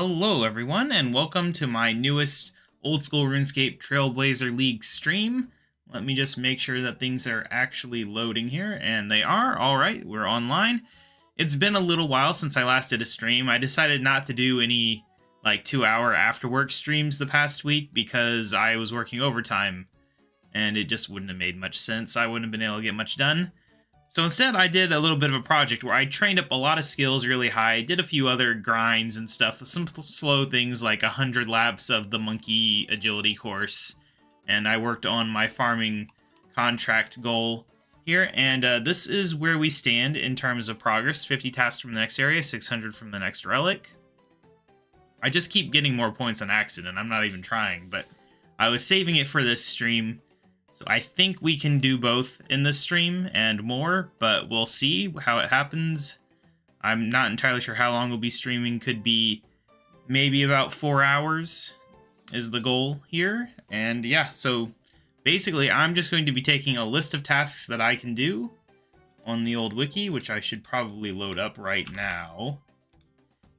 Hello everyone, and welcome to my newest Old School RuneScape Trailblazer League stream. Let me just make sure that things are actually loading here, and they are. Alright, we're online. It's been a little while since I last did a stream. I decided not to do any, 2-hour after-work streams the past week because I was working overtime, and it just wouldn't have made much sense. I wouldn't have been able to get much done. So instead, I did a little bit of a project where I trained up a lot of skills really high, did a few other grinds and stuff, some slow things like 100 laps of the monkey agility course, and I worked on my farming contract goal here, and this is where we stand in terms of progress. 50 tasks from the next area, 600 from the next relic. I just keep getting more points on accident, I'm not even trying, but I was saving it for this stream. So I think we can do both in this stream and more, but we'll see how it happens. I'm not entirely sure how long we'll be streaming. Could be maybe about 4 hours is the goal here. And yeah, so basically I'm just going to be taking a list of tasks that I can do on the old wiki, which I should probably load up right now.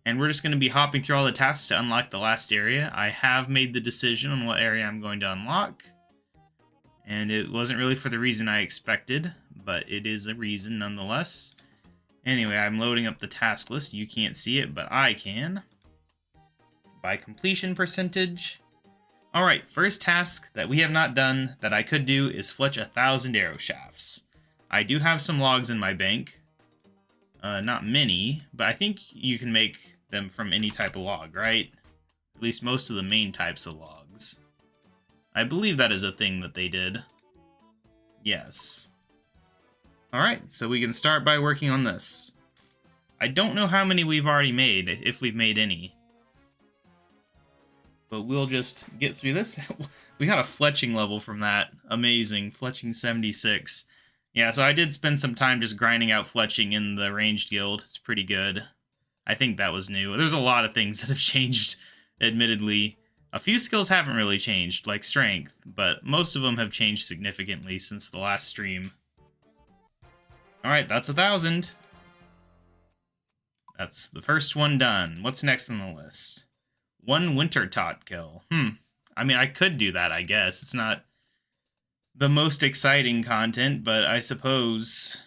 And we're just going to be hopping through all the tasks to unlock the last area. I have made the decision on what area I'm going to unlock. And it wasn't really for the reason I expected, but it is a reason nonetheless. Anyway, I'm loading up the task list. You can't see it, but I can. By completion percentage. Alright, first task that we have not done that I could do is fletch 1,000 arrow shafts. I do have some logs in my bank. Not many, but I think you can make them from any type of log, right? At least most of the main types of logs. I believe that is a thing that they did. Yes. Alright, so we can start by working on this. I don't know how many we've already made, if we've made any. But we'll just get through this. We got a fletching level from that. Amazing. Fletching 76. Yeah, so I did spend some time just grinding out fletching in the ranged guild. It's pretty good. I think that was new. There's a lot of things that have changed, admittedly. A few skills haven't really changed, like strength, but most of them have changed significantly since the last stream. Alright, that's 1,000. That's the first one done. What's next on the list? 1 winter tot kill. I mean, I could do that, I guess. It's not the most exciting content, but I suppose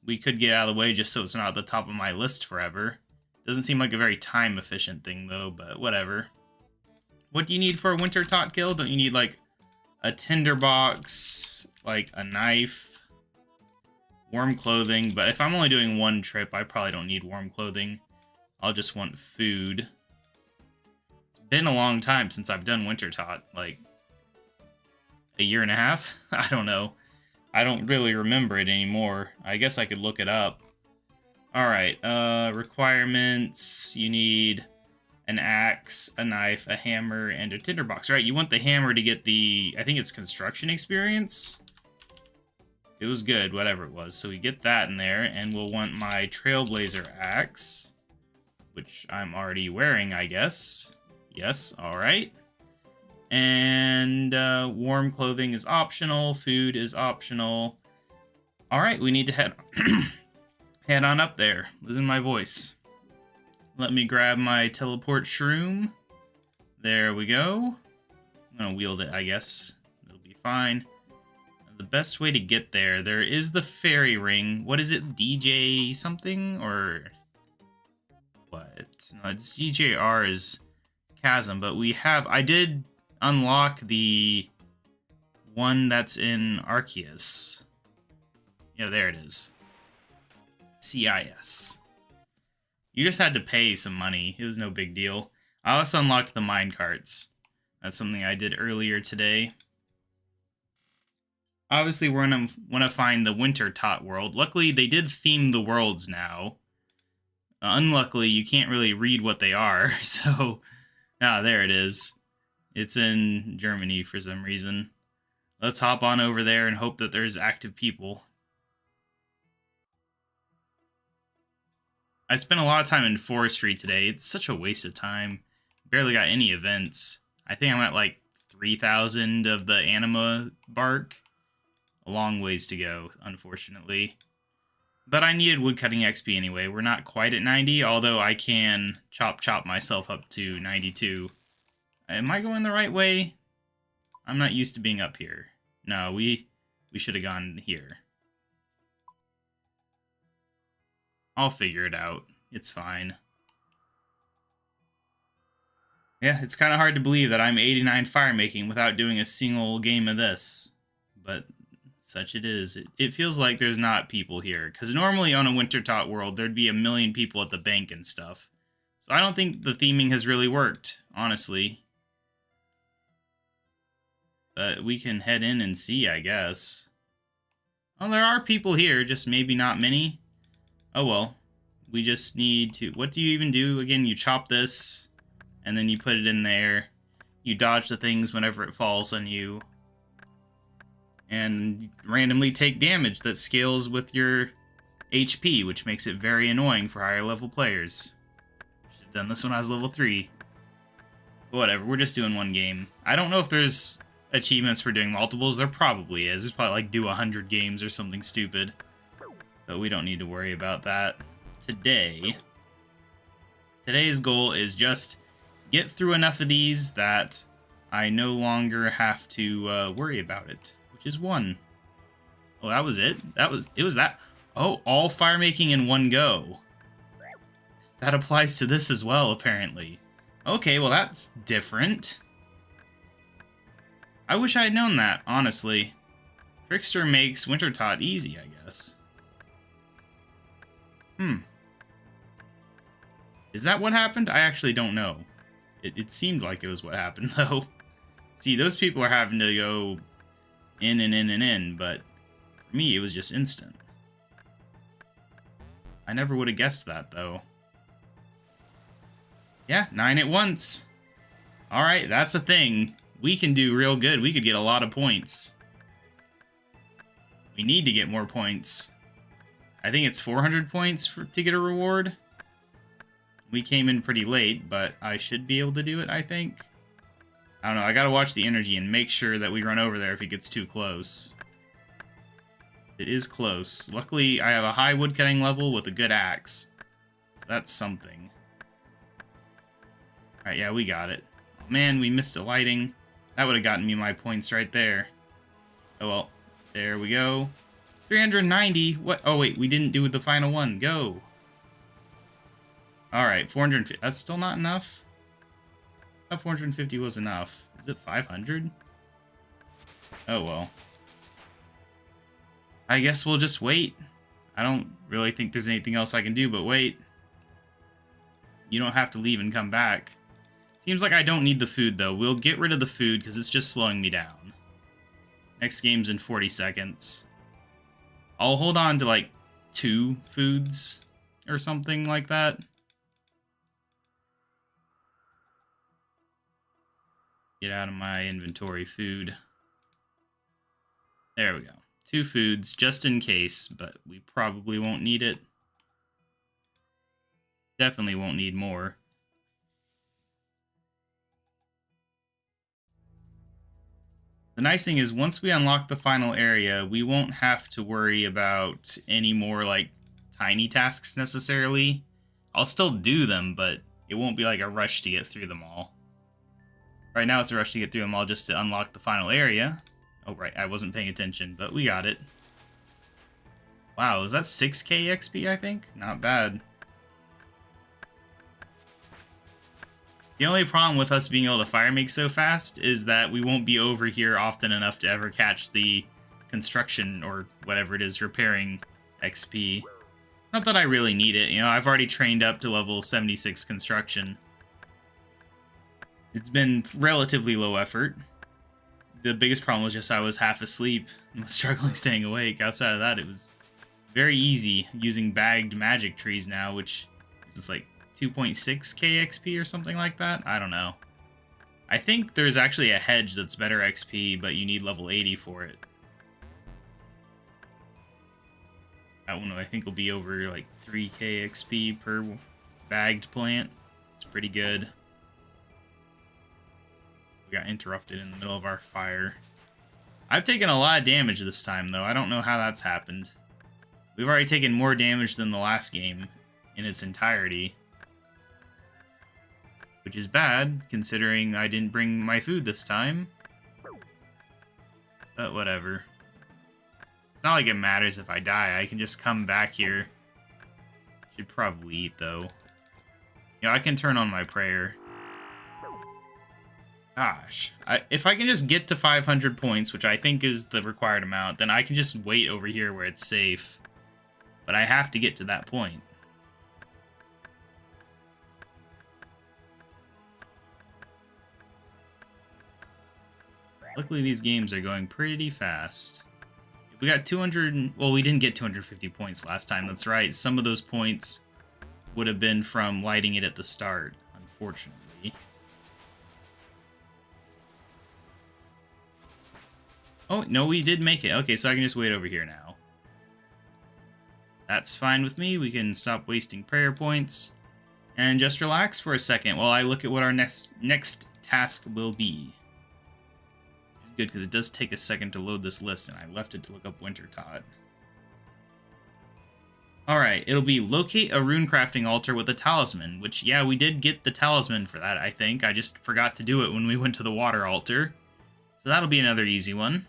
we could get out of the way just so it's not at the top of my list forever. Doesn't seem like a very time-efficient thing, though, but whatever. What do you need for a winter tot kill? Don't you need, like, a tinderbox, like a knife, warm clothing? But if I'm only doing one trip, I probably don't need warm clothing. I'll just want food. It's been a long time since I've done winter tot, like a year and a half? I don't know. I don't really remember it anymore. I guess I could look it up. Alright, requirements. You need an axe, a knife, a hammer, and a tinderbox. Right, you want the hammer to get the, I think it's construction experience? It was good, whatever it was. So we get that in there, and we'll want my Trailblazer axe, which I'm already wearing, I guess. Yes, alright. And warm clothing is optional, food is optional. Alright, we need to head, head on up there. Losing my voice. Let me grab my teleport shroom. There we go. I'm gonna wield it, I guess. It'll be fine. The best way to get there, there is the fairy ring. What is it, DJ something, or what? No, it's DJR is Chasm, but we have, I did unlock the one that's in Arceus. Yeah, there it is. CIS. You just had to pay some money. It was no big deal. I also unlocked the minecarts. That's something I did earlier today. Obviously, we're going to want to find the winter tot world. Luckily, they did theme the worlds now. Unluckily, you can't really read what they are. So, there it is. It's in Germany for some reason. Let's hop on over there and hope that there's active people. I spent a lot of time in forestry today. It's such a waste of time. Barely got any events. I think I'm at like 3,000 of the anima bark. A long ways to go, unfortunately. But I needed woodcutting XP anyway. We're not quite at 90, although I can chop myself up to 92. Am I going the right way? I'm not used to being up here. No, we should have gone here. I'll figure it out. It's fine. Yeah, it's kind of hard to believe that I'm 89 fire making without doing a single game of this. But such it is. It feels like there's not people here. Because normally on a Wintertot world, there'd be a million people at the bank and stuff. So I don't think the theming has really worked, honestly. But we can head in and see, I guess. Well, there are people here, just maybe not many. Oh well. We just need to... What do you even do? Again, you chop this, and then you put it in there. You dodge the things whenever it falls on you. And randomly take damage that scales with your HP, which makes it very annoying for higher level players. Should have done this when I was level 3. But whatever, we're just doing one game. I don't know if there's achievements for doing multiples. There probably is. There's probably like do 100 games or something stupid. But we don't need to worry about that today. Today's goal is just get through enough of these that I no longer have to worry about it, which is 1. Oh, that was it? It was that. Oh, all fire making in one go. That applies to this as well, apparently. Okay, well that's different. I wish I had known that, honestly. Trickster makes Wintertot easy, I guess. Is that what happened? I actually don't know. It seemed like it was what happened, though. See, those people are having to go in and in and in, but for me, it was just instant. I never would have guessed that, though. Yeah, 9 at once. Alright, that's a thing. We can do real good. We could get a lot of points. We need to get more points. I think it's 400 points to get a reward. We came in pretty late, but I should be able to do it, I think. I don't know, I gotta watch the energy and make sure that we run over there if it gets too close. It is close. Luckily, I have a high woodcutting level with a good axe. So that's something. Alright, yeah, we got it. Oh, man, we missed a lighting. That would have gotten me my points right there. Oh well, there we go. 390? What? Oh wait, we didn't do the final one. Go! Alright, 450. That's still not enough? I thought 450 was enough. Is it 500? Oh well. I guess we'll just wait. I don't really think there's anything else I can do but wait. You don't have to leave and come back. Seems like I don't need the food though. We'll get rid of the food because it's just slowing me down. Next game's in 40 seconds. I'll hold on to like 2 foods or something like that. Get out of my inventory food. There we go. 2 foods just in case, but we probably won't need it. Definitely won't need more. The nice thing is once we unlock the final area, we won't have to worry about any more like tiny tasks necessarily. I'll still do them, but it won't be like a rush to get through them all. Right now it's a rush to get through them all just to unlock the final area. Oh right, I wasn't paying attention, but we got it. Wow, is that 6k XP, I think? Not bad. The only problem with us being able to fire make so fast is that we won't be over here often enough to ever catch the construction or whatever it is repairing XP. Not that I really need it, you know, I've already trained up to level 76 construction. It's been relatively low effort. The biggest problem was just I was half asleep and was struggling staying awake. Outside of that, it was very easy using bagged magic trees now, which is like 2.6k XP or something like that. I don't know. I think there's actually a hedge that's better XP, but you need level 80 for it. That one I think will be over like 3k XP per bagged plant. It's pretty good. We got interrupted in the middle of our fire. I've taken a lot of damage this time, though. I don't know how that's happened. We've already taken more damage than the last game in its entirety. Which is bad, considering I didn't bring my food this time. But whatever. It's not like it matters if I die. I can just come back here. Should probably eat, though. You know, I can turn on my prayer. Gosh. If I can just get to 500 points, which I think is the required amount, then I can just wait over here where it's safe. But I have to get to that point. Luckily, these games are going pretty fast. If we got 200... Well, we didn't get 250 points last time. That's right. Some of those points would have been from lighting it at the start, unfortunately. Oh, no, we did make it. Okay, so I can just wait over here now. That's fine with me. We can stop wasting prayer points and just relax for a second while I look at what our next task will be. It's good because it does take a second to load this list, and I left it to look up Wintertot. Alright, it'll be locate a rune crafting altar with a talisman, which, yeah, we did get the talisman for that, I think. I just forgot to do it when we went to the water altar. So that'll be another easy one.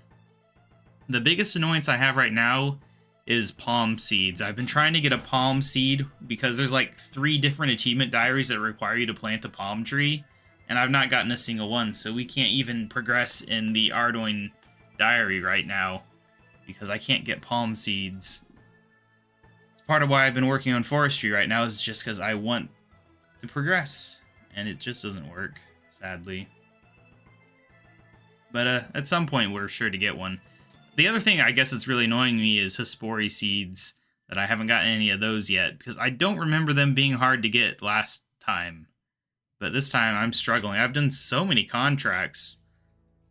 The biggest annoyance I have right now is palm seeds. I've been trying to get a palm seed because there's like 3 different achievement diaries that require you to plant a palm tree, and I've not gotten a single one, so we can't even progress in the Ardoin diary right now because I can't get palm seeds. It's part of why I've been working on forestry right now, is just because I want to progress, and it just doesn't work, sadly. But at some point, we're sure to get one. The other thing I guess that's really annoying me is Hespori seeds, that I haven't gotten any of those yet, because I don't remember them being hard to get last time. But this time I'm struggling. I've done so many contracts,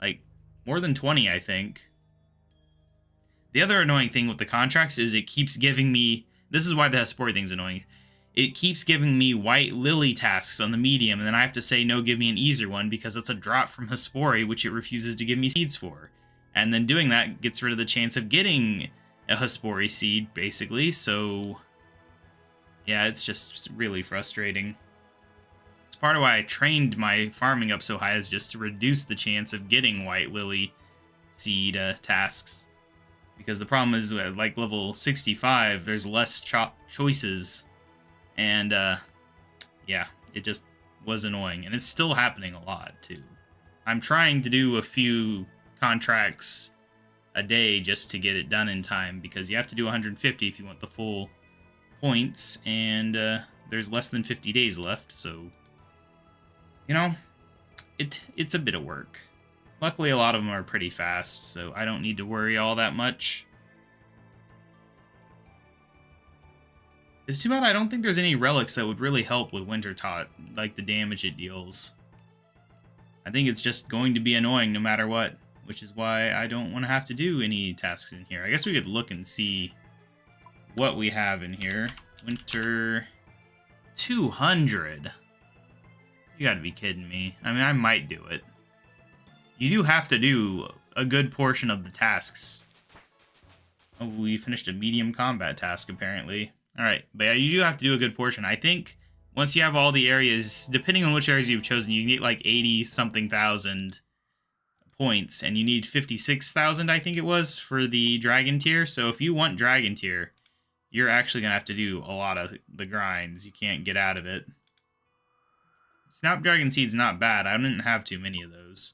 like more than 20, I think. The other annoying thing with the contracts is it keeps giving me, this is why the Hespori thing's annoying, it keeps giving me white lily tasks on the medium, and then I have to say, no, give me an easier one, because it's a drop from Hespori, which it refuses to give me seeds for. And then doing that gets rid of the chance of getting a Hespori seed, basically, so yeah, it's just really frustrating. It's part of why I trained my farming up so high, is just to reduce the chance of getting white lily seed tasks. Because the problem is, at like level 65, there's less choices, and yeah, it just was annoying. And it's still happening a lot, too. I'm trying to do a few contracts a day just to get it done in time, because you have to do 150 if you want the full points, and there's less than 50 days left, so you know, it's a bit of work. Luckily, a lot of them are pretty fast, so I don't need to worry all that much. It's too bad I don't think there's any relics that would really help with Wintertot, like the damage it deals. I think it's just going to be annoying no matter what, which is why I don't want to have to do any tasks in here. I guess we could look and see what we have in here. Winter 200. You gotta be kidding me. I mean, I might do it. You do have to do a good portion of the tasks. Oh, we finished a medium combat task, apparently. Alright, but yeah, you do have to do a good portion. I think once you have all the areas, depending on which areas you've chosen, you can get like 80-something thousand points, and you need 56,000, I think it was, for the Dragon tier. So if you want Dragon tier, you're actually going to have to do a lot of the grinds. You can't get out of it. Snapdragon Seed's not bad. I didn't have too many of those.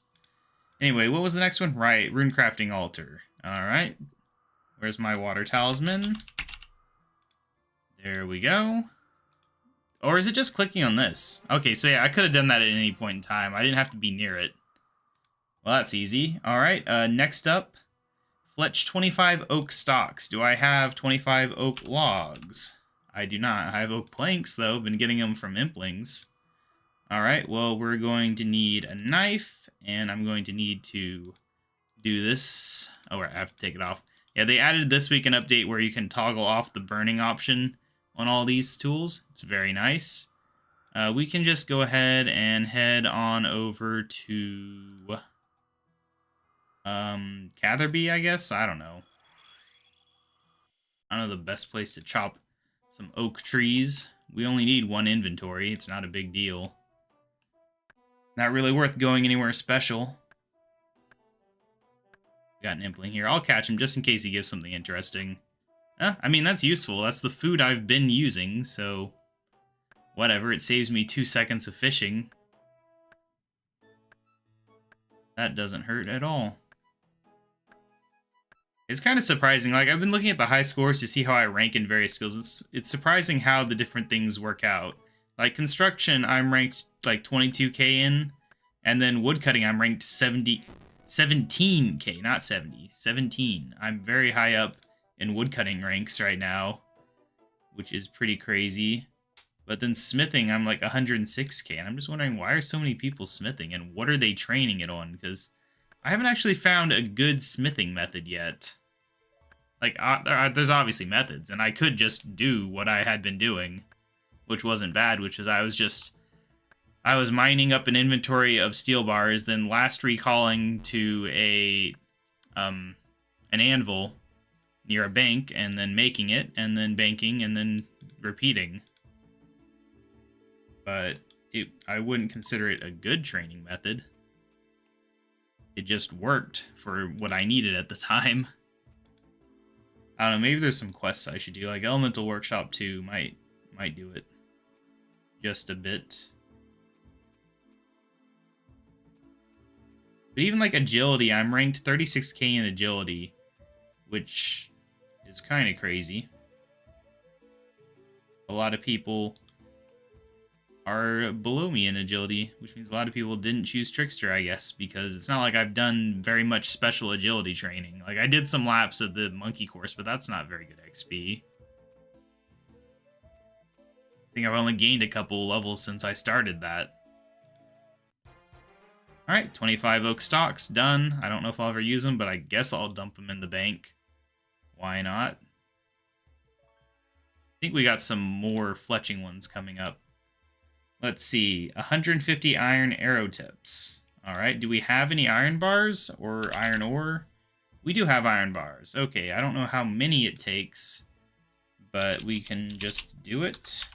Anyway, what was the next one? Right, Rune Crafting Altar. Alright. Where's my Water Talisman? There we go. Or is it just clicking on this? Okay, so yeah, I could have done that at any point in time. I didn't have to be near it. Well, that's easy. Alright, next up, fletch 25 oak stalks. Do I have 25 oak logs? I do not. I have oak planks, though. Been getting them from Implings. Alright, well, we're going to need a knife, and I'm going to need to do this. Oh, I have to take it off. Yeah, they added this week an update where you can toggle off the burning option on all these tools. It's very nice. We can just go ahead and head on over to Catherby, I guess? I don't know. I don't know the best place to chop some oak trees. We only need one inventory. It's not a big deal. Not really worth going anywhere special. Got an impling here. I'll catch him just in case he gives something interesting. I mean, that's useful. That's the food I've been using, so whatever. It saves me 2 seconds of fishing. That doesn't hurt at all. It's kind of surprising. Like, I've been looking at the high scores to see how I rank in various skills. It's surprising how the different things work out. Like, construction, I'm ranked, like, 22k in. And then woodcutting, I'm ranked 17k, not 70. 17. I'm very high up in woodcutting ranks right now, which is pretty crazy. But then smithing, I'm like 106k. And I'm just wondering, why are so many people smithing? And what are they training it on? Because I haven't actually found a good smithing method yet. Like, there's obviously methods, and I could just do what I had been doing, which wasn't bad, which is I was mining up an inventory of steel bars, then last recalling to an anvil near a bank, and then making it, and then banking, and then repeating. But I wouldn't consider it a good training method. It just worked for what I needed at the time. I don't know, maybe there's some quests I should do, like Elemental Workshop 2 might do it just a bit. But even like agility, I'm ranked 36k in agility, which is kind of crazy. A lot of people are below me in agility, which means a lot of people didn't choose Trickster, I guess, because it's not like I've done very much special agility training. Like, I did some laps at the monkey course, but that's not very good XP. I think I've only gained a couple levels since I started that. Alright, 25 oak stalks, done. I don't know if I'll ever use them, but I guess I'll dump them in the bank. Why not? I think we got some more fletching ones coming up. Let's see, 150 iron arrow tips. Alright, do we have any iron bars or iron ore? We do have iron bars. Okay, I don't know how many it takes, but we can just do it.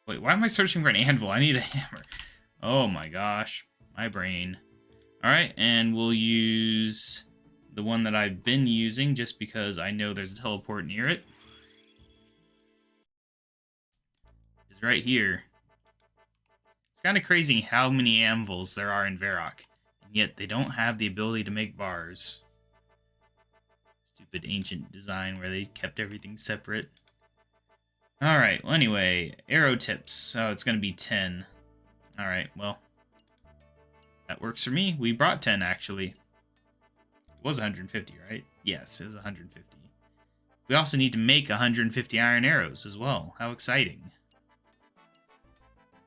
Wait, why am I searching for an anvil? I need a hammer. Oh my gosh, my brain. Alright, and we'll use the one that I've been using just because I know there's a teleport near it. It's right here. Kind of crazy how many anvils there are in Varrock, and yet they don't have the ability to make bars. Stupid ancient design where they kept everything separate. Alright, well anyway, arrow tips. Oh, it's going to be 10. Alright, well, that works for me. We brought 10, actually. It was 150, right? Yes, it was 150. We also need to make 150 iron arrows as well. How exciting.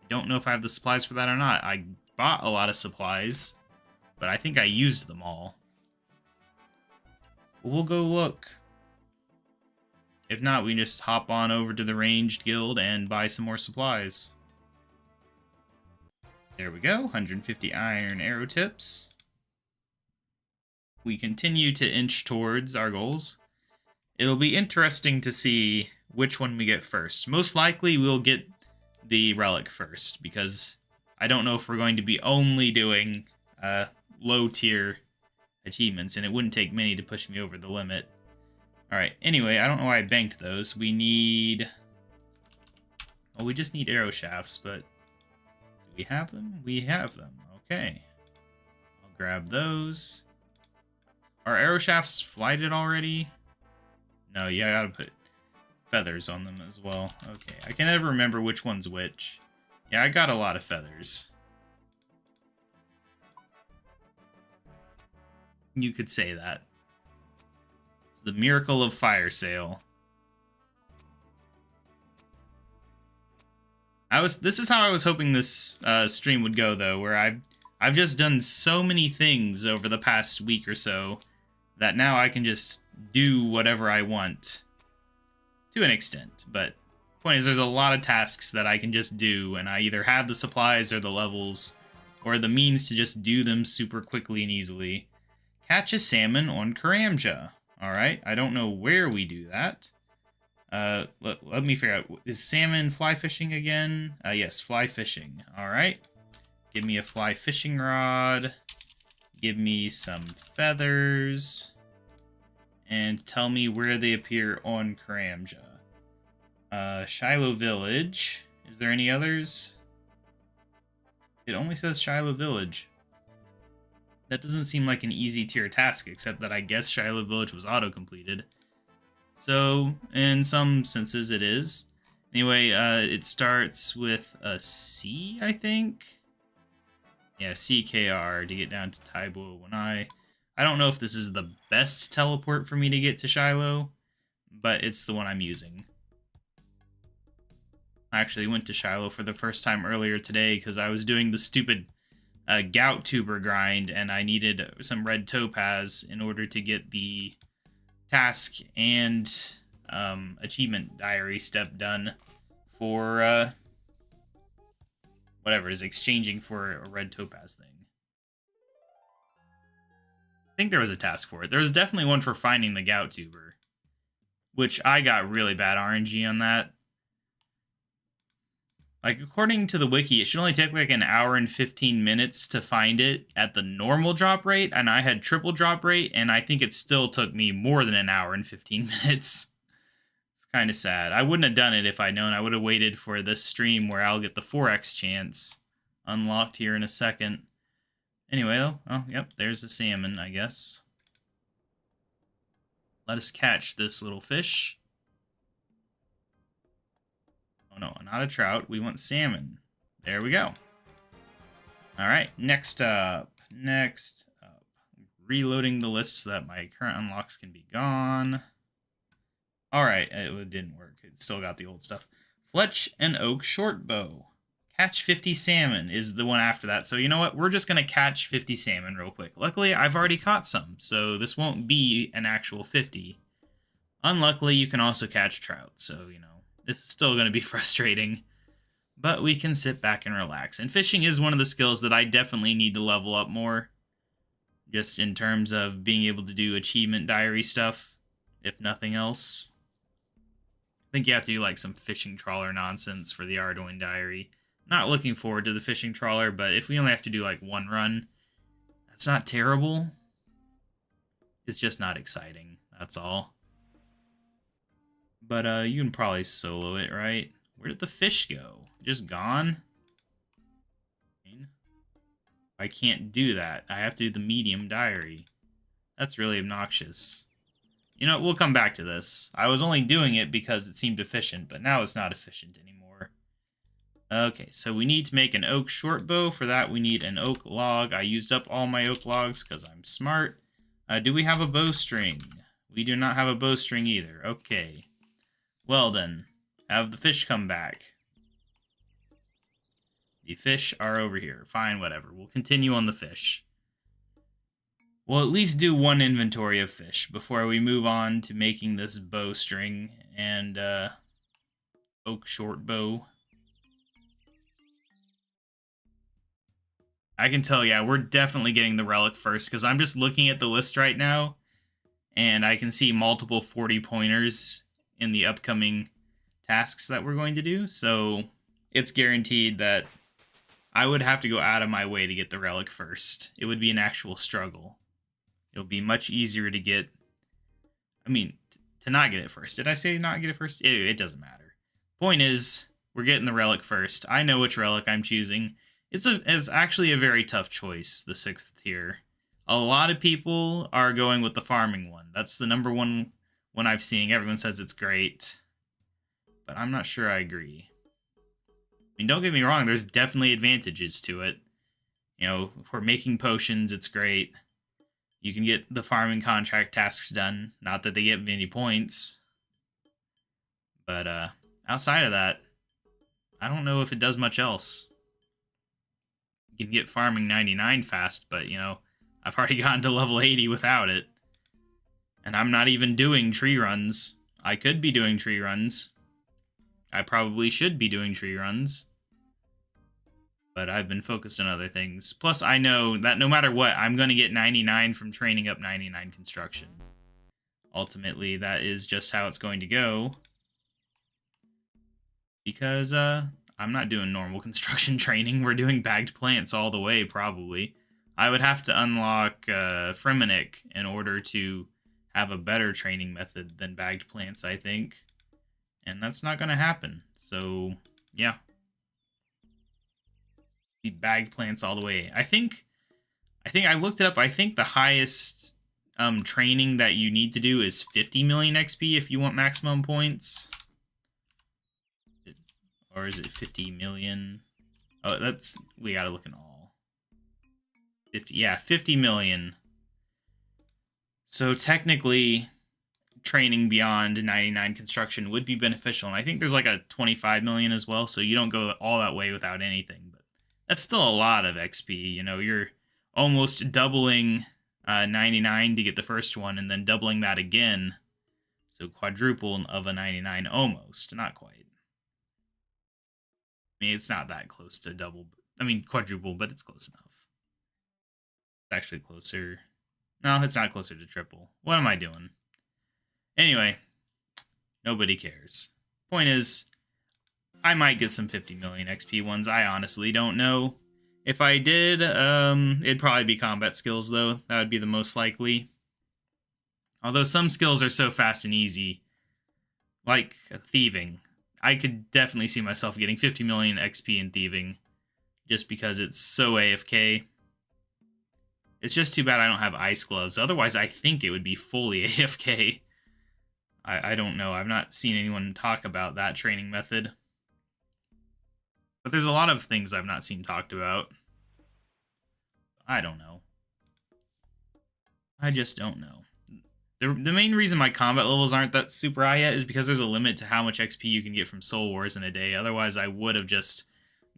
Don't know if I have the supplies for that or not. I bought a lot of supplies, but I think I used them all. We'll go look. If not, we just hop on over to the ranged guild and buy some more supplies. There we go, 150 iron arrow tips. We continue to inch towards our goals. It'll be interesting to see which one we get first. Most likely we'll get the relic first, because I don't know if we're going to be only doing low tier achievements, and it wouldn't take many to push me over the limit. Alright, anyway, I don't know why I banked those. We need... well, we just need arrow shafts, but do we have them? We have them. Okay. I'll grab those. Are arrow shafts flighted already? No, yeah, I gotta put feathers on them as well. Okay, I can never remember which one's which. Yeah, I got a lot of feathers. You could say that. It's the miracle of fire sale. This is how I was hoping this stream would go, though, where I've just done so many things over the past week or so that now I can just do whatever I want. To an extent, but the point is there's a lot of tasks that I can just do, and I either have the supplies or the levels or the means to just do them super quickly and easily. Catch a salmon on Karamja. All right, I don't know where we do that. Let me figure out, is salmon fly fishing again? Yes, fly fishing. All right, give me a fly fishing rod. Give me some feathers. And tell me where they appear on Karamja. Shiloh Village. Is there any others? It only says Shiloh Village. That doesn't seem like an easy tier task, except that I guess Shiloh Village was auto-completed. So, in some senses, it is. Anyway, it starts with a C, I think? Yeah, CKR to get down to Taibo Wanai. I don't know if this is the best teleport for me to get to Shiloh, but it's the one I'm using. I actually went to Shiloh for the first time earlier today because I was doing the stupid gout tuber grind, and I needed some red topaz in order to get the task and achievement diary step done for whatever is exchanging for a red topaz thing. I think there was a task for it. There was definitely one for finding the gout tuber, which I got really bad RNG on that. Like, according to the wiki, it should only take like an hour and 15 minutes to find it at the normal drop rate, and I had triple drop rate, and I think it still took me more than an hour and 15 minutes. It's kind of sad. I wouldn't have done it if I'd known. I would have waited for this stream where I'll get the 4x chance unlocked here in a second. Anyway, though, oh, yep, there's a salmon, I guess. Let us catch this little fish. Oh no, not a trout. We want salmon. There we go. All right, next up. Reloading the list so that my current unlocks can be gone. All right, it didn't work. It still got the old stuff. Fletch and Oak short bow. Catch 50 salmon is the one after that. So you know what? We're just going to catch 50 salmon real quick. Luckily, I've already caught some, so this won't be an actual 50. Unluckily, you can also catch trout, so, you know, it's still going to be frustrating. But we can sit back and relax. And fishing is one of the skills that I definitely need to level up more. Just in terms of being able to do achievement diary stuff, if nothing else. I think you have to do like some fishing trawler nonsense for the Ardoin diary. Not looking forward to the fishing trawler, but if we only have to do like one run, that's not terrible. It's just not exciting, that's all. But you can probably solo it, right? Where did the fish go? Just gone? I can't do that. I have to do the medium diary. That's really obnoxious. You know, we'll come back to this. I was only doing it because it seemed efficient, but now it's not efficient anymore. Okay, so we need to make an oak short bow. For that, we need an oak log. I used up all my oak logs because I'm smart. Do we have a bowstring? We do not have a bowstring either. Okay. Well then, have the fish come back. The fish are over here. Fine, whatever. We'll continue on the fish. We'll at least do one inventory of fish before we move on to making this bowstring and oak short bow. I can tell, yeah, we're definitely getting the relic first because I'm just looking at the list right now and I can see multiple 40 pointers in the upcoming tasks that we're going to do. So it's guaranteed that I would have to go out of my way to get the relic first. It would be an actual struggle. It'll be much easier to get... I mean, to not get it first. Did I say not get it first? It doesn't matter. Point is, we're getting the relic first. I know which relic I'm choosing. It's actually a very tough choice, the 6th tier. A lot of people are going with the farming one. That's the number one I've seen. Everyone says it's great. But I'm not sure I agree. I mean, don't get me wrong, there's definitely advantages to it. You know, for making potions, it's great. You can get the farming contract tasks done. Not that they get many points. But outside of that, I don't know if it does much else. You can get farming 99 fast, but, you know, I've already gotten to level 80 without it. And I'm not even doing tree runs. I could be doing tree runs. I probably should be doing tree runs. But I've been focused on other things. Plus, I know that no matter what, I'm going to get 99 from training up 99 construction. ultimately, that is just how it's going to go. Because I'm not doing normal construction training. We're doing bagged plants all the way, probably. I would have to unlock Fremenic in order to have a better training method than bagged plants, I think. And that's not going to happen. So, yeah. Be bagged plants all the way. I think I looked it up. I think the highest training that you need to do is 50 million XP if you want maximum points. Or is it 50 million? Oh, we gotta look in all. 50, yeah, 50 million. So technically, training beyond 99 construction would be beneficial. And I think there's like a 25 million as well, so you don't go all that way without anything. But that's still a lot of XP. You know, you're almost doubling 99 to get the first one, and then doubling that again. So quadruple of a 99 almost, not quite. I mean, it's not that close to double. I mean, quadruple, but it's close enough. It's actually closer. No, it's not closer to triple. What am I doing? Anyway, nobody cares. Point is, I might get some 50 million XP ones. I honestly don't know. If I did, it'd probably be combat skills, though. That would be the most likely. Although some skills are so fast and easy, like thieving. I could definitely see myself getting 50 million XP in thieving, just because it's so AFK. It's just too bad I don't have ice gloves. Otherwise, I think it would be fully AFK. I don't know. I've not seen anyone talk about that training method. But there's a lot of things I've not seen talked about. I don't know. I just don't know. The main reason my combat levels aren't that super high yet is because there's a limit to how much XP you can get from Soul Wars in a day. Otherwise, I would have just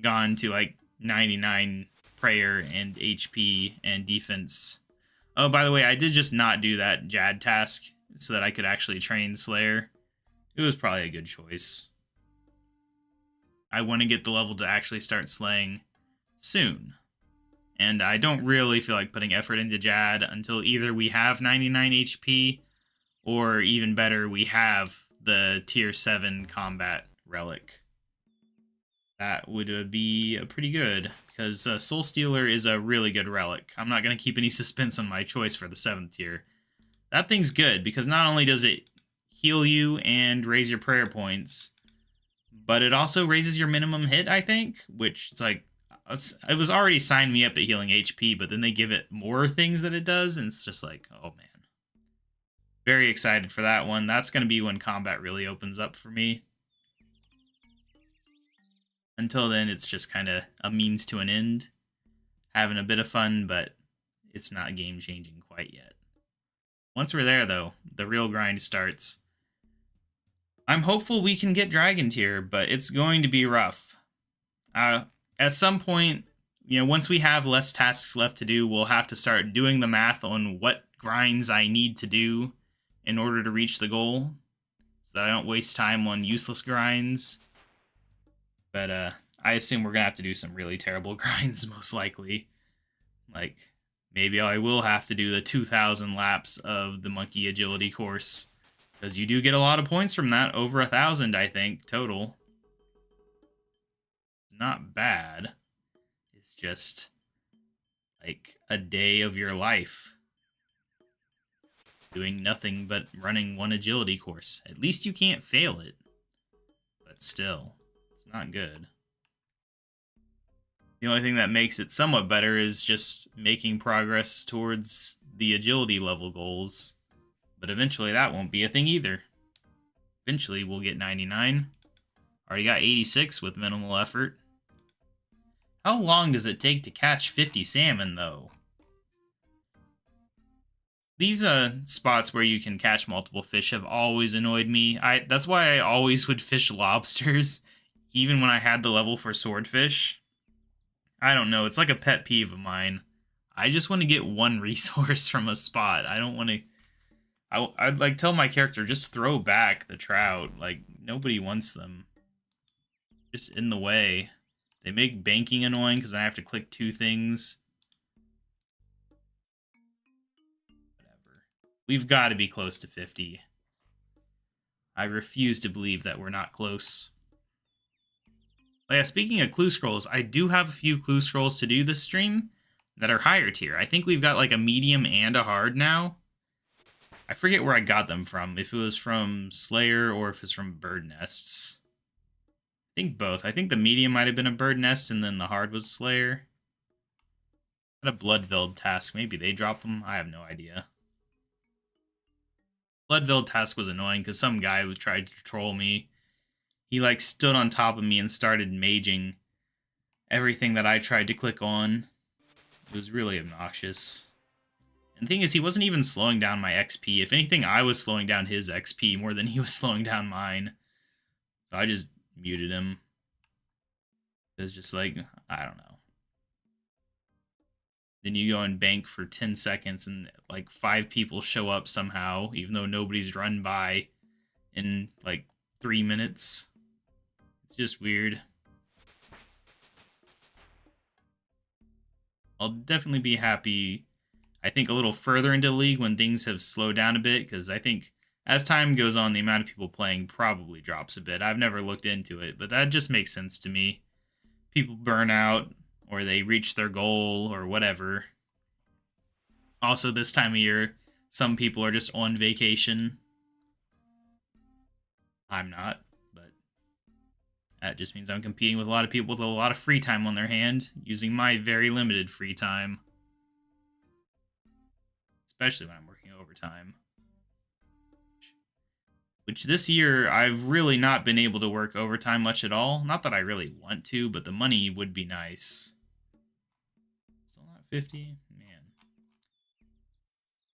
gone to like 99 prayer and HP and defense. Oh, by the way, I did just not do that Jad task so that I could actually train Slayer. It was probably a good choice. I want to get the level to actually start slaying soon. And I don't really feel like putting effort into Jad until either we have 99 HP, or even better, we have the tier 7 combat relic. That would be pretty good, because Soul Stealer is a really good relic. I'm not going to keep any suspense on my choice for the 7th tier. That thing's good, because not only does it heal you and raise your prayer points, but it also raises your minimum hit, I think, which it's like, it was already signed me up at healing HP, but then they give it more things that it does, and it's just like, oh man. Very excited for that one. That's going to be when combat really opens up for me. Until then, it's just kind of a means to an end. Having a bit of fun, but it's not game-changing quite yet. Once we're there, though, the real grind starts. I'm hopeful we can get Dragon Tier, but it's going to be rough. At some point, you know, once we have less tasks left to do, we'll have to start doing the math on what grinds I need to do in order to reach the goal, so that I don't waste time on useless grinds. But I assume we're going to have to do some really terrible grinds, most likely. Like, maybe I will have to do the 2,000 laps of the Monkey Agility course, because you do get a lot of points from that, over 1,000, I think, total. Not bad. It's just like a day of your life doing nothing but running one agility course. At least you can't fail it, but still, it's not good. The only thing that makes it somewhat better is just making progress towards the agility level goals, but eventually that won't be a thing either. Eventually we'll get 99. Already got 86 with minimal effort. How long does it take to catch 50 salmon, though? These spots where you can catch multiple fish have always annoyed me. That's why I always would fish lobsters, even when I had the level for swordfish. I don't know, it's like a pet peeve of mine. I just want to get one resource from a spot. I don't want to... I'd like tell my character, just throw back the trout. Like, nobody wants them. Just in the way. They make banking annoying because I have to click 2 things. Whatever. We've got to be close to 50. I refuse to believe that we're not close. Oh yeah, speaking of clue scrolls, I do have a few clue scrolls to do this stream that are higher tier. I think we've got like a medium and a hard now. I forget where I got them from, if it was from Slayer or if it's from Bird Nests. I think both. I think the medium might have been a Bird Nest and then the hard was Slayer. Got a Bloodveld task. Maybe they drop them. I have no idea. Bloodveld task was annoying because some guy who tried to troll me. He like stood on top of me and started maging everything that I tried to click on. It was really obnoxious. And the thing is, he wasn't even slowing down my XP. If anything, I was slowing down his XP more than he was slowing down mine. So I just muted him. It was just like, I don't know. Then you go and bank for 10 seconds and like 5 people show up somehow, even though nobody's run by in like 3 minutes. It's just weird. I'll definitely be happy, I think, a little further into the league when things have slowed down a bit, because I think as time goes on, the amount of people playing probably drops a bit. I've never looked into it, but that just makes sense to me. People burn out, or they reach their goal, or whatever. Also, this time of year, some people are just on vacation. I'm not, but that just means I'm competing with a lot of people with a lot of free time on their hand, using my very limited free time. Especially when I'm working overtime. Which this year, I've really not been able to work overtime much at all. Not that I really want to, but the money would be nice. Still not 50? Man.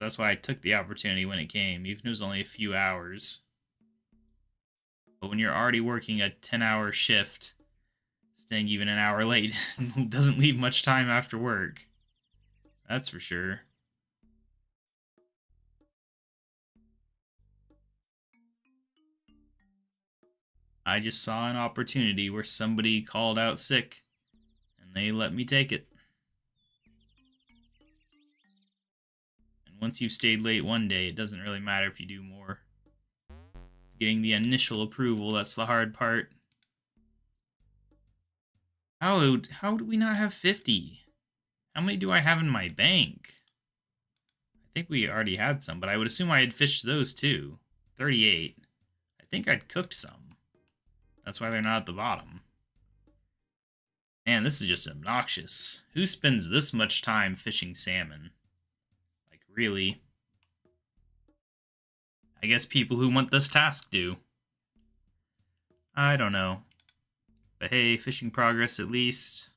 That's why I took the opportunity when it came, even if it was only a few hours. But when you're already working a 10-hour shift, staying even an hour late doesn't leave much time after work. That's for sure. I just saw an opportunity where somebody called out sick, and they let me take it. And once you've stayed late one day, it doesn't really matter if you do more. Getting the initial approval, that's the hard part. How do we not have 50? How many do I have in my bank? I think we already had some, but I would assume I had fished those too. 38. I think I'd cooked some. That's why they're not at the bottom. Man, this is just obnoxious. Who spends this much time fishing salmon? Like, really? I guess people who want this task do. I don't know. But hey, fishing progress at least.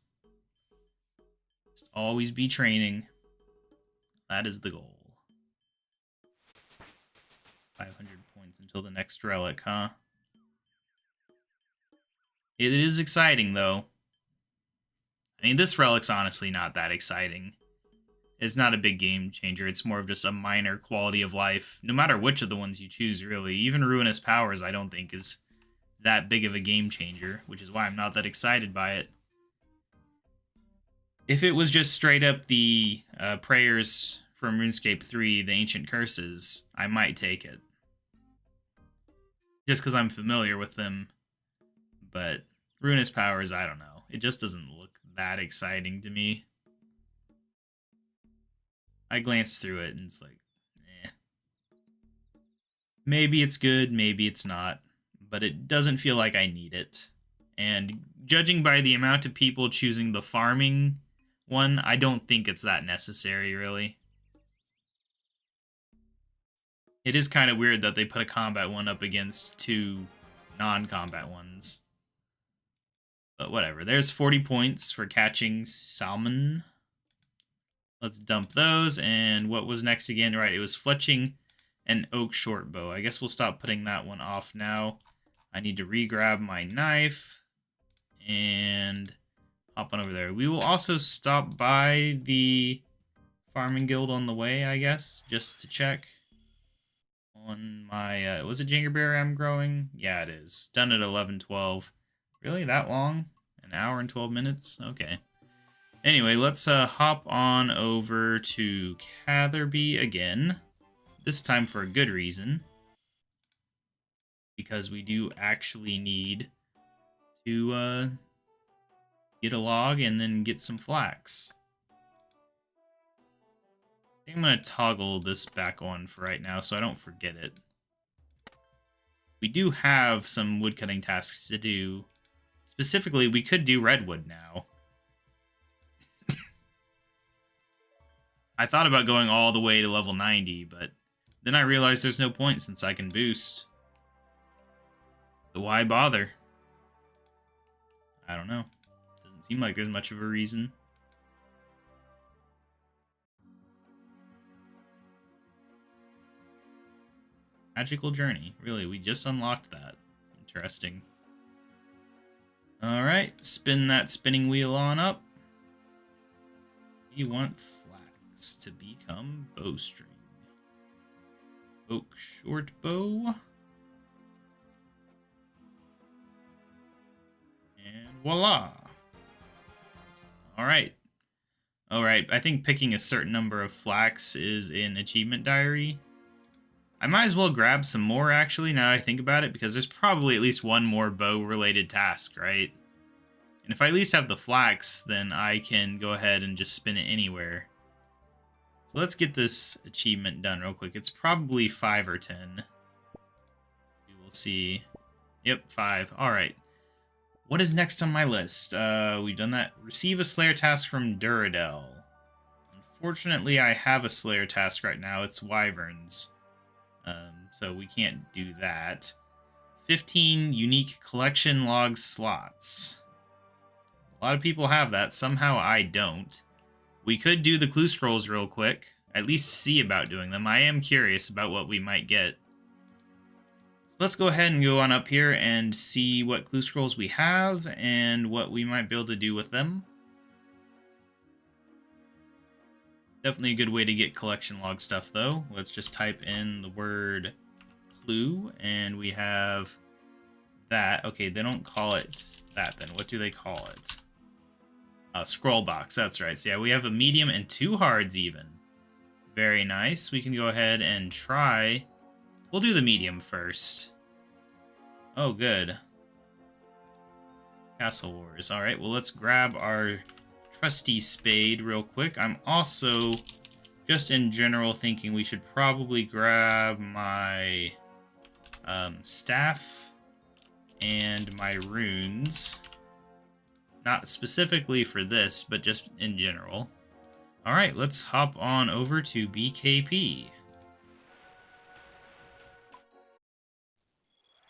Just always be training. That is the goal. 500 points until the next relic, huh? It is exciting, though. I mean, this relic's honestly not that exciting. It's not a big game changer. It's more of just a minor quality of life, no matter which of the ones you choose, really. Even Ruinous Powers, I don't think, is that big of a game changer, which is why I'm not that excited by it. If it was just straight up the prayers from RuneScape 3, the Ancient Curses, I might take it. Just because I'm familiar with them. But Ruinous Powers, I don't know. It just doesn't look that exciting to me. I glanced through it and it's like, eh. Maybe it's good, maybe it's not. But it doesn't feel like I need it. And judging by the amount of people choosing the farming one, I don't think it's that necessary, really. It is kind of weird that they put a combat one up against 2 non-combat ones. But whatever. There's 40 points for catching salmon. Let's dump those. And what was next again? Right, it was fletching an oak shortbow. I guess we'll stop putting that one off now. I need to re-grab my knife and hop on over there. We will also stop by the farming guild on the way, I guess, just to check on my, was it Jingerberry I'm growing? Yeah, it is. Done at 11:12. Really? That long? An hour and 12 minutes? Okay. Anyway, let's hop on over to Catherby again. This time for a good reason. Because we do actually need to get a log and then get some flax. I think I'm going to toggle this back on for right now so I don't forget it. We do have some woodcutting tasks to do. Specifically, we could do redwood now. I thought about going all the way to level 90, but then I realized there's no point since I can boost. So why bother? I don't know. Doesn't seem like there's much of a reason. Magical journey. Really, we just unlocked that. Interesting. Alright, spin that spinning wheel on up. We want flax to become bowstring. Oak short bow. And voila. Alright. Alright, I think picking a certain number of flax is in achievement diary. I might as well grab some more, actually, now that I think about it, because there's probably at least one more bow-related task, right? And if I at least have the flax, then I can go ahead and just spin it anywhere. So let's get this achievement done real quick. It's probably 5 or 10. We will see. Yep, 5. Alright. What is next on my list? We've done that. Receive a Slayer task from Duradel. Unfortunately, I have a Slayer task right now. It's Wyverns. So we can't do that. 15 unique collection log slots. A lot of people have that. Somehow I don't. We could do the clue scrolls real quick. At least see about doing them. I am curious about what we might get. So let's go ahead and go on up here and see what clue scrolls we have and what we might be able to do with them. Definitely a good way to get collection log stuff, though. Let's just type in the word clue, and we have that. Okay, they don't call it that, then. What do they call it? Scroll box, that's right. So yeah, we have a medium and 2 hards even. Very nice. We can go ahead and try. We'll do the medium first. Oh, good. Castle Wars. All right, well, let's grab our trusty spade real quick. I'm also, just in general, thinking we should probably grab my staff and my runes. Not specifically for this, but just in general. All right, let's hop on over to BKP.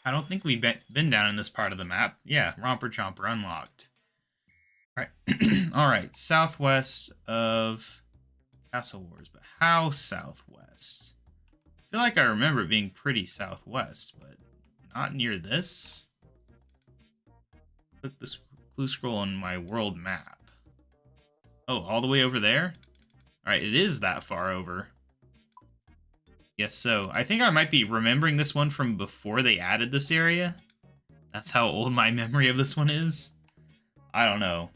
I don't think we've been down in this part of the map. Yeah, Romper Chomper unlocked. All right, all right, southwest of Castle Wars, but how southwest? I feel like I remember it being pretty southwest, but not near this. Click this clue scroll on my world map. Oh, all the way over there? All right, it is that far over. Yes, so I think I might be remembering this one from before they added this area. That's how old my memory of this one is. I don't know.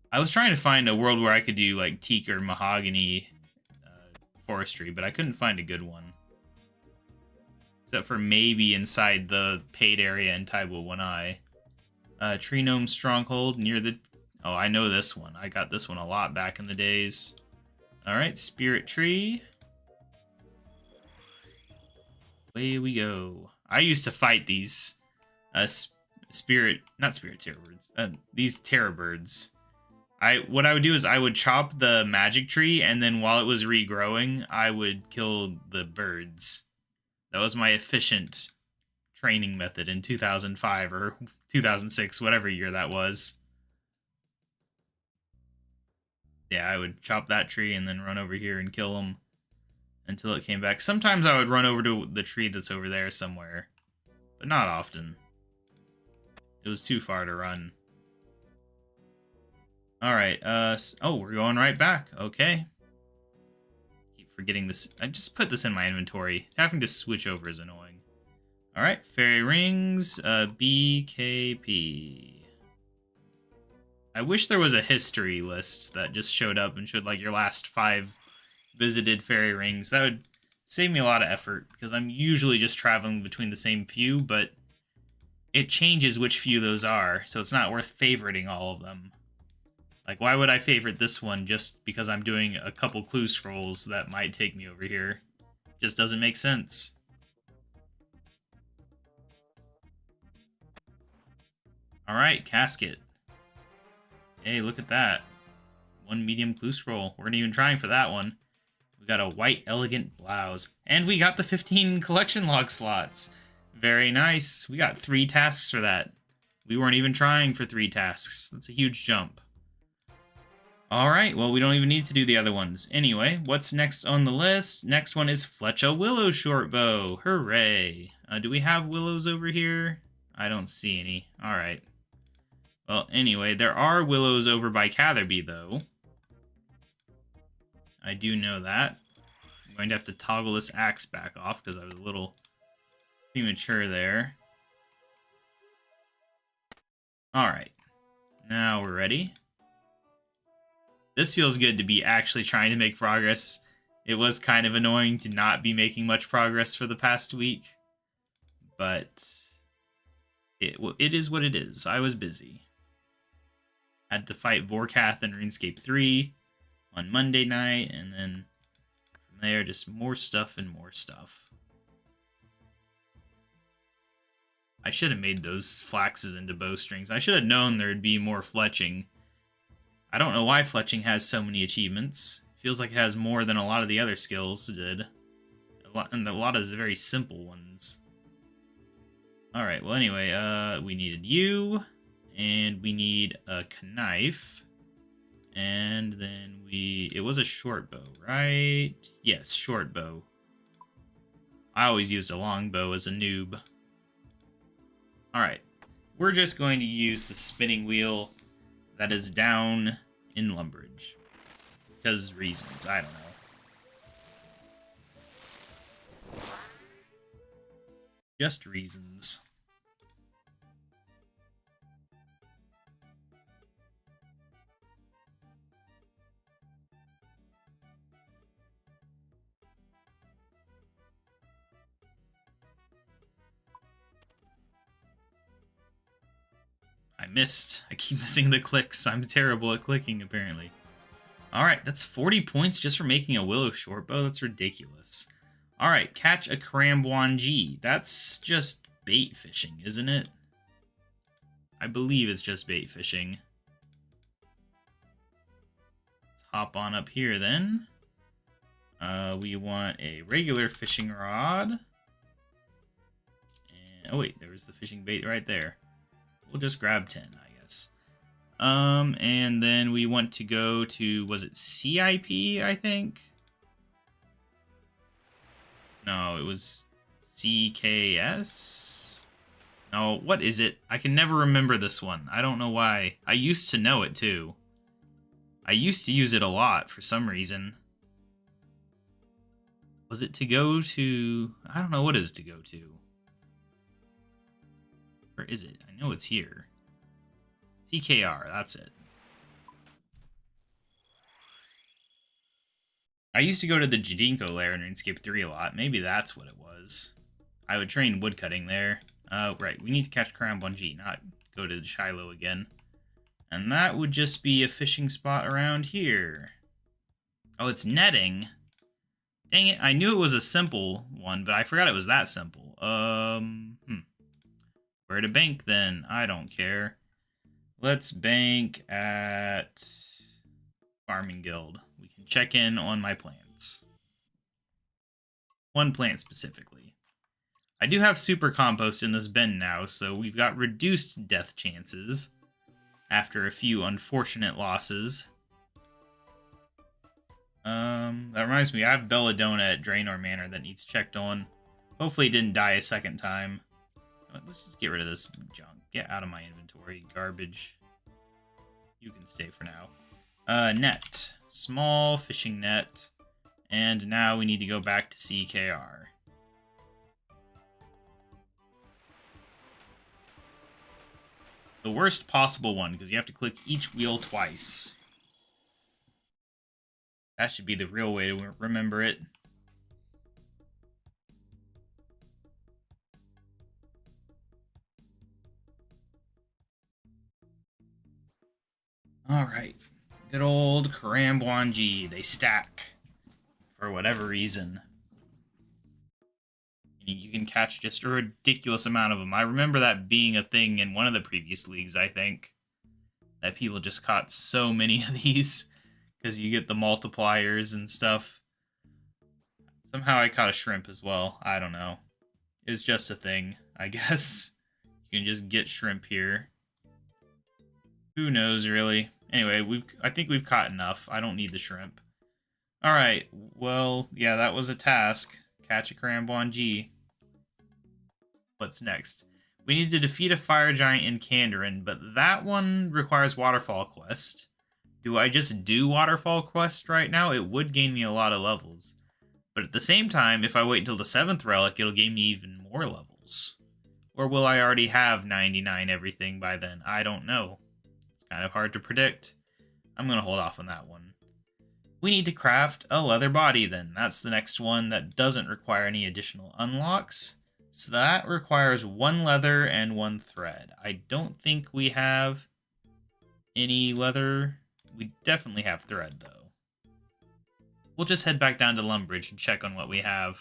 I was trying to find a world where I could do like teak or mahogany forestry, but I couldn't find a good one. Except for maybe inside the paid area in Taibo 1i. Tree Gnome Stronghold near the... Oh, I know this one. I got this one a lot back in the days. Alright, Spirit Tree. Away we go. I used to fight these not spirit terror birds. These terror birds. What I would do is I would chop the magic tree, and then while it was regrowing, I would kill the birds. That was my efficient training method in 2005 or 2006, whatever year that was. Yeah, I would chop that tree and then run over here and kill them until it came back. Sometimes I would run over to the tree that's over there somewhere, but not often. It was too far to run. Alright, oh, we're going right back. Okay. Keep forgetting this. I just put this in my inventory. Having to switch over is annoying. Alright, fairy rings, BKP. I wish there was a history list that just showed up and showed like your last 5 visited fairy rings. That would save me a lot of effort because I'm usually just traveling between the same few, but it changes which few those are, so it's not worth favoriting all of them. Like, why would I favorite this one just because I'm doing a couple clue scrolls that might take me over here? Just doesn't make sense. Alright, casket. Hey, look at that. 1 medium clue scroll. We're not even trying for that one. We got a white elegant blouse. And we got the 15 collection log slots. Very nice. We got 3 tasks for that. We weren't even trying for 3 tasks. That's a huge jump. Alright, well, we don't even need to do the other ones. Anyway, what's next on the list? Next one is Fletcha Willow Shortbow. Hooray. Do we have willows over here? I don't see any. Alright. Well, anyway, there are willows over by Catherby, though. I do know that. I'm going to have to toggle this axe back off because I was a little premature there. Alright. Now we're ready. This feels good to be actually trying to make progress. It was kind of annoying to not be making much progress for the past week. But it is what it is. I was busy. Had to fight Vorkath in RuneScape 3 on Monday night, and then from there, just more stuff and more stuff. I should have made those flaxes into bowstrings. I should have known there'd be more fletching. I don't know why fletching has so many achievements. Feels like it has more than a lot of the other skills did. And a lot of very simple ones. Alright, well anyway, we needed you. And we need a knife. And then it was a short bow, right? Yes, short bow. I always used a long bow as a noob. Alright, we're just going to use the spinning wheel that is down in Lumbridge. Because reasons, I don't know. Just reasons. I missed. I keep missing the clicks. I'm terrible at clicking, apparently. Alright, that's 40 points just for making a Willow Shortbow. That's ridiculous. Alright, catch a Crambuangi. That's just bait fishing, isn't it? I believe it's just bait fishing. Let's hop on up here, then. We want a regular fishing rod. And, oh, wait, there was the fishing bait right there. We'll just grab 10, I guess. And then we want to go to, was it CIP, I think? No, it was CKS? No, what is it? I can never remember this one. I don't know why. I used to know it, too. I used to use it a lot for some reason. Was it to go to... I don't know what it is to go to. Where is it? I know it's here. TKR, that's it. I used to go to the Jadinko lair in RuneScape 3 a lot. Maybe that's what it was. I would train woodcutting there. Right, we need to catch Crambuangi, not go to Shiloh again. And that would just be a fishing spot around here. Oh, it's netting. Dang it, I knew it was a simple one, but I forgot it was that simple. Where to bank, then? I don't care. Let's bank at Farming Guild. We can check in on my plants. One plant specifically. I do have super compost in this bin now, so we've got reduced death chances after a few unfortunate losses. That reminds me, I have Belladonna at Draenor Manor that needs checked on. Hopefully it didn't die a second time. Let's just get rid of this junk. Get out of my inventory. Garbage. You can stay for now. Net. Small fishing net. And now we need to go back to CKR. the worst possible one, because you have to click each wheel twice. That should be the real way to remember it. Alright. Good old Karambwanji. They stack. For whatever reason. You can catch just a ridiculous amount of them. I remember that being a thing in one of the previous leagues, I think. That people just caught so many of these. Because you get the multipliers and stuff. Somehow I caught a shrimp as well. I don't know. It's just a thing, I guess. You can just get shrimp here. Who knows, really? Anyway, I think we've caught enough. I don't need the shrimp. Alright, well, yeah, that was a task. Catch a Karambwanji. What's next? We need to defeat a fire giant in Kandarin, but that one requires Waterfall Quest. Do I just do Waterfall Quest right now? It would gain me a lot of levels. But at the same time, if I wait until the 7th relic, it'll gain me even more levels. Or will I already have 99 everything by then? I don't know. It's kind of hard to predict. I'm going to hold off on that one. We need to craft a leather body then. That's the next one that doesn't require any additional unlocks. So that requires 1 leather and 1 thread. I don't think we have any leather. We definitely have thread though. We'll just head back down to Lumbridge and check on what we have.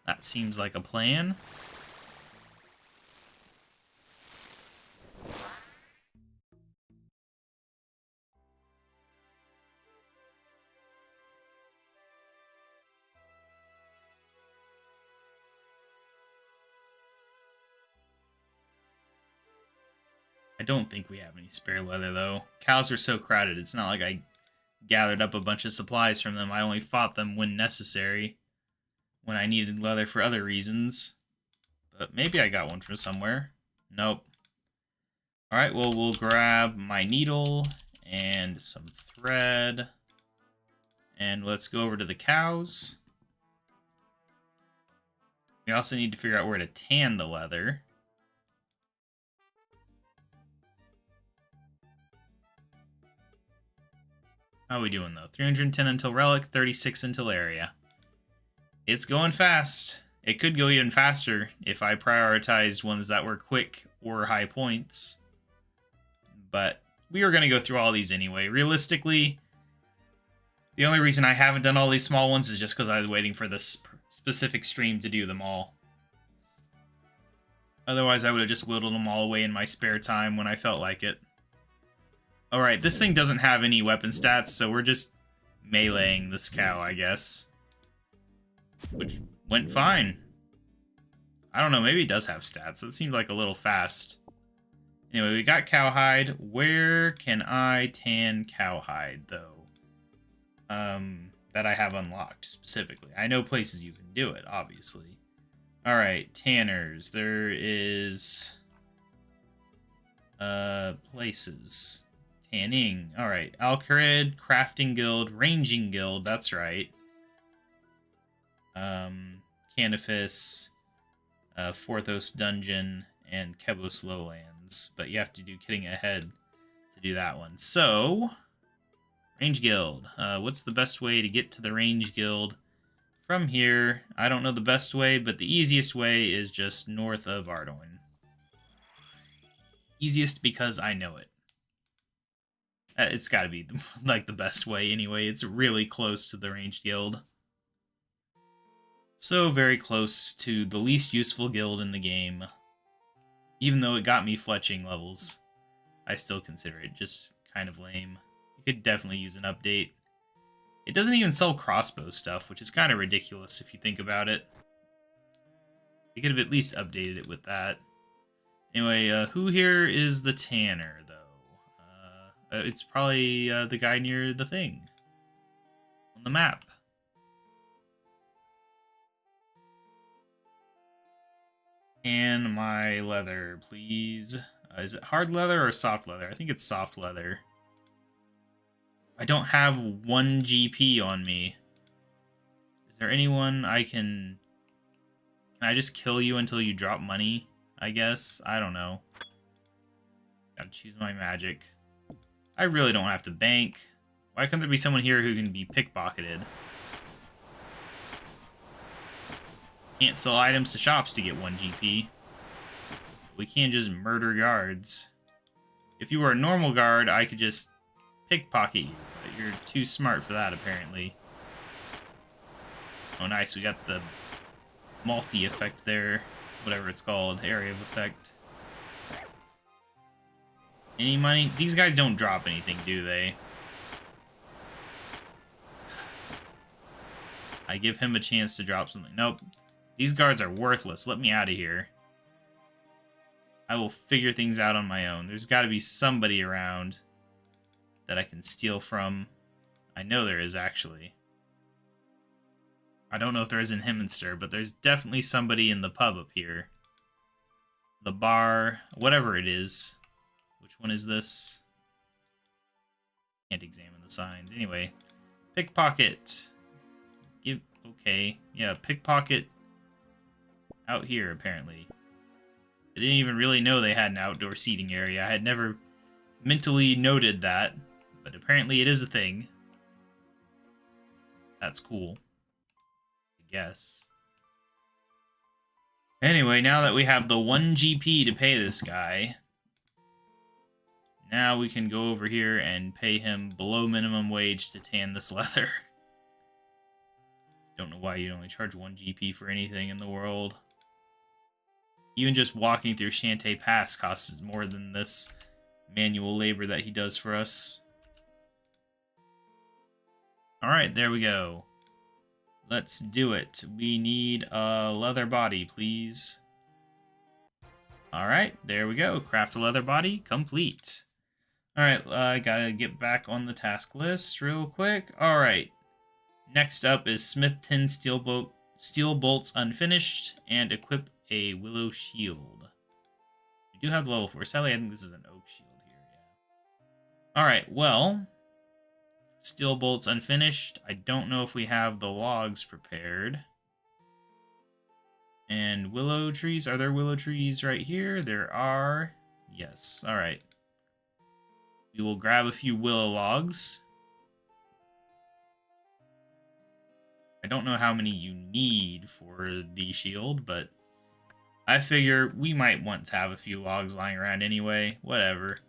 That seems like a plan. I don't think we have any spare leather, though. Cows are so crowded, it's not like I gathered up a bunch of supplies from them. I only fought them when necessary, when I needed leather for other reasons. But maybe I got one from somewhere. Nope. Alright, well, we'll grab my needle and some thread. And let's go over to the cows. We also need to figure out where to tan the leather. How are we doing, though? 310 until relic, 36 until area. It's going fast. It could go even faster if I prioritized ones that were quick or high points. But we are going to go through all these anyway. Realistically, the only reason I haven't done all these small ones is just because I was waiting for this specific stream to do them all. Otherwise, I would have just whittled them all away in my spare time when I felt like it. Alright, this thing doesn't have any weapon stats, so we're just meleeing this cow, I guess. Which went fine. I don't know, maybe it does have stats. It seemed like a little fast. Anyway, we got cowhide. Where can I tan cowhide, though? That I have unlocked, specifically. I know places you can do it, obviously. Alright, tanners. There is... places... Tanning. Alright. Alcarid, Crafting Guild, Ranging Guild, that's right. Canifis, Forthos Dungeon, and Kebos Lowlands. But you have to do Getting Ahead to do that one. So, Range Guild. What's the best way to get to the Range Guild from here? I don't know the best way, but the easiest way is just north of Ardoin. Easiest because I know it. It's got to be, like, the best way anyway. It's really close to the Ranged Guild. So very close to the least useful guild in the game. Even though it got me fletching levels, I still consider it just kind of lame. You could definitely use an update. It doesn't even sell crossbow stuff, which is kind of ridiculous if you think about it. You could have at least updated it with that. Anyway, who here is the tanner, though? It's probably the guy near the thing on the map. And my leather, please. Is it hard leather or soft leather? I think it's soft leather. I don't have 1 GP on me. Is there anyone I can... Can I just kill you until you drop money, I guess? I don't know. Gotta choose my magic. I really don't have to bank. Why couldn't there be someone here who can be pickpocketed? Can't sell items to shops to get 1 GP. We can't just murder guards. If you were a normal guard, I could just pickpocket you, but you're too smart for that, apparently. Oh, nice. We got the multi effect there. Whatever it's called. Area of effect. Any money? These guys don't drop anything, do they? I give him a chance to drop something. Nope. These guards are worthless. Let me out of here. I will figure things out on my own. There's got to be somebody around that I can steal from. I know there is, actually. I don't know if there is in Himminster, but there's definitely somebody in the pub up here. The bar, whatever it is. Which one is this? Can't examine the signs. Anyway, pickpocket. Okay, yeah, pickpocket out here, apparently. I didn't even really know they had an outdoor seating area. I had never mentally noted that, but apparently it is a thing. That's cool. I guess. Anyway, now that we have the 1 GP to pay this guy, now we can go over here and pay him below minimum wage to tan this leather. Don't know why you only charge 1 GP for anything in the world. Even just walking through Shantae Pass costs more than this manual labor that he does for us. Alright, there we go. Let's do it. We need a leather body, please. Alright, there we go. Craft a leather body, complete. Alright, I gotta get back on the task list real quick. Alright. Next up is Smith 10 steel bolts unfinished and equip a willow shield. We do have the level 4. Sadly, I think this is an oak shield here. Yeah. Alright, well, steel bolts unfinished. I don't know if we have the logs prepared. And willow trees. Are there willow trees right here? There are. Yes. Alright. We will grab a few willow logs. I don't know how many you need for the shield, but I figure we might want to have a few logs lying around anyway. Whatever.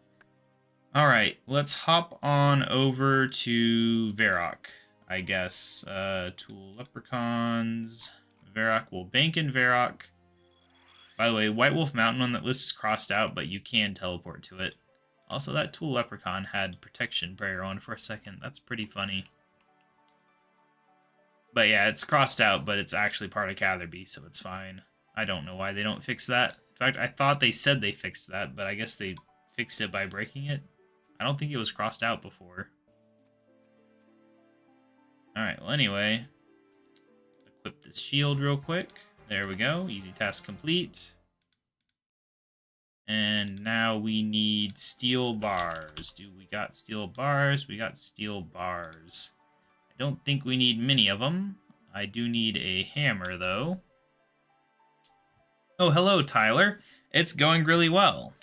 Alright, let's hop on over to Varrock, I guess. Tool Leprechauns. Varrock will bank in Varrock. By the way, White Wolf Mountain on that list is crossed out, but you can teleport to it. Also, that Tool Leprechaun had Protection Prayer on for a second. That's pretty funny. But yeah, it's crossed out, but it's actually part of Catherby, so it's fine. I don't know why they don't fix that. In fact, I thought they said they fixed that, but I guess they fixed it by breaking it. I don't think it was crossed out before. Alright, well anyway. Equip this shield real quick. There we go. Easy task complete. And now we need steel bars. Do we got steel bars? We got steel bars. I don't think we need many of them. I do need a hammer, though. Oh, hello, Tyler. It's going really well.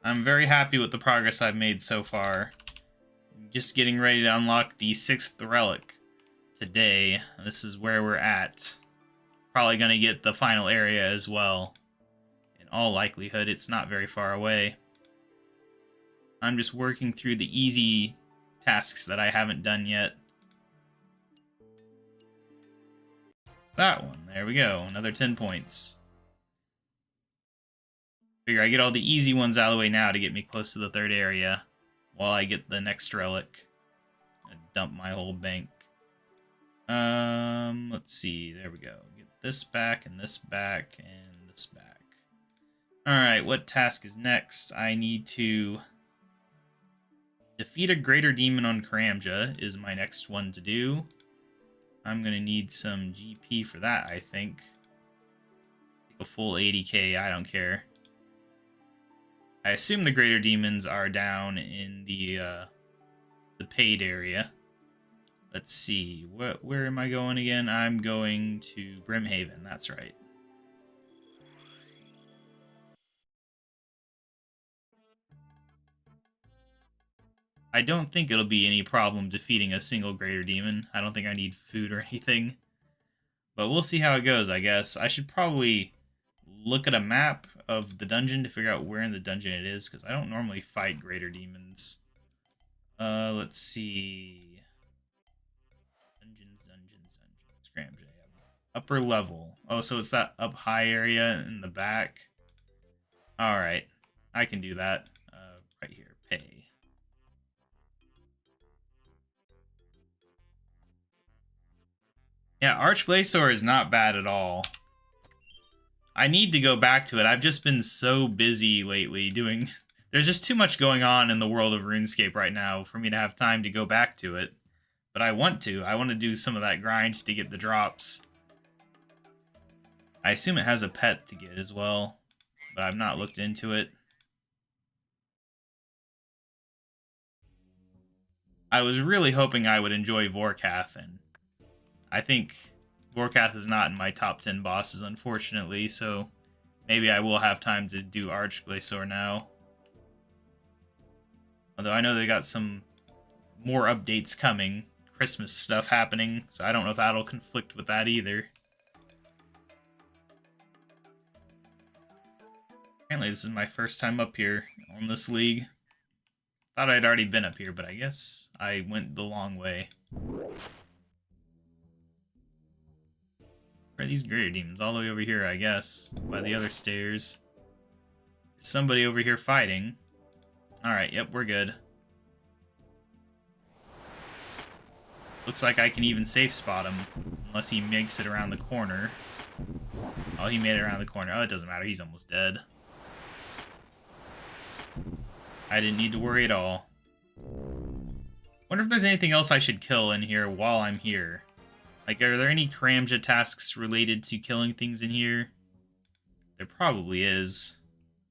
I'm very happy with the progress I've made so far. Just getting ready to unlock the 6th relic today. This is where we're at. Probably going to get the final area as well. In all likelihood, it's not very far away. I'm just working through the easy tasks that I haven't done yet. That one. There we go. Another 10 points. Figure I get all the easy ones out of the way now to get me close to the 3rd area while I get the next relic. And dump my whole bank. Let's see. There we go. Get this back and this back and this back. Alright, what task is next? I need to defeat a greater demon on Karamja is my next one to do. I'm going to need some GP for that, I think. Take a full 80k, I don't care. I assume the greater demons are down in the paid area. Let's see, where am I going again? I'm going to Brimhaven, that's right. I don't think it'll be any problem defeating a single Greater Demon. I don't think I need food or anything. But we'll see how it goes, I guess. I should probably look at a map of the dungeon to figure out where in the dungeon it is, because I don't normally fight Greater Demons. Let's see. Dungeons. Scram J. Upper level. Oh, so it's that up high area in the back. Alright. I can do that. Right here. Pay. Yeah, Archglacior is not bad at all. I need to go back to it. I've just been so busy lately doing... There's just too much going on in the world of RuneScape right now for me to have time to go back to it. But I want to. I want to do some of that grind to get the drops. I assume it has a pet to get as well, but I've not looked into it. I was really hoping I would enjoy Vorkath, and I think Vorkath is not in my top 10 bosses, unfortunately, so maybe I will have time to do Archglacior now. Although I know they got some more updates coming, Christmas stuff happening, so I don't know if that'll conflict with that either. Apparently this is my first time up here on this league. Thought I'd already been up here, but I guess I went the long way. Where are these Greater Demons? All the way over here, I guess, by the other stairs. There's somebody over here fighting. Alright, yep, we're good. Looks like I can even safe spot him, unless he makes it around the corner. Oh, he made it around the corner. Oh, it doesn't matter, he's almost dead. I didn't need to worry at all. Wonder if there's anything else I should kill in here while I'm here. Like, are there any Kramja tasks related to killing things in here? There probably is.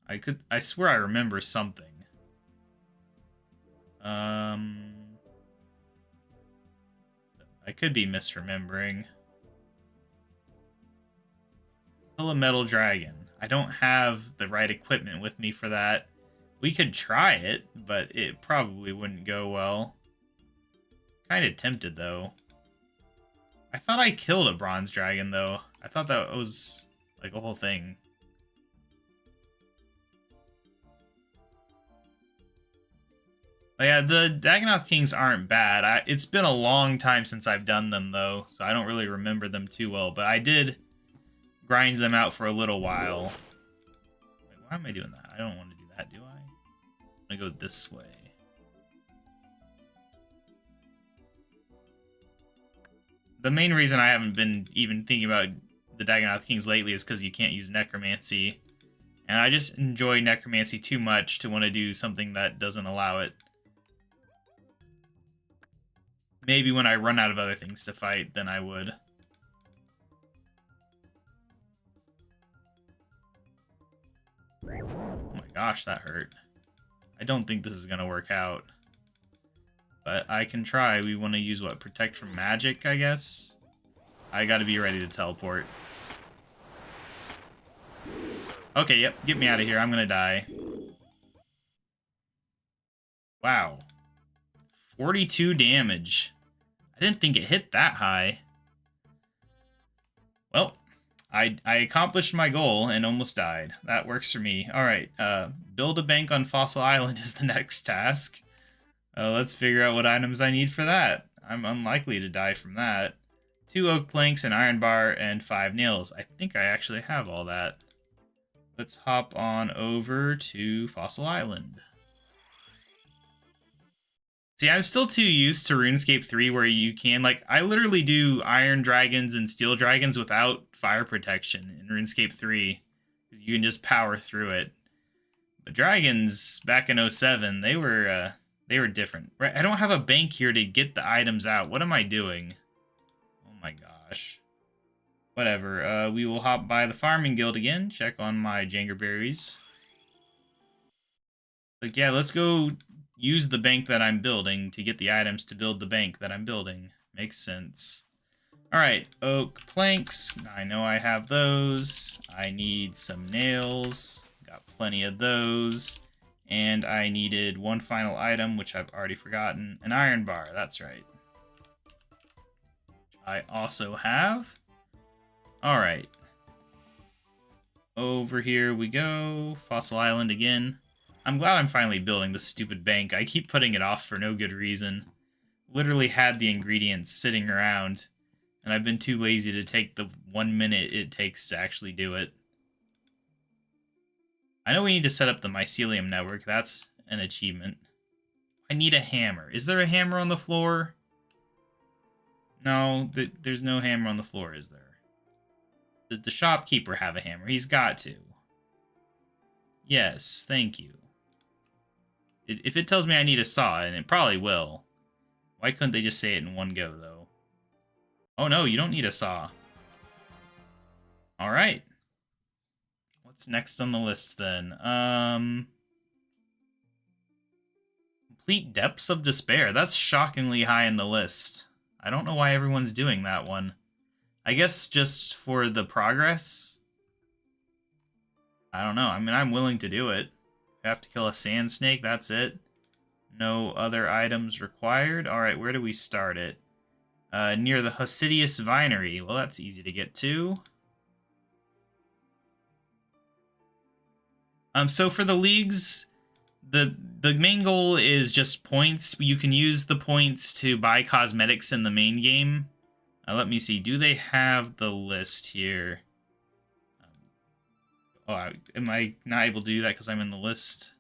I swear I remember something. I could be misremembering. Kill a metal dragon. I don't have the right equipment with me for that. We could try it, but it probably wouldn't go well. Kinda tempted, though. I thought I killed a bronze dragon, though. I thought that was, like, a whole thing. But yeah, the Dagonoth Kings aren't bad. It's been a long time since I've done them, though, so I don't really remember them too well. But I did grind them out for a little while. Wait, why am I doing that? I don't want to do that, do I? I'm gonna go this way. The main reason I haven't been even thinking about the Dagonoth Kings lately is because you can't use Necromancy. And I just enjoy Necromancy too much to want to do something that doesn't allow it. Maybe when I run out of other things to fight, then I would. Oh my gosh, that hurt. I don't think this is going to work out. But I can try. We want to use, what, Protect from Magic, I guess? I gotta be ready to teleport. Okay, yep, get me out of here. I'm gonna die. Wow. 42 damage. I didn't think it hit that high. Well, I accomplished my goal and almost died. That works for me. Alright, build a bank on Fossil Island is the next task. Let's figure out what items I need for that. I'm unlikely to die from that. 2 oak planks, an iron bar, and 5 nails. I think I actually have all that. Let's hop on over to Fossil Island. See, I'm still too used to RuneScape 3 where you can, like, I literally do iron dragons and steel dragons without fire protection in RuneScape 3. Because you can just power through it. But dragons, back in 07, they were different. Right? I don't have a bank here to get the items out. What am I doing? Oh my gosh. Whatever. We will hop by the farming guild again. Check on my Jangerberries. Like, yeah, let's go use the bank that I'm building to get the items to build the bank that I'm building. Makes sense. Alright, oak planks. I know I have those. I need some nails. Got plenty of those. And I needed one final item, which I've already forgotten. An iron bar, that's right. Which I also have. Alright. Over here we go. Fossil Island again. I'm glad I'm finally building this stupid bank. I keep putting it off for no good reason. Literally had the ingredients sitting around, and I've been too lazy to take the 1 minute it takes to actually do it. I know we need to set up the mycelium network. That's an achievement. I need a hammer. Is there a hammer on the floor? No, there's no hammer on the floor, is there? Does the shopkeeper have a hammer? He's got to. Yes, thank you. If it tells me I need a saw, and it probably will, why couldn't they just say it in one go, though? Oh no, you don't need a saw. Alright. What's next on the list, then? Complete Depths of Despair. That's shockingly high in the list. I don't know why everyone's doing that one. I guess just for the progress? I don't know. I mean, I'm willing to do it. I have to kill a sand snake, that's it. No other items required. Alright, where do we start it? Near the Hosidius Vinery. Well, that's easy to get to. So for the leagues, the main goal is just points. You can use the points to buy cosmetics in the main game. Let me see. Do they have the list here? Am I not able to do that because I'm in the list?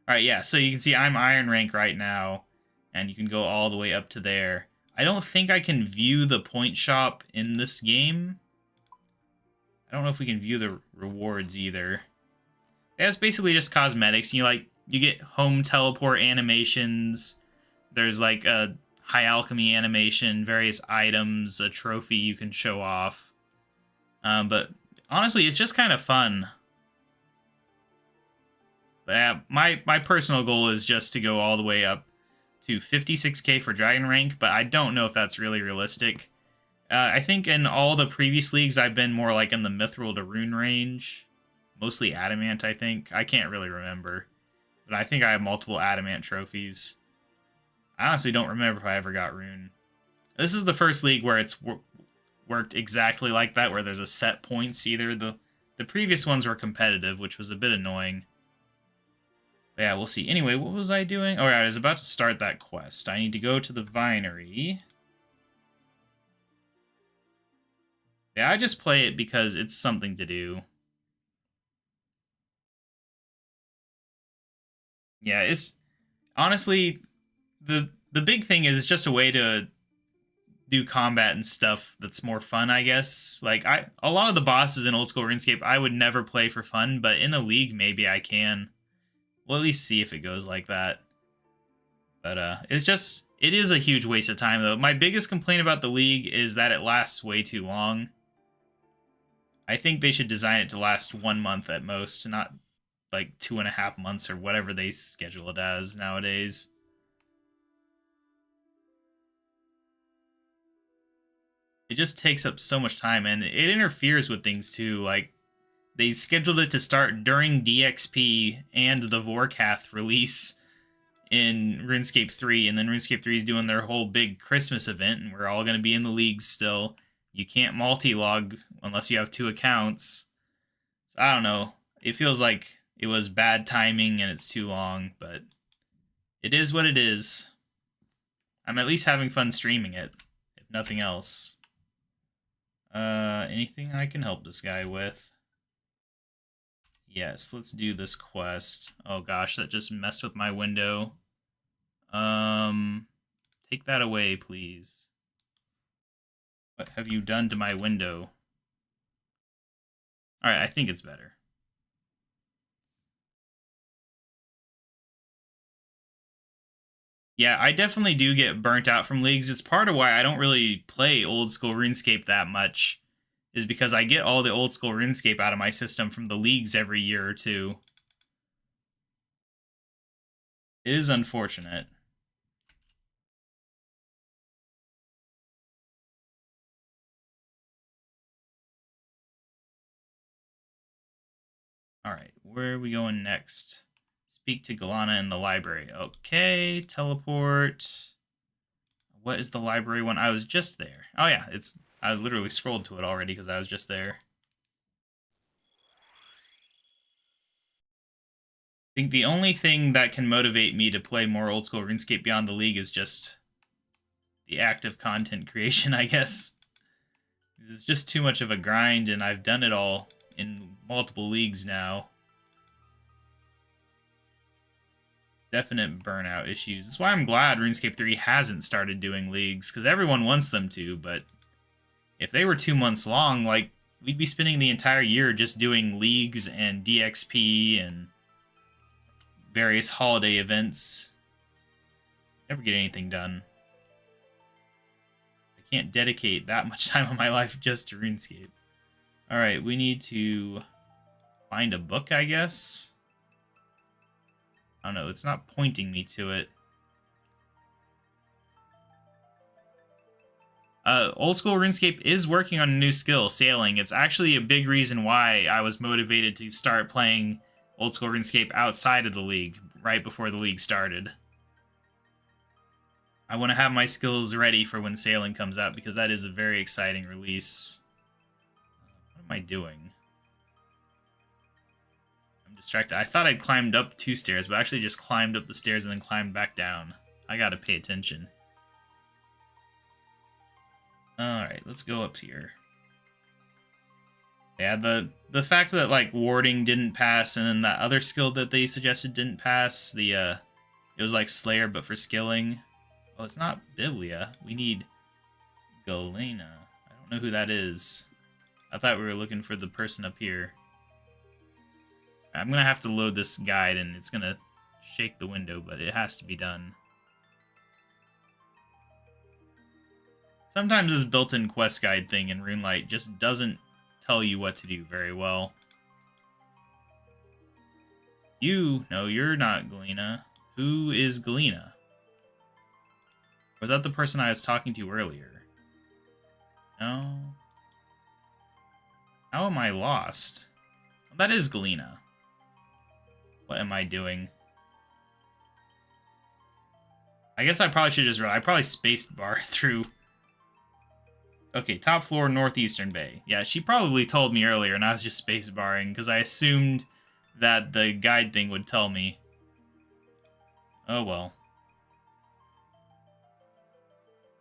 All right, yeah. So you can see I'm Iron Rank right now, and you can go all the way up to there. I don't think I can view the point shop in this game. I don't know if we can view the rewards either. Yeah, it's basically just cosmetics. You get home teleport animations. There's like a high alchemy animation, various items, a trophy you can show off. But honestly, it's just kind of fun. But yeah, my personal goal is just to go all the way up to 56k for Dragon Rank, but I don't know if that's really realistic. I think in all the previous leagues, I've been more like in the Mithril to Rune range. Mostly Adamant, I think. I can't really remember. But I think I have multiple Adamant trophies. I honestly don't remember if I ever got Rune. This is the first league where it's worked exactly like that, where there's a set points either. The previous ones were competitive, which was a bit annoying. But yeah, we'll see. Anyway, what was I doing? Oh, yeah, I was about to start that quest. I need to go to the Vinery. Yeah, I just play it because it's something to do. Yeah, it's honestly the big thing is it's just a way to do combat and stuff that's more fun, I guess. Like a lot of the bosses in old school RuneScape I would never play for fun, but in the league maybe I can. We'll at least see if it goes like that. But it is a huge waste of time though. My biggest complaint about the league is that it lasts way too long. I think they should design it to last 1 month at most, not like 2.5 months or whatever they schedule it as nowadays. It just takes up so much time, and it interferes with things too. Like, they scheduled it to start during DXP and the Vorkath release in RuneScape 3, and then RuneScape 3 is doing their whole big Christmas event, and we're all going to be in the league still. You can't multi-log unless you have 2 accounts. So, I don't know. It feels like it was bad timing and it's too long, but it is what it is. I'm at least having fun streaming it, if nothing else. Anything I can help this guy with? Yes, let's do this quest. Oh gosh, that just messed with my window. Take that away, please. What have you done to my window? Alright, I think it's better. Yeah, I definitely do get burnt out from leagues. It's part of why I don't really play old school RuneScape that much, is because I get all the old school RuneScape out of my system from the leagues every year or two. It is unfortunate. Alright, where are we going next? Speak to Galana in the library. Okay, teleport. What is the library one? I was just there. Oh yeah, I was literally scrolled to it already because I was just there. I think the only thing that can motivate me to play more old school RuneScape beyond the league is just the active content creation, I guess. It's just too much of a grind, and I've done it all in multiple leagues now. Definite burnout issues. That's why I'm glad RuneScape 3 hasn't started doing leagues, because everyone wants them to, but if they were 2 months long, like, we'd be spending the entire year just doing leagues and DXP and various holiday events. Never get anything done. I can't dedicate that much time of my life just to RuneScape. Alright, we need to find a book, I guess. I don't know, it's not pointing me to it. Old School RuneScape is working on a new skill, sailing. It's actually a big reason why I was motivated to start playing Old School RuneScape outside of the league, right before the league started. I want to have my skills ready for when sailing comes out, because that is a very exciting release. What am I doing? I'm distracted. I thought I'd climbed up 2 stairs, but I actually just climbed up the stairs and then climbed back down. I gotta pay attention. Alright, let's go up here. Yeah, the fact that, like, warding didn't pass, and then that other skill that they suggested didn't pass, it was like Slayer, but for skilling. Oh, it's not Biblia. We need Galena. I don't know who that is. I thought we were looking for the person up here. I'm gonna have to load this guide, and it's gonna shake the window, but it has to be done. Sometimes this built-in quest guide thing in RuneLite just doesn't tell you what to do very well. No, you're not Galena. Who is Galena? Was that the person I was talking to earlier? No. How am I lost? Well, that is Galena. What am I doing? I guess I probably should just run. I probably spaced bar through. Okay, top floor, northeastern bay. Yeah, she probably told me earlier, and I was just space barring because I assumed that the guide thing would tell me. Oh well.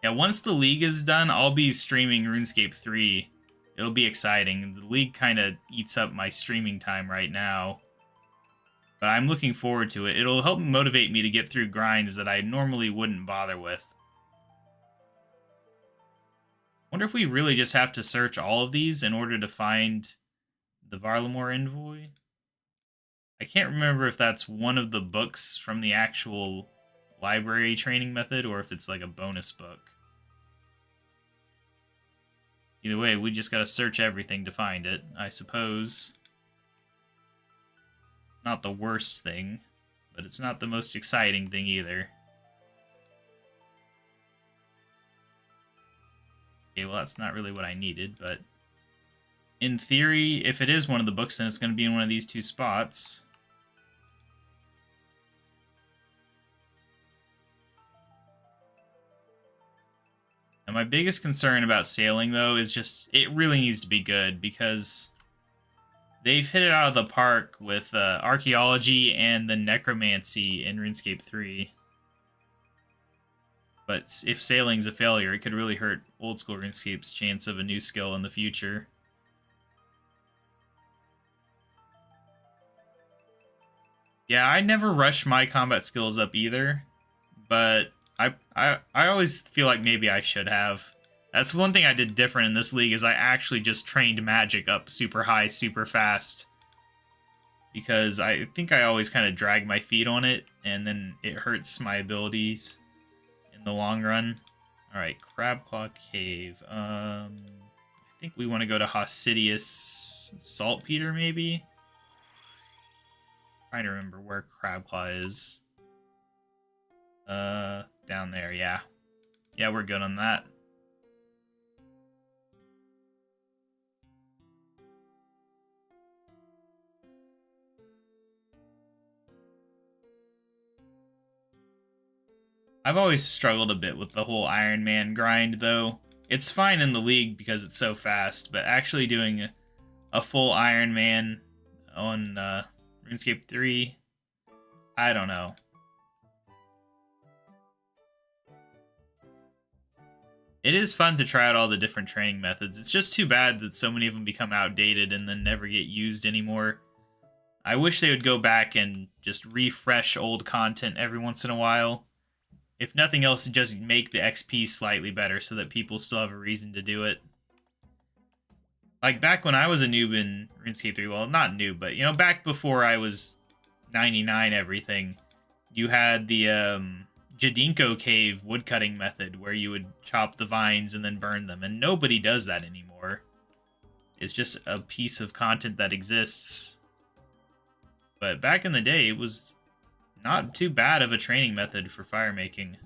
Yeah, once the league is done, I'll be streaming RuneScape 3. It'll be exciting. The league kind of eats up my streaming time right now. But I'm looking forward to it. It'll help motivate me to get through grinds that I normally wouldn't bother with. Wonder if we really just have to search all of these in order to find the Varlamore envoy? I can't remember if that's one of the books from the actual library training method or if it's like a bonus book. Either way, we just gotta search everything to find it, I suppose. Not the worst thing, but it's not the most exciting thing either. Okay, well, that's not really what I needed, but in theory, if it is one of the books, then it's going to be in one of these 2 spots. And my biggest concern about sailing, though, is just it really needs to be good, because they've hit it out of the park with archaeology and the necromancy in RuneScape 3. But if sailing's a failure, it could really hurt old school RuneScape's chance of a new skill in the future. Yeah, I never rush my combat skills up either, but I always feel like maybe I should have. That's one thing I did different in this league, is I actually just trained magic up super high, super fast. Because I think I always kind of drag my feet on it, and then it hurts my abilities in the long run. Alright, Crabclaw Cave. I think we want to go to Hosidius Saltpeter, maybe? Trying to remember where Crabclaw is. Down there, yeah. Yeah, we're good on that. I've always struggled a bit with the whole Iron Man grind, though. It's fine in the league because it's so fast, but actually doing a full Iron Man on RuneScape 3, I don't know. It is fun to try out all the different training methods. It's just too bad that so many of them become outdated and then never get used anymore. I wish they would go back and just refresh old content every once in a while. If nothing else, just make the XP slightly better so that people still have a reason to do it. Like back when I was a noob in RuneScape 3, well, not noob, but back before I was 99 everything, you had the Jadinko cave woodcutting method where you would chop the vines and then burn them, and nobody does that anymore. It's just a piece of content that exists. But back in the day, it was not too bad of a training method for fire making.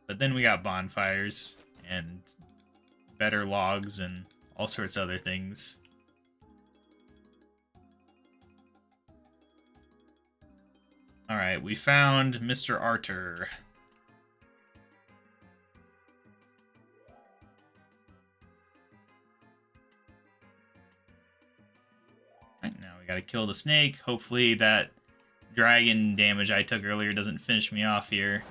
But then we got bonfires and better logs and all sorts of other things. Alright, we found Mr. Arter. Right, now we gotta kill the snake. Hopefully that dragon damage I took earlier doesn't finish me off here.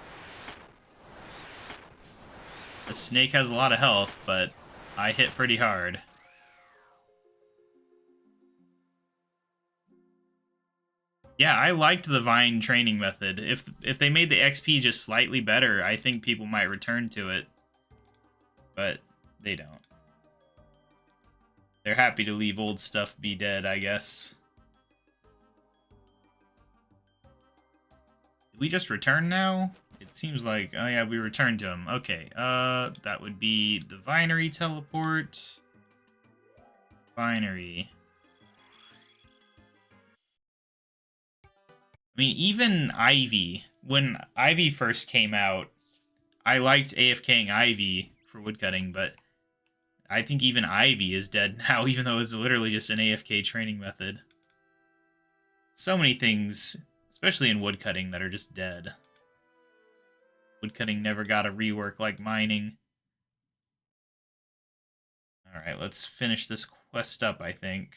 The snake has a lot of health, but I hit pretty hard. Yeah, I liked the vine training method. If they made the XP just slightly better, I think people might return to it. But they don't. They're happy to leave old stuff be dead, I guess. Did we just return now? It seems like, oh yeah, we returned to him. Okay, that would be the Vinery teleport. Vinery. I mean, even Ivy, when Ivy first came out, I liked AFKing Ivy for woodcutting, but I think even Ivy is dead now, even though it's literally just an AFK training method. So many things, especially in woodcutting, that are just dead. Woodcutting never got a rework like mining. Alright, let's finish this quest up, I think.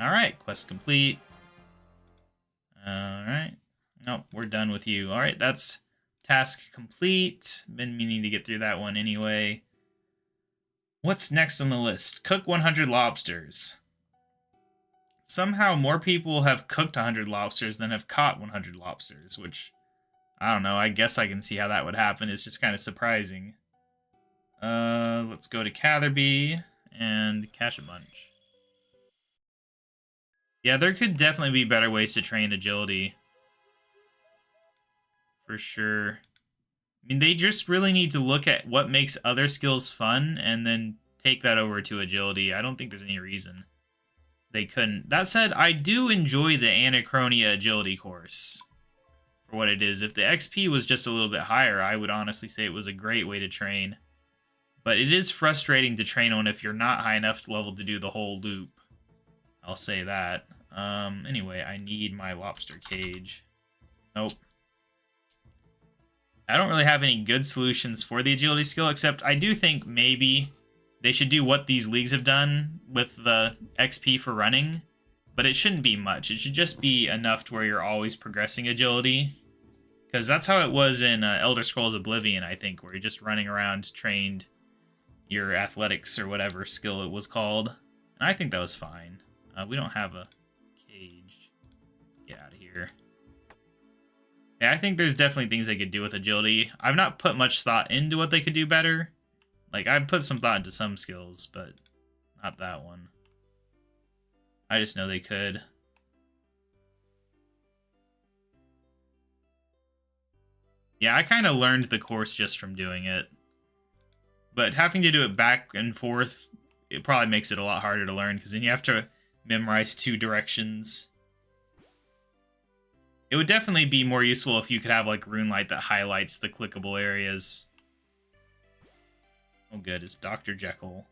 Alright, quest complete. Alright. Nope, we're done with you. Alright, that's task complete. Been meaning to get through that one anyway. What's next on the list? Cook 100 lobsters. Somehow more people have cooked 100 lobsters than have caught 100 lobsters, which, I don't know, I guess I can see how that would happen. It's just kind of surprising. Let's go to Catherby and catch a bunch. Yeah, there could definitely be better ways to train agility. For sure. I mean, they just really need to look at what makes other skills fun and then take that over to agility. I don't think there's any reason they couldn't. That said, I do enjoy the Anachronia agility course for what it is. If the XP was just a little bit higher, I would honestly say it was a great way to train. But it is frustrating to train on if you're not high enough level to do the whole loop. I'll say that. Anyway, I need my lobster cage. Nope. I don't really have any good solutions for the agility skill, except I do think maybe they should do what these leagues have done with the XP for running, but it shouldn't be much. It should just be enough to where you're always progressing agility, because that's how it was in Elder Scrolls Oblivion, I think, where you're just running around, trained your athletics or whatever skill it was called, and I think that was fine. We don't have a cage. Get out of here. Yeah, I think there's definitely things they could do with agility. I've not put much thought into what they could do better. Like, I've put some thought into some skills, but not that one. I just know they could. Yeah, I kind of learned the course just from doing it. But having to do it back and forth, it probably makes it a lot harder to learn, because then you have to memorize 2 directions. It would definitely be more useful if you could have, like, rune light that highlights the clickable areas. Oh, good. It's Dr. Jekyll.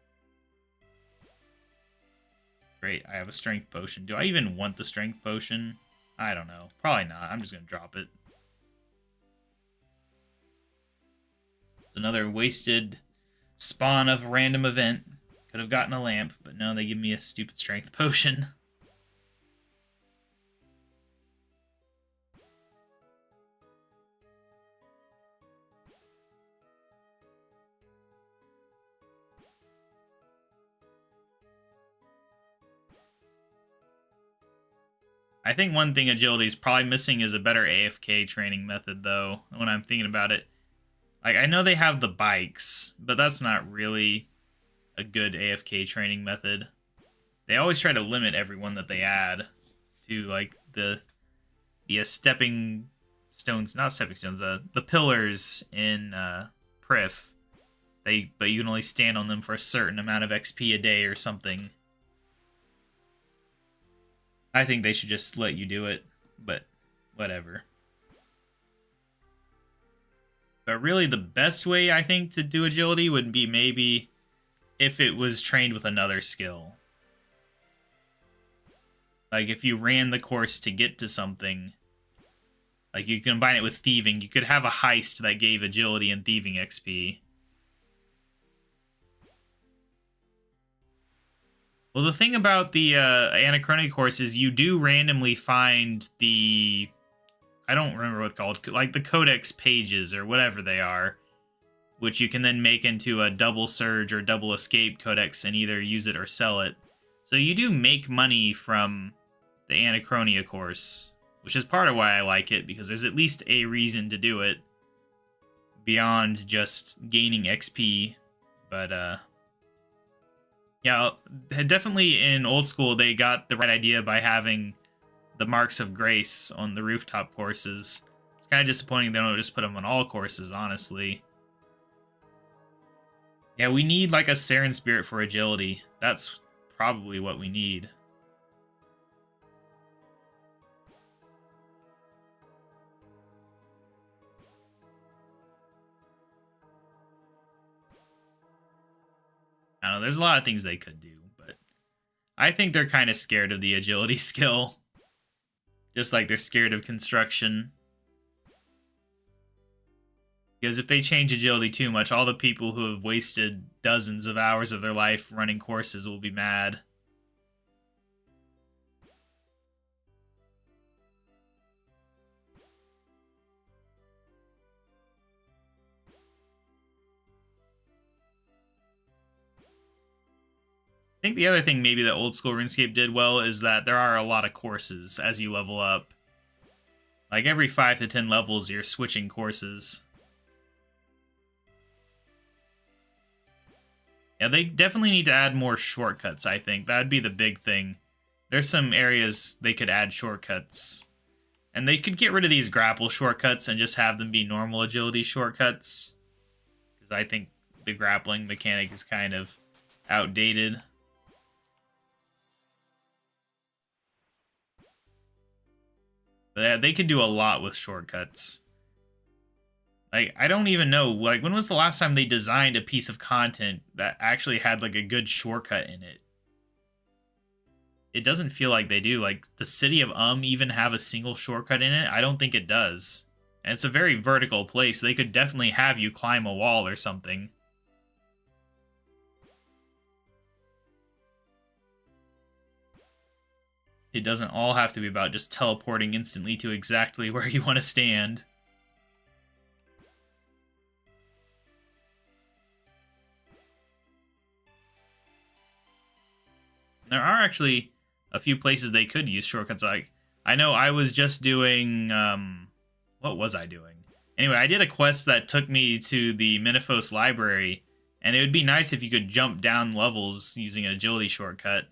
Great, I have a strength potion. Do I even want the strength potion? I don't know. Probably not. I'm just going to drop it. It's another wasted spawn of a random event. Could have gotten a lamp, but no, they give me a stupid strength potion. I think one thing agility is probably missing is a better AFK training method, though, when I'm thinking about it. Like, I know they have the bikes, but that's not really a good AFK training method. They always try to limit everyone that they add to, like, the stepping stones, not stepping stones, the pillars in Prif. But you can only stand on them for a certain amount of XP a day or something. I think they should just let you do it, but whatever. But really, the best way, I think, to do agility would be maybe if it was trained with another skill. Like, if you ran the course to get to something, like, you combine it with thieving, you could have a heist that gave agility and thieving XP. Well, the thing about the Anachrony course is you do randomly find the... I don't remember what it's called. Like the Codex pages or whatever they are, which you can then make into a double surge or double escape codex and either use it or sell it. So you do make money from the Anachronia course, which is part of why I like it, because there's at least a reason to do it beyond just gaining XP. But, yeah, definitely in old school, they got the right idea by having the marks of grace on the rooftop courses. It's kind of disappointing they don't just put them on all courses, honestly. Yeah, we need like a Saren Spirit for agility. That's probably what we need. I don't know, there's a lot of things they could do, but I think they're kind of scared of the agility skill. Just like they're scared of construction. Because if they change agility too much, all the people who have wasted dozens of hours of their life running courses will be mad. I think the other thing maybe that old school RuneScape did well is that there are a lot of courses as you level up. Like every 5 to 10 levels, you're switching courses. Yeah, they definitely need to add more shortcuts, I think. That'd be the big thing. There's some areas they could add shortcuts. And they could get rid of these grapple shortcuts and just have them be normal agility shortcuts. Because I think the grappling mechanic is kind of outdated. But yeah, they could do a lot with shortcuts. Like, I don't even know, like, when was the last time they designed a piece of content that actually had, like, a good shortcut in it? It doesn't feel like they do. Like, the city of even have a single shortcut in it? I don't think it does. And it's a very vertical place. They could definitely have you climb a wall or something. It doesn't all have to be about just teleporting instantly to exactly where you want to stand. There are actually a few places they could use shortcuts. Like, I know I was just doing, what was I doing? Anyway, I did a quest that took me to the Minifos library, and it would be nice if you could jump down levels using an agility shortcut.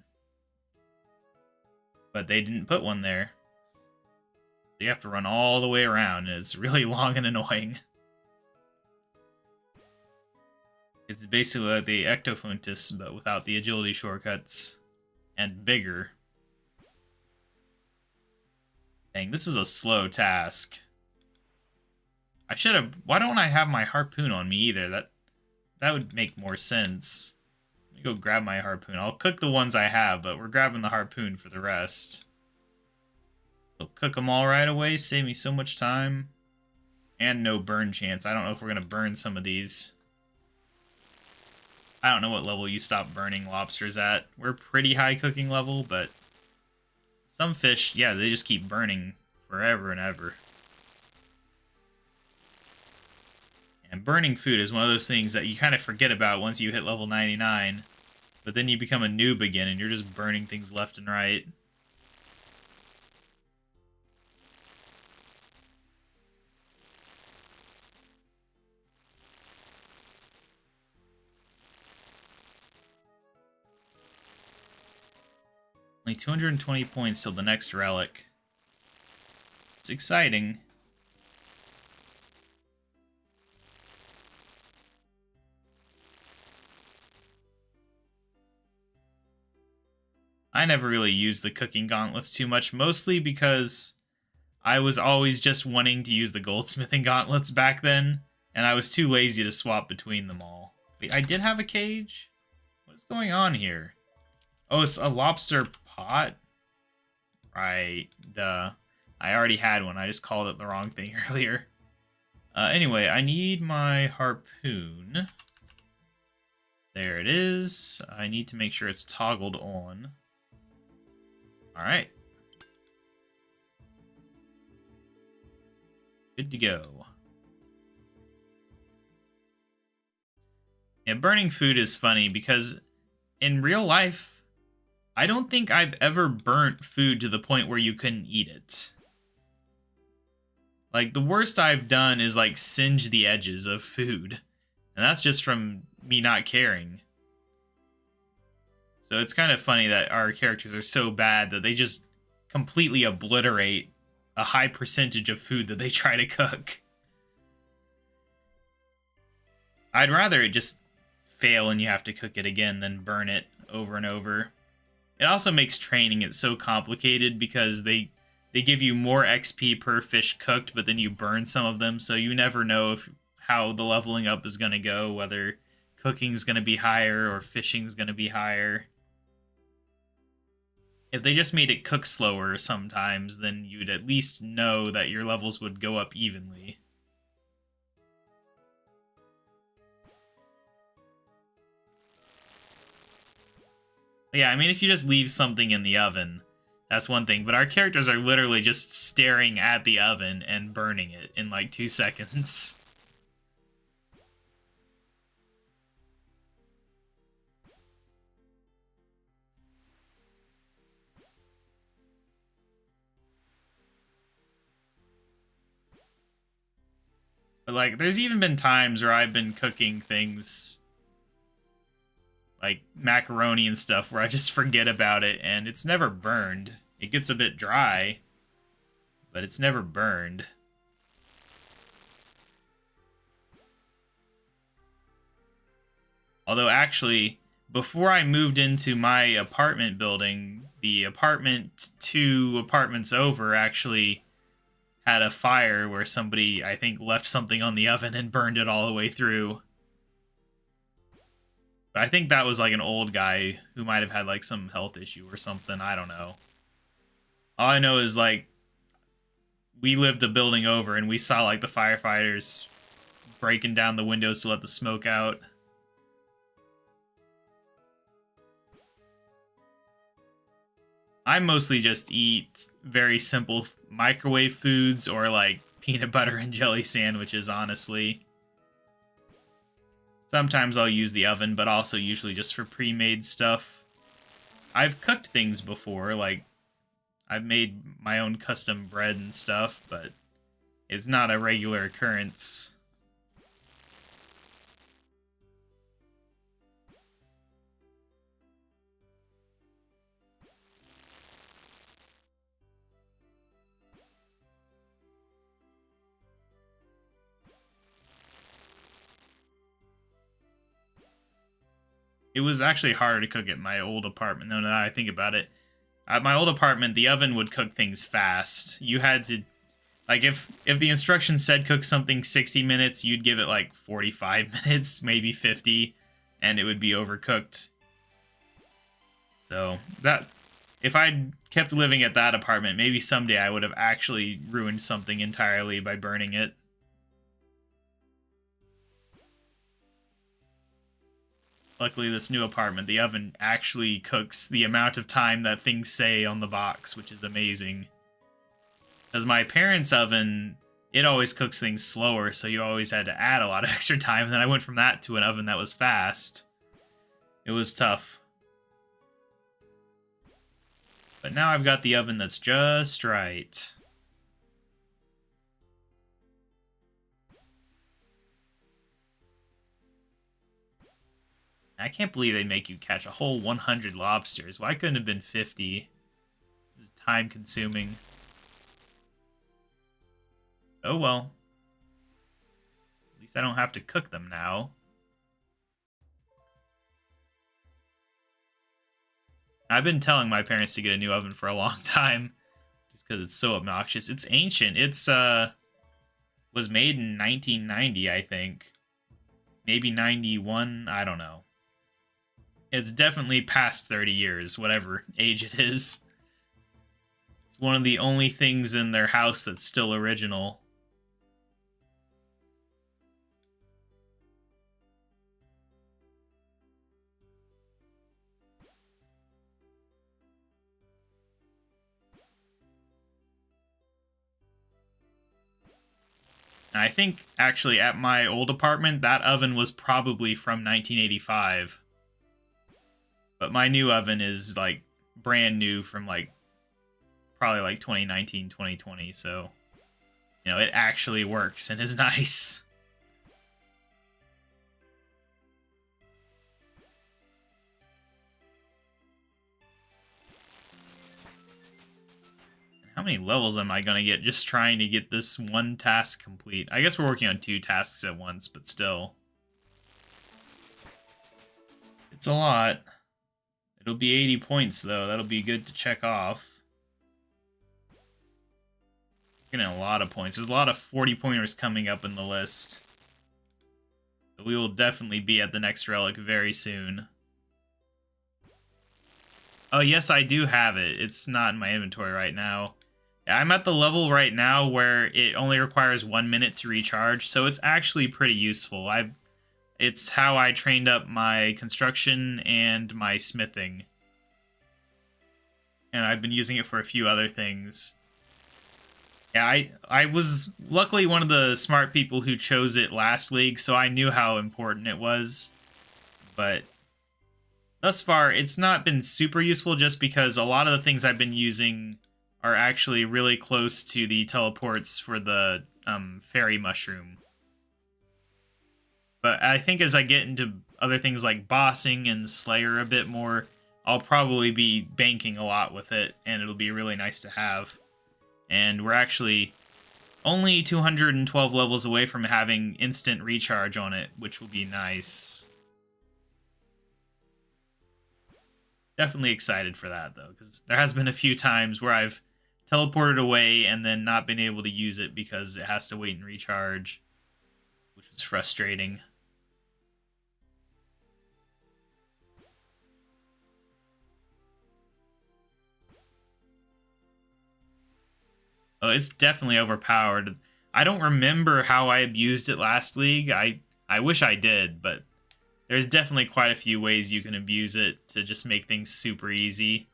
But they didn't put one there. You have to run all the way around, and it's really long and annoying. It's basically like the Ectofuntus, but without the agility shortcuts. And bigger. Dang, this is a slow task. I should have... Why don't I have my harpoon on me either? That would make more sense. Let me go grab my harpoon. I'll cook the ones I have, but we're grabbing the harpoon for the rest. So cook them all right away, save me so much time. And no burn chance. I don't know if we're going to burn some of these. I don't know what level you stop burning lobsters at. We're pretty high cooking level, but some fish, yeah, they just keep burning forever and ever. And burning food is one of those things that you kind of forget about once you hit level 99. But then you become a noob again, and you're just burning things left and right. Only 220 points till the next relic. It's exciting. I never really used the cooking gauntlets too much, mostly because I was always just wanting to use the goldsmithing gauntlets back then, and I was too lazy to swap between them all. Wait, I did have a cage? What's going on here? Oh, it's a lobster pot? Right, duh. I already had one, I just called it the wrong thing earlier. Anyway, I need my harpoon. There it is. I need to make sure it's toggled on. Alright. Good to go. Yeah, burning food is funny because in real life, I don't think I've ever burnt food to the point where you couldn't eat it. Like, the worst I've done is, like, singe the edges of food. And that's just from me not caring. So it's kind of funny that our characters are so bad that they just completely obliterate a high percentage of food that they try to cook. I'd rather it just fail and you have to cook it again than burn it over and over. It also makes training it so complicated because they give you more XP per fish cooked, but then you burn some of them, so you never know how the leveling up is going to go, whether cooking's going to be higher or fishing's going to be higher. If they just made it cook slower sometimes, then you'd at least know that your levels would go up evenly. Yeah, I mean, if you just leave something in the oven, that's one thing, but our characters are literally just staring at the oven and burning it in like 2 seconds. But like, there's even been times where I've been cooking things like macaroni and stuff where I just forget about it and it's never burned. It gets a bit dry, but it's never burned. Although actually, before I moved into my apartment building, the apartment 2 apartments over actually had a fire where somebody, I think, left something on the oven and burned it all the way through. But I think that was like an old guy who might have had like some health issue or something. I don't know. All I know is like we lived the building over and we saw like the firefighters breaking down the windows to let the smoke out. I mostly just eat very simple microwave foods or like peanut butter and jelly sandwiches, honestly. Sometimes I'll use the oven, but also usually just for pre-made stuff. I've cooked things before, like I've made my own custom bread and stuff, but it's not a regular occurrence. It was actually harder to cook at my old apartment, now that I think about it. At my old apartment, the oven would cook things fast. You had to, like, if the instructions said cook something 60 minutes, you'd give it, like, 45 minutes, maybe 50, and it would be overcooked. So that, if I'd kept living at that apartment, maybe someday I would have actually ruined something entirely by burning it. Luckily, this new apartment, the oven actually cooks the amount of time that things say on the box, which is amazing. Because my parents' oven, it always cooks things slower, so you always had to add a lot of extra time. And then I went from that to an oven that was fast. It was tough. But now I've got the oven that's just right. I can't believe they make you catch a whole 100 lobsters. Why couldn't it have been 50? This is time consuming. Oh well. At least I don't have to cook them now. I've been telling my parents to get a new oven for a long time. Just because it's so obnoxious. It's ancient. It's, was made in 1990, I think. Maybe 91, I don't know. It's definitely past 30 years, whatever age it is. It's one of the only things in their house that's still original. I think, actually, at my old apartment, that oven was probably from 1985. But my new oven is, like, brand new from, like, probably, like, 2019, 2020, so, you know, it actually works and is nice. How many levels am I gonna get just trying to get this one task complete? I guess we're working on 2 tasks at once, but still. It's a lot. It'll be 80 points, though. That'll be good to check off. Getting a lot of points. There's a lot of 40-pointers coming up in the list. We will definitely be at the next relic very soon. Oh, yes, I do have it. It's not in my inventory right now. I'm at the level right now where it only requires 1 minute to recharge, so it's actually pretty useful. It's how I trained up my construction and my smithing. And I've been using it for a few other things. Yeah, I was luckily one of the smart people who chose it last league, so I knew how important it was. But thus far, it's not been super useful just because a lot of the things I've been using are actually really close to the teleports for the fairy mushroom. But I think as I get into other things like bossing and Slayer a bit more, I'll probably be banking a lot with it, and it'll be really nice to have. And we're actually only 212 levels away from having instant recharge on it, which will be nice. Definitely excited for that, though, because there has been a few times where I've teleported away and then not been able to use it because it has to wait and recharge, which was frustrating. Oh, it's definitely overpowered. I don't remember how I abused it last league. I wish I did, but there's definitely quite a few ways you can abuse it to just make things super easy.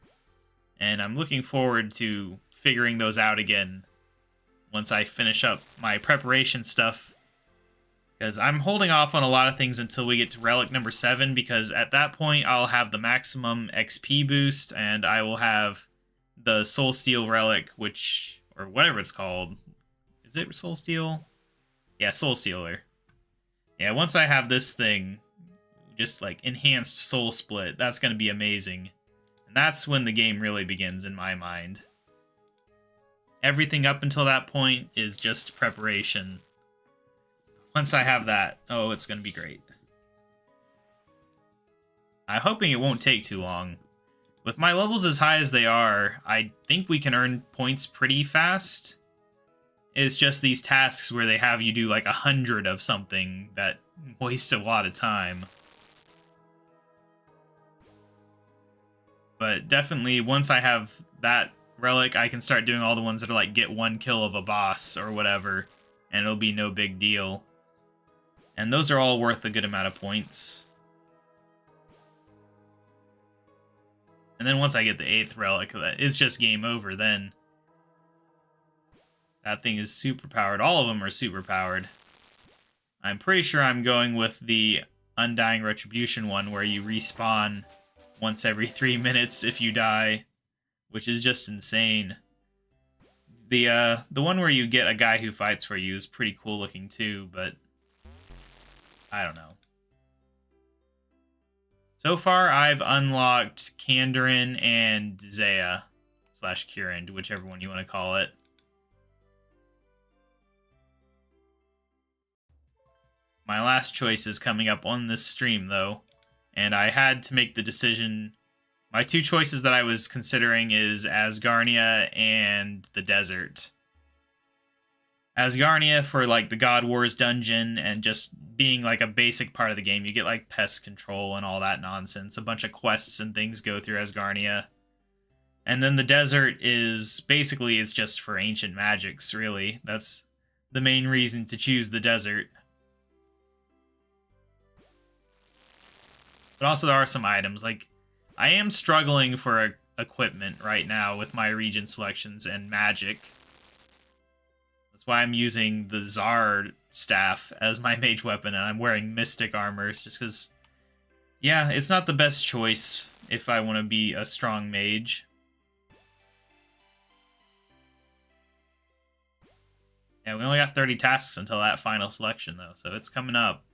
And I'm looking forward to figuring those out again once I finish up my preparation stuff. Because I'm holding off on a lot of things until we get to Relic number 7, because at that point I'll have the maximum XP boost, and I will have the Soul Steel Relic, which, or whatever it's called. Is it Soul Steel? Yeah, Soul Stealer. Yeah, once I have this thing, just like enhanced Soul Split, that's going to be amazing. And that's when the game really begins in my mind. Everything up until that point is just preparation. Once I have that, oh, it's going to be great. I'm hoping it won't take too long. With my levels as high as they are, I think we can earn points pretty fast. It's just these tasks where they have you do like 100 of something that waste a lot of time. But definitely, once I have that relic, I can start doing all the ones that are like get 1 kill of a boss or whatever, and it'll be no big deal. And those are all worth a good amount of points. And then once I get the 8th relic, it's just game over then. That thing is super powered. All of them are super powered. I'm pretty sure I'm going with the Undying Retribution one, where you respawn once every 3 minutes if you die, which is just insane. The one where you get a guy who fights for you is pretty cool looking too, but I don't know. So far, I've unlocked Kandarin and Zaya / Kirin, whichever one you want to call it. My last choice is coming up on this stream, though, and I had to make the decision. My 2 choices that I was considering is Asgarnia and the desert. Asgarnia for like the God Wars dungeon and just being like a basic part of the game. You get like pest control and all that nonsense. A bunch of quests and things go through Asgarnia. And then the desert is basically, it's just for ancient magics, really. That's the main reason to choose the desert. But also there are some items, like I am struggling for equipment right now with my region selections and magic. That's why I'm using the Czar staff as my mage weapon, and I'm wearing mystic armors just because, yeah, it's not the best choice if I want to be a strong mage. Yeah, we only got 30 tasks until that final selection, though, so it's coming up.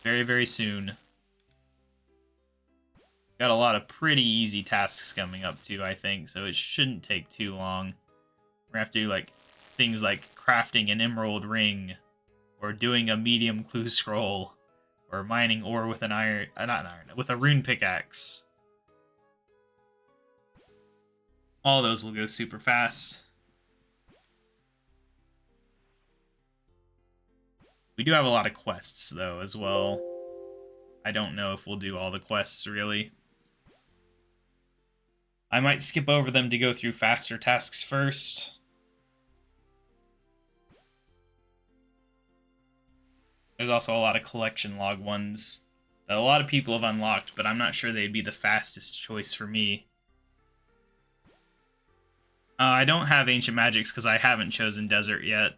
Very, very soon. Got a lot of pretty easy tasks coming up, too, I think, so it shouldn't take too long. We're gonna have to do, like, things like crafting an emerald ring, or doing a medium clue scroll, or mining ore with an iron, not an iron, with a rune pickaxe. All those will go super fast. We do have a lot of quests, though, as well. I don't know if we'll do all the quests, really. I might skip over them to go through faster tasks first. There's also a lot of collection log ones that a lot of people have unlocked, but I'm not sure they'd be the fastest choice for me. I don't have Ancient Magics because I haven't chosen Desert yet.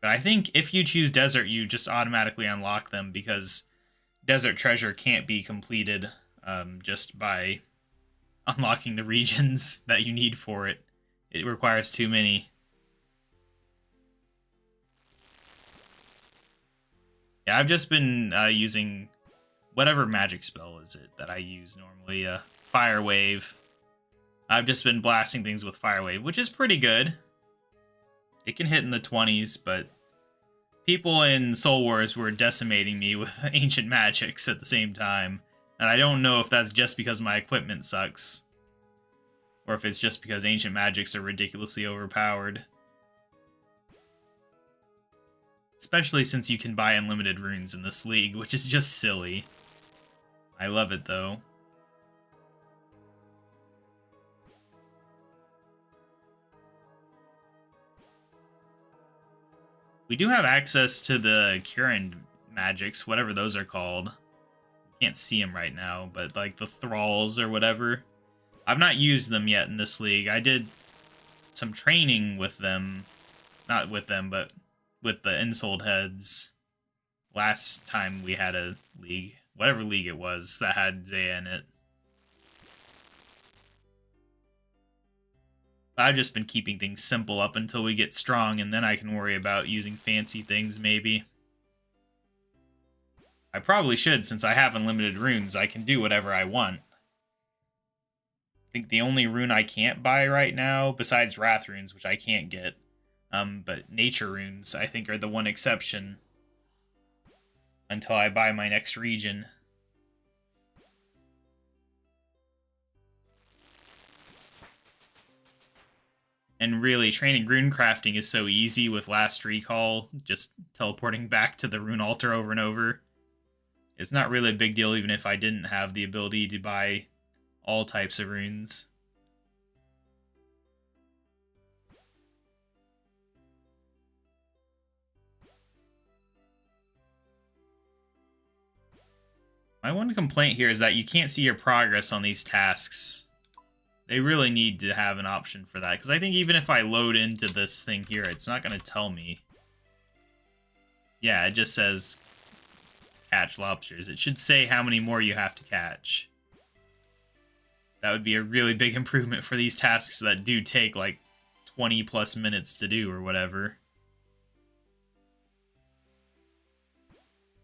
But I think if you choose Desert, you just automatically unlock them because Desert Treasure can't be completed just by unlocking the regions that you need for it. It requires too many. Yeah, I've just been using whatever magic spell is it that I use normally. Fire Wave. I've just been blasting things with Fire Wave, which is pretty good. It can hit in the 20s, but people in Soul Wars were decimating me with Ancient Magics at the same time. And I don't know if that's just because my equipment sucks, or if it's just because Ancient Magics are ridiculously overpowered. Especially since you can buy unlimited runes in this league, which is just silly. I love it, though. We do have access to the Kirin magics, whatever those are called. Can't see them right now, but like the thralls or whatever. I've not used them yet in this league. I did some training with them. Not with them, but with the Insold heads last time we had a league. Whatever league it was that had Zaya in it. I've just been keeping things simple up until we get strong, and then I can worry about using fancy things, maybe. I probably should, since I have unlimited runes. I can do whatever I want. I think the only rune I can't buy right now, besides Wrath runes, which I can't get, but Nature runes, I think, are the one exception until I buy my next region. And really, training rune crafting is so easy with Last Recall, just teleporting back to the rune altar over and over. It's not really a big deal even if I didn't have the ability to buy all types of runes. My one complaint here is that you can't see your progress on these tasks. They really need to have an option for that, because I think even if I load into this thing here, it's not going to tell me. Yeah, it just says catch lobsters. It should say how many more you have to catch. That would be a really big improvement for these tasks that do take like 20 plus minutes to do or whatever.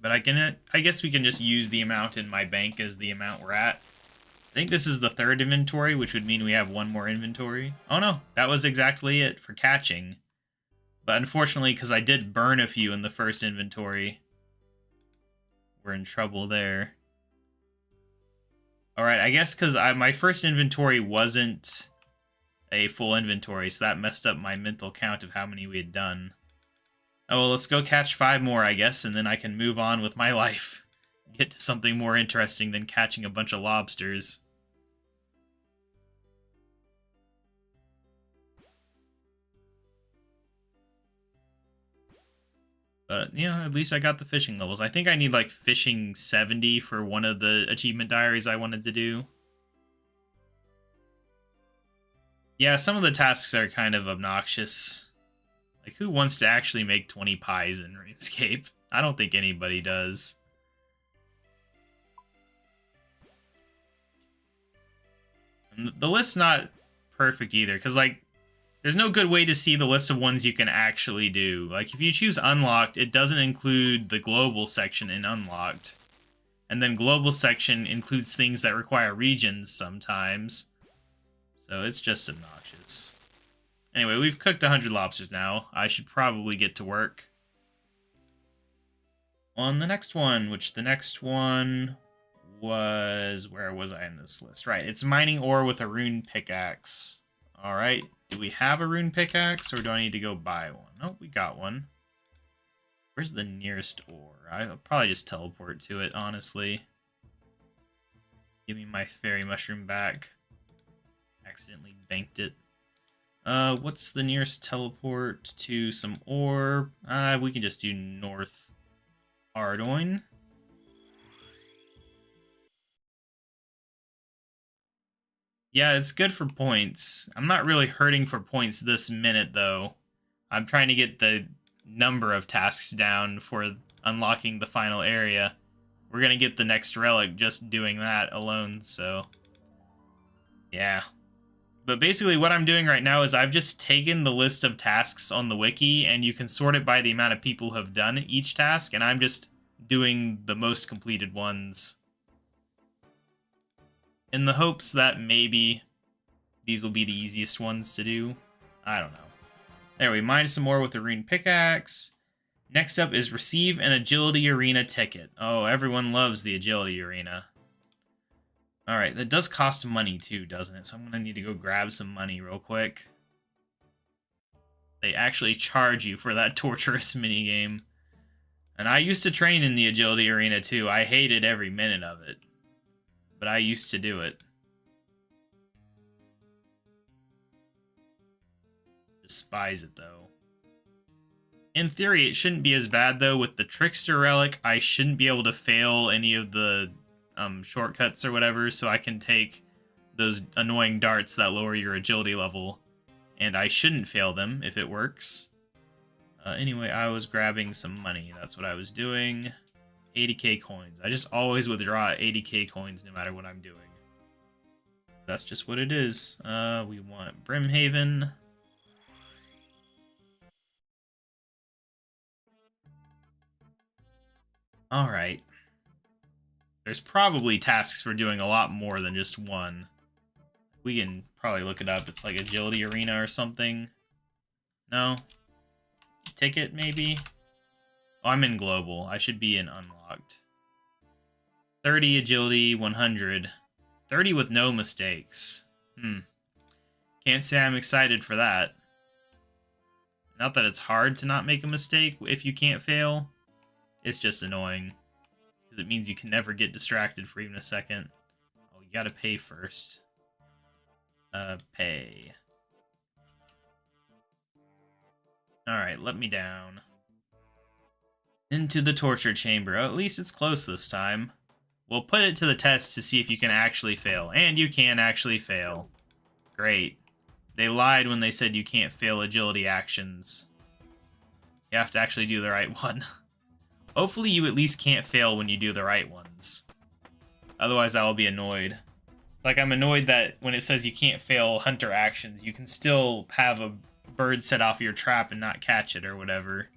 But I guess we can just use the amount in my bank as the amount we're at. I think this is the third inventory, which would mean we have one more inventory. Oh no, that was exactly it for catching. But unfortunately, because I did burn a few in the first inventory, we're in trouble there. Alright, I guess because my first inventory wasn't a full inventory, so that messed up my mental count of how many we had done. Oh, well, let's go catch 5 more, I guess, and then I can move on with my life. Get to something more interesting than catching a bunch of lobsters. But, you know, at least I got the fishing levels. I think I need, like, fishing 70 for one of the achievement diaries I wanted to do. Yeah, some of the tasks are kind of obnoxious. Like, who wants to actually make 20 pies in RuneScape? I don't think anybody does. And the list's not perfect either, because, like, there's no good way to see the list of ones you can actually do. Like, if you choose Unlocked, it doesn't include the Global section in Unlocked. And then Global section includes things that require regions sometimes. So it's just obnoxious. Anyway, we've cooked 100 lobsters now. I should probably get to work on the next one, which the next one was... Where was I in this list? Right, it's mining ore with a rune pickaxe. Alright, do we have a rune pickaxe, or do I need to go buy one? Oh, we got one. Where's the nearest ore? I'll probably just teleport to it, honestly. Give me my fairy mushroom back. Accidentally banked it. What's the nearest teleport to some ore? We can just do North Ardoin. Yeah, it's good for points. I'm not really hurting for points this minute, though. I'm trying to get the number of tasks down for unlocking the final area. We're gonna get the next relic just doing that alone, so... yeah. But basically what I'm doing right now is I've just taken the list of tasks on the wiki, and you can sort it by the amount of people who have done each task, and I'm just doing the most completed ones. In the hopes that maybe these will be the easiest ones to do. I don't know. There, we mined some more with the rune pickaxe. Next up is receive an agility arena ticket. Oh, everyone loves the agility arena. Alright, that does cost money too, doesn't it? So I'm gonna need to go grab some money real quick. They actually charge you for that torturous minigame. And I used to train in the agility arena too. I hated every minute of it. But I used to do it. Despise it, though. In theory, it shouldn't be as bad, though. With the Trickster Relic, I shouldn't be able to fail any of the shortcuts or whatever, so I can take those annoying darts that lower your agility level, and I shouldn't fail them if it works. Anyway, I was grabbing some money. That's what I was doing. 80k coins. I just always withdraw 80k coins no matter what I'm doing. That's just what it is. We want Brimhaven. Alright. There's probably tasks for doing a lot more than just one. We can probably look it up. It's like Agility Arena or something. No? Ticket, maybe? Oh, I'm in Global. I should be in Unlocked. 30 Agility, 100. 30 with no mistakes. Can't say I'm excited for that. Not that it's hard to not make a mistake if you can't fail. It's just annoying. Because it means you can never get distracted for even a second. Oh, you gotta pay first. Pay. Alright, let me down. Into the torture chamber. Oh, at least it's close this time. We'll put it to the test to see if you can actually fail. And you can actually fail. Great. They lied when they said you can't fail agility actions. You have to actually do the right one. Hopefully you at least can't fail when you do the right ones. Otherwise I will be annoyed. It's like I'm annoyed that when it says you can't fail hunter actions, you can still have a bird set off your trap and not catch it or whatever.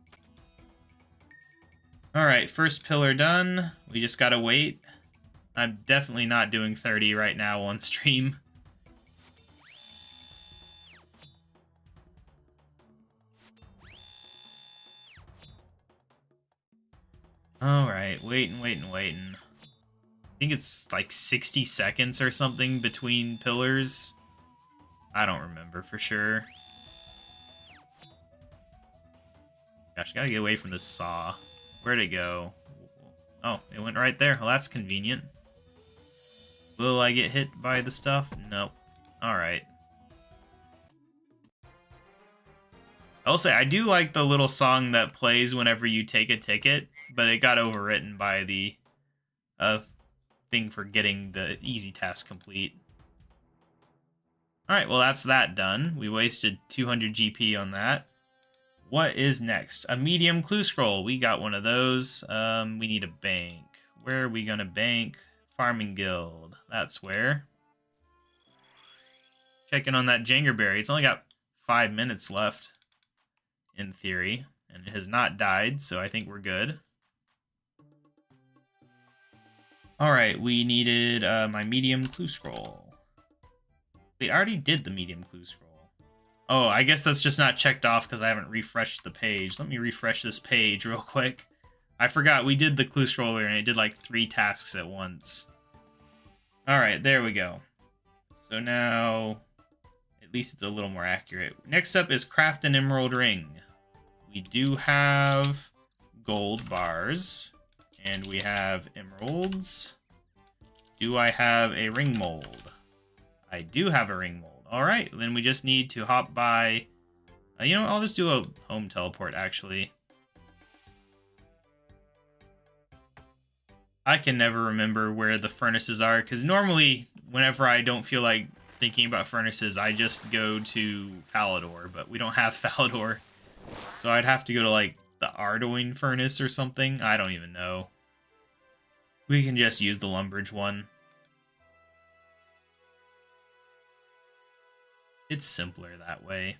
Alright, first pillar done. We just gotta wait. I'm definitely not doing 30 right now on stream. Alright, waiting. I think it's like 60 seconds or something between pillars. I don't remember for sure. Gosh, gotta get away from this saw. Where'd it go? Oh, it went right there. Well, that's convenient. Will I get hit by the stuff? Nope. Alright. I will say, I do like the little song that plays whenever you take a ticket, but it got overwritten by the thing for getting the easy task complete. Alright, well that's that done. We wasted 200 GP on that. What is next? A medium clue scroll. We got one of those. We need a bank. Where are we gonna bank? Farming Guild. That's where. Checking on that Jangerberry. It's only got 5 minutes left, in theory. And it has not died, so I think we're good. Alright, we needed my medium clue scroll. We already did the medium clue scroll. Oh, I guess that's just not checked off because I haven't refreshed the page. Let me refresh this page real quick. I forgot we did the clue scroller and it did like 3 tasks at once. Alright, there we go. So now, at least it's a little more accurate. Next up is craft an emerald ring. We do have gold bars. And we have emeralds. Do I have a ring mold? I do have a ring mold. Alright, then we just need to hop by... you know what, I'll just do a home teleport, actually. I can never remember where the furnaces are, because normally, whenever I don't feel like thinking about furnaces, I just go to Falador, but we don't have Falador. So I'd have to go to, like, the Ardoin furnace or something. I don't even know. We can just use the Lumbridge one. It's simpler that way.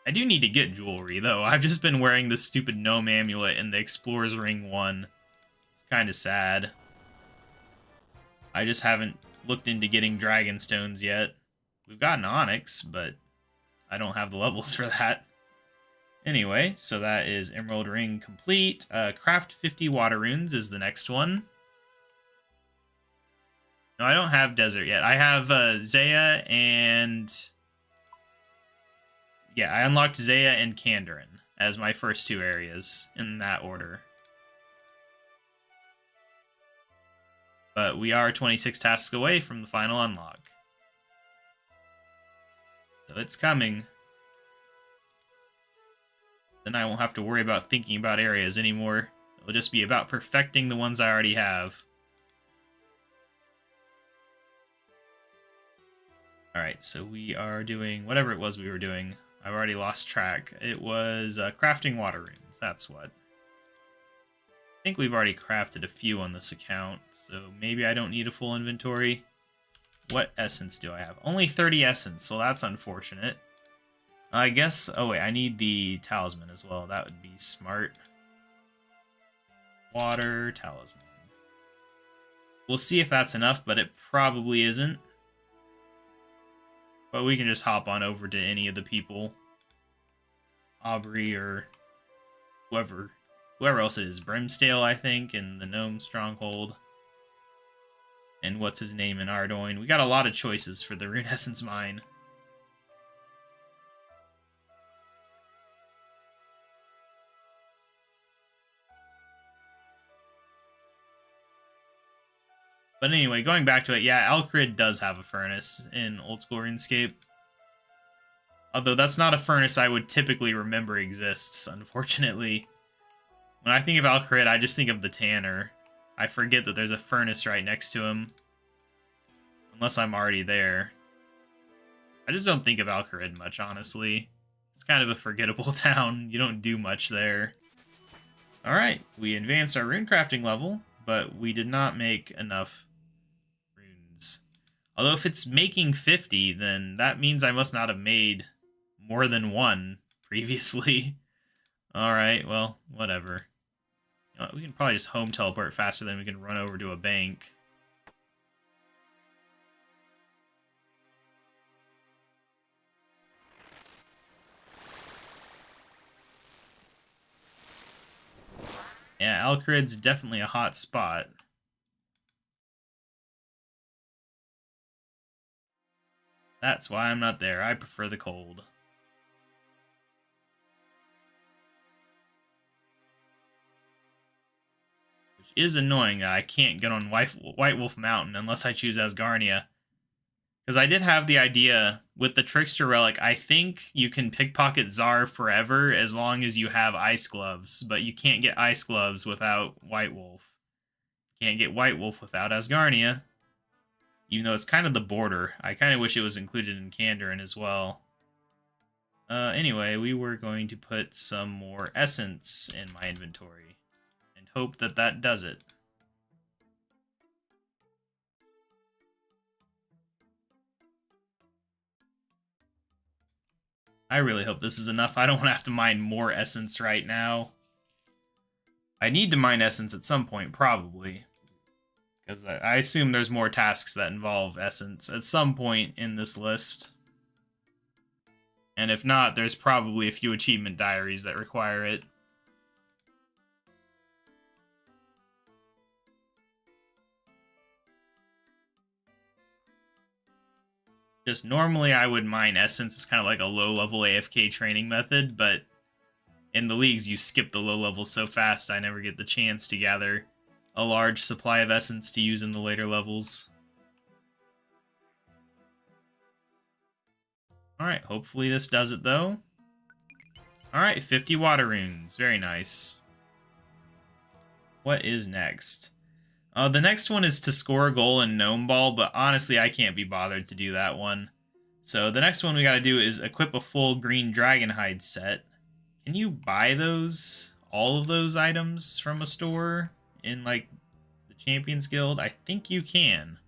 I do need to get jewelry, though. I've just been wearing this stupid gnome amulet and the Explorer's Ring 1. It's kind of sad. I just haven't looked into getting dragon stones yet. We've got an onyx, but I don't have the levels for that. Anyway, so that is Emerald Ring complete. Craft 50 water runes is the next one. No, I don't have Desert yet. I have Zaya and... yeah, I unlocked Zaya and Kandarin as my first 2 areas in that order. But we are 26 tasks away from the final unlock. So it's coming. Then I won't have to worry about thinking about areas anymore. It'll just be about perfecting the ones I already have. Alright, so we are doing whatever it was we were doing. I've already lost track. It was crafting water runes, that's what. I think we've already crafted a few on this account, so maybe I don't need a full inventory. What essence do I have? Only 30 essence, well that's unfortunate. I guess, oh wait, I need the talisman as well. That would be smart. Water, talisman. We'll see if that's enough, but it probably isn't. But we can just hop on over to any of the people. Aubrey or whoever else it is. Brimstale, I think, in the Gnome Stronghold. And what's his name in Ardoin. We got a lot of choices for the Rune Essence Mine. But anyway, going back to it, yeah, Alcrid does have a furnace in Old School RuneScape. Although that's not a furnace I would typically remember exists, unfortunately. When I think of Alcrid, I just think of the Tanner. I forget that there's a furnace right next to him. Unless I'm already there. I just don't think of Alcrid much, honestly. It's kind of a forgettable town. You don't do much there. Alright, we advanced our rune crafting level, but we did not make enough runes. Although if it's making 50, then that means I must not have made more than one previously. Alright, well, whatever. You know, we can probably just home teleport faster than we can run over to a bank. Yeah, Alcrid's definitely a hot spot. That's why I'm not there. I prefer the cold. Which is annoying that I can't get on White Wolf Mountain unless I choose Asgarnia. Because I did have the idea with the Trickster Relic, I think you can pickpocket Czar forever as long as you have Ice Gloves, but you can't get Ice Gloves without White Wolf. Can't get White Wolf without Asgarnia. Even though it's kind of the border. I kind of wish it was included in Kandarin as well. Anyway, we were going to put some more essence in my inventory and hope that that does it. I really hope this is enough. I don't want to have to mine more essence right now. I need to mine essence at some point, probably. Because I assume there's more tasks that involve essence at some point in this list. And if not, there's probably a few achievement diaries that require it. Just normally I would mine essence. It's kind of like a low-level AFK training method, but in the leagues you skip the low levels so fast I never get the chance to gather a large supply of essence to use in the later levels. Alright, hopefully this does it though. Alright, 50 water runes. Very nice. What is next? The next one is to score a goal in Gnome Ball, but honestly I can't be bothered to do that one. So the next one we gotta do is equip a full green dragon hide set. Can you buy those, all of those items from a store in like the Champions Guild? I think you can.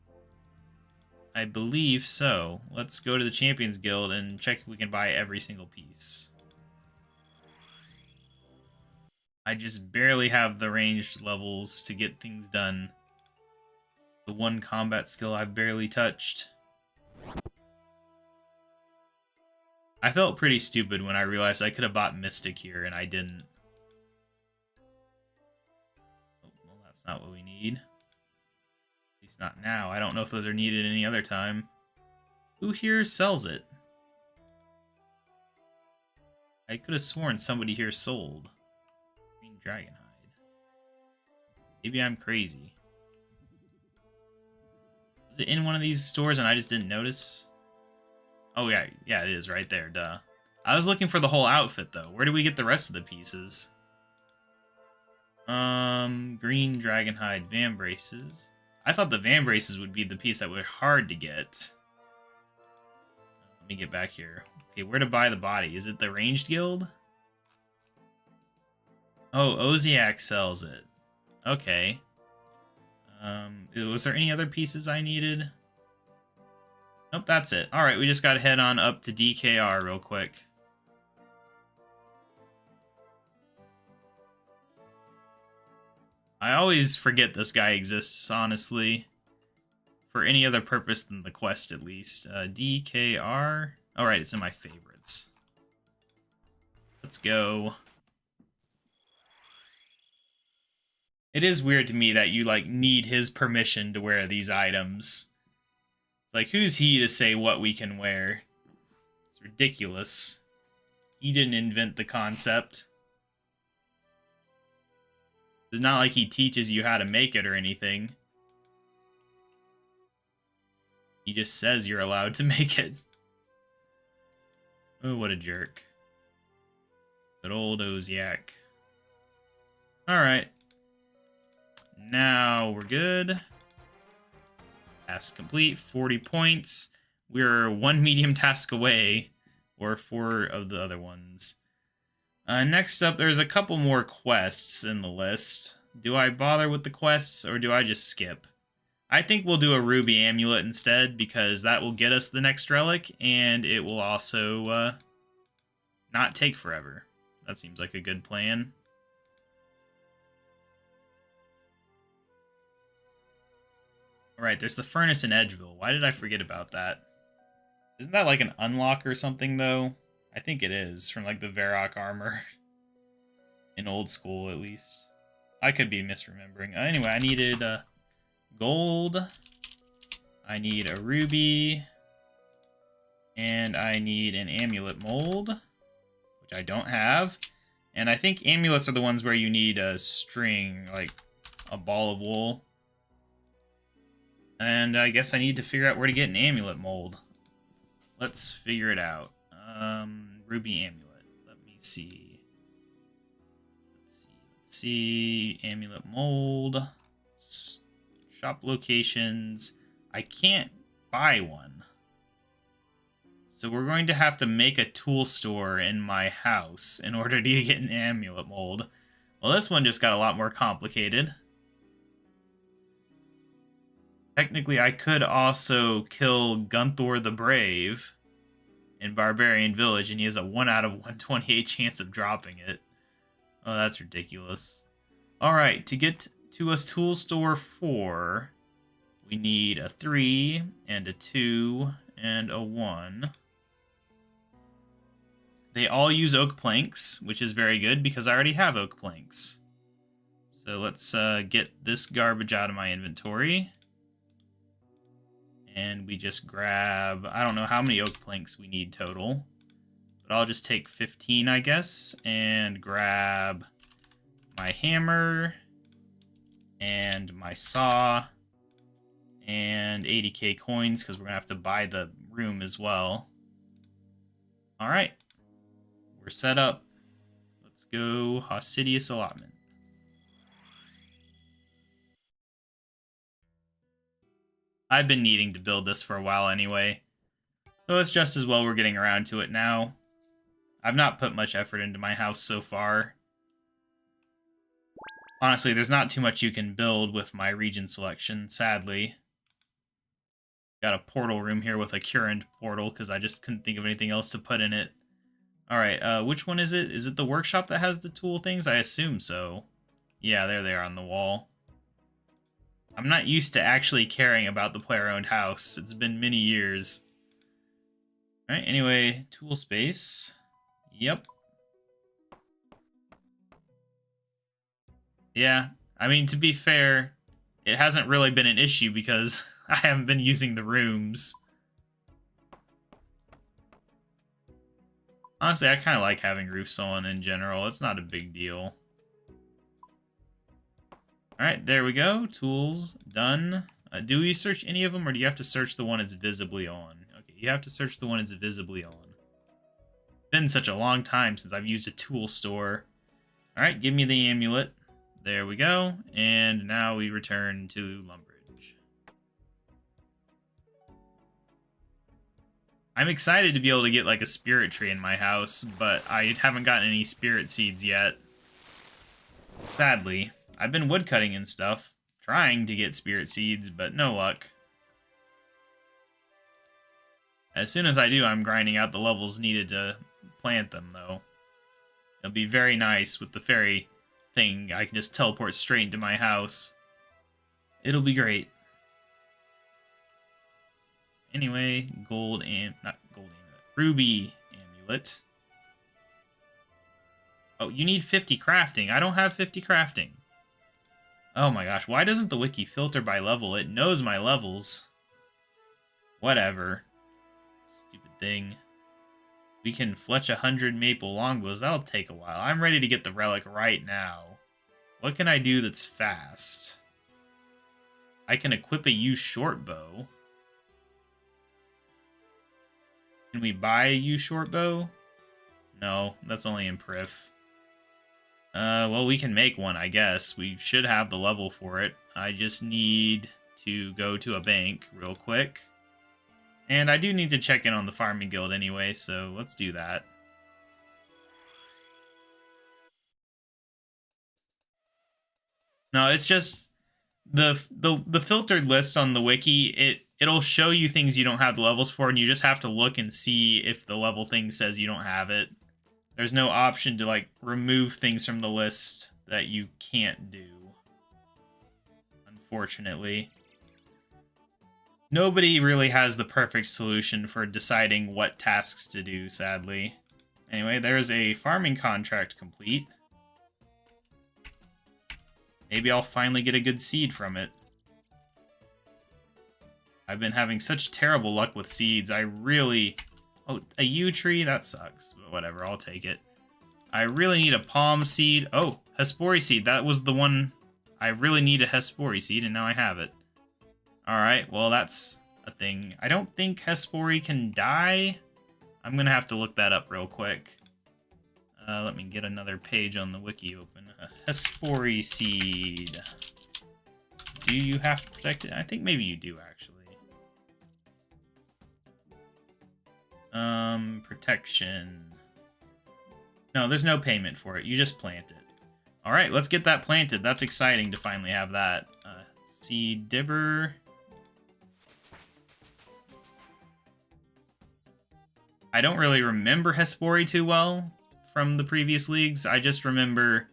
I believe so. Let's go to the Champions Guild and check if we can buy every single piece. I just barely have the ranged levels to get things done. The one combat skill I've barely touched. I felt pretty stupid when I realized I could have bought Mystic here and I didn't. Oh, well, that's not what we need. At least not now. I don't know if those are needed any other time. Who here sells it? I could have sworn somebody here sold green dragon hide. Maybe I'm crazy. Was it in one of these stores and I just didn't notice? Oh yeah, it is right there, duh. I was looking for the whole outfit though. Where do we get the rest of the pieces? Green dragon hide van braces. I thought the van braces would be the piece that were hard to get. Let me get back here. Okay, where to buy the body? Is it the Ranged Guild? Oh, Oziak sells it. Okay. Was there any other pieces I needed? Nope, that's it. Alright, we just gotta head on up to DKR real quick. I always forget this guy exists, honestly. For any other purpose than the quest, at least. DKR? Alright, it's in my favorites. Let's go. It is weird to me that you, like, need his permission to wear these items. It's like, who's he to say what we can wear? It's ridiculous. He didn't invent the concept. It's not like he teaches you how to make it or anything. He just says you're allowed to make it. Oh, what a jerk. Good old Oziak. Alright. Now we're good. Task complete, 40 points. We're one medium task away, or 4 of the other ones. Next up, there's a couple more quests in the list. Do I bother with the quests, or do I just skip? I think we'll do a ruby amulet instead, because that will get us the next relic, and it will also not take forever. That seems like a good plan. Alright, there's the furnace in Edgeville. Why did I forget about that? Isn't that like an unlock or something, though? I think it is, from like the Varrock armor. In old school, at least. I could be misremembering. Anyway, I needed gold. I need a ruby. And I need an amulet mold, which I don't have. And I think amulets are the ones where you need a string, like a ball of wool. And I guess I need to figure out where to get an amulet mold. Let's figure it out. Ruby amulet. Let me see. Let's see. Amulet mold. Shop locations. I can't buy one. So we're going to have to make a tool store in my house in order to get an amulet mold. Well, this one just got a lot more complicated. Technically, I could also kill Gunthor the Brave in Barbarian Village, and he has a 1 out of 128 chance of dropping it. Oh, that's ridiculous. Alright, to get to a tool store 4, we need a 3, and a 2, and a 1. They all use oak planks, which is very good, because I already have oak planks. So let's get this garbage out of my inventory. And we just grab, I don't know how many oak planks we need total, but I'll just take 15, I guess, and grab my hammer and my saw and 80k coins, because we're going to have to buy the room as well. All right, we're set up. Let's go Hausidius allotment. I've been needing to build this for a while anyway, so it's just as well we're getting around to it now. I've not put much effort into my house so far. Honestly, there's not too much you can build with my region selection, sadly. Got a portal room here with a current portal, because I just couldn't think of anything else to put in it. Alright, which one is it? Is it the workshop that has the tool things? I assume so. Yeah, there they are on the wall. I'm not used to actually caring about the player-owned house. It's been many years. Alright, anyway, tool space. Yep. Yeah, I mean, to be fair, it hasn't really been an issue because I haven't been using the rooms. Honestly, I kind of like having roofs on in general. It's not a big deal. Alright, there we go. Tools, done. Do we search any of them, or do you have to search the one it's visibly on? Okay, you have to search the one it's visibly on. It's been such a long time since I've used a tool store. Alright, give me the amulet. There we go. And now we return to Lumbridge. I'm excited to be able to get, like, a spirit tree in my house, but I haven't gotten any spirit seeds yet. Sadly. I've been woodcutting and stuff, trying to get spirit seeds, but no luck. As soon as I do, I'm grinding out the levels needed to plant them, though. It'll be very nice with the fairy thing. I can just teleport straight into my house. It'll be great. Anyway, not gold amulet, ruby amulet. Oh, you need 50 crafting. I don't have 50 crafting. Oh my gosh, why doesn't the wiki filter by level? It knows my levels. Whatever. Stupid thing. We can fletch 100 maple longbows. That'll take a while. I'm ready to get the relic right now. What can I do that's fast? I can equip a U short bow. Can we buy a U short bow? No, that's only in Prif. Well, we can make one, I guess. We should have the level for it. I just need to go to a bank real quick. And I do need to check in on the farming guild anyway, so let's do that. No, it's just the filtered list on the wiki. It'll show you things you don't have the levels for, and you just have to look and see if the level thing says you don't have it. There's no option to like remove things from the list that you can't do. Unfortunately. Nobody really has the perfect solution for deciding what tasks to do, sadly. Anyway, there's a farming contract complete. Maybe I'll finally get a good seed from it. I've been having such terrible luck with seeds. I really... Oh, a yew tree? That sucks. But whatever, I'll take it. I really need a palm seed. Oh, Hespori seed. That was the one... I really need a Hespori seed, and now I have it. Alright, well, that's a thing. I don't think Hespori can die. I'm gonna have to look that up real quick. Let me get another page on the wiki open. Hespori seed. Do you have to protect it? I think maybe you do, actually. Protection. No, there's no payment for it. You just plant it. Alright, let's get that planted. That's exciting to finally have that. Seed dibber. I don't really remember Hespori too well from the previous leagues. I just remember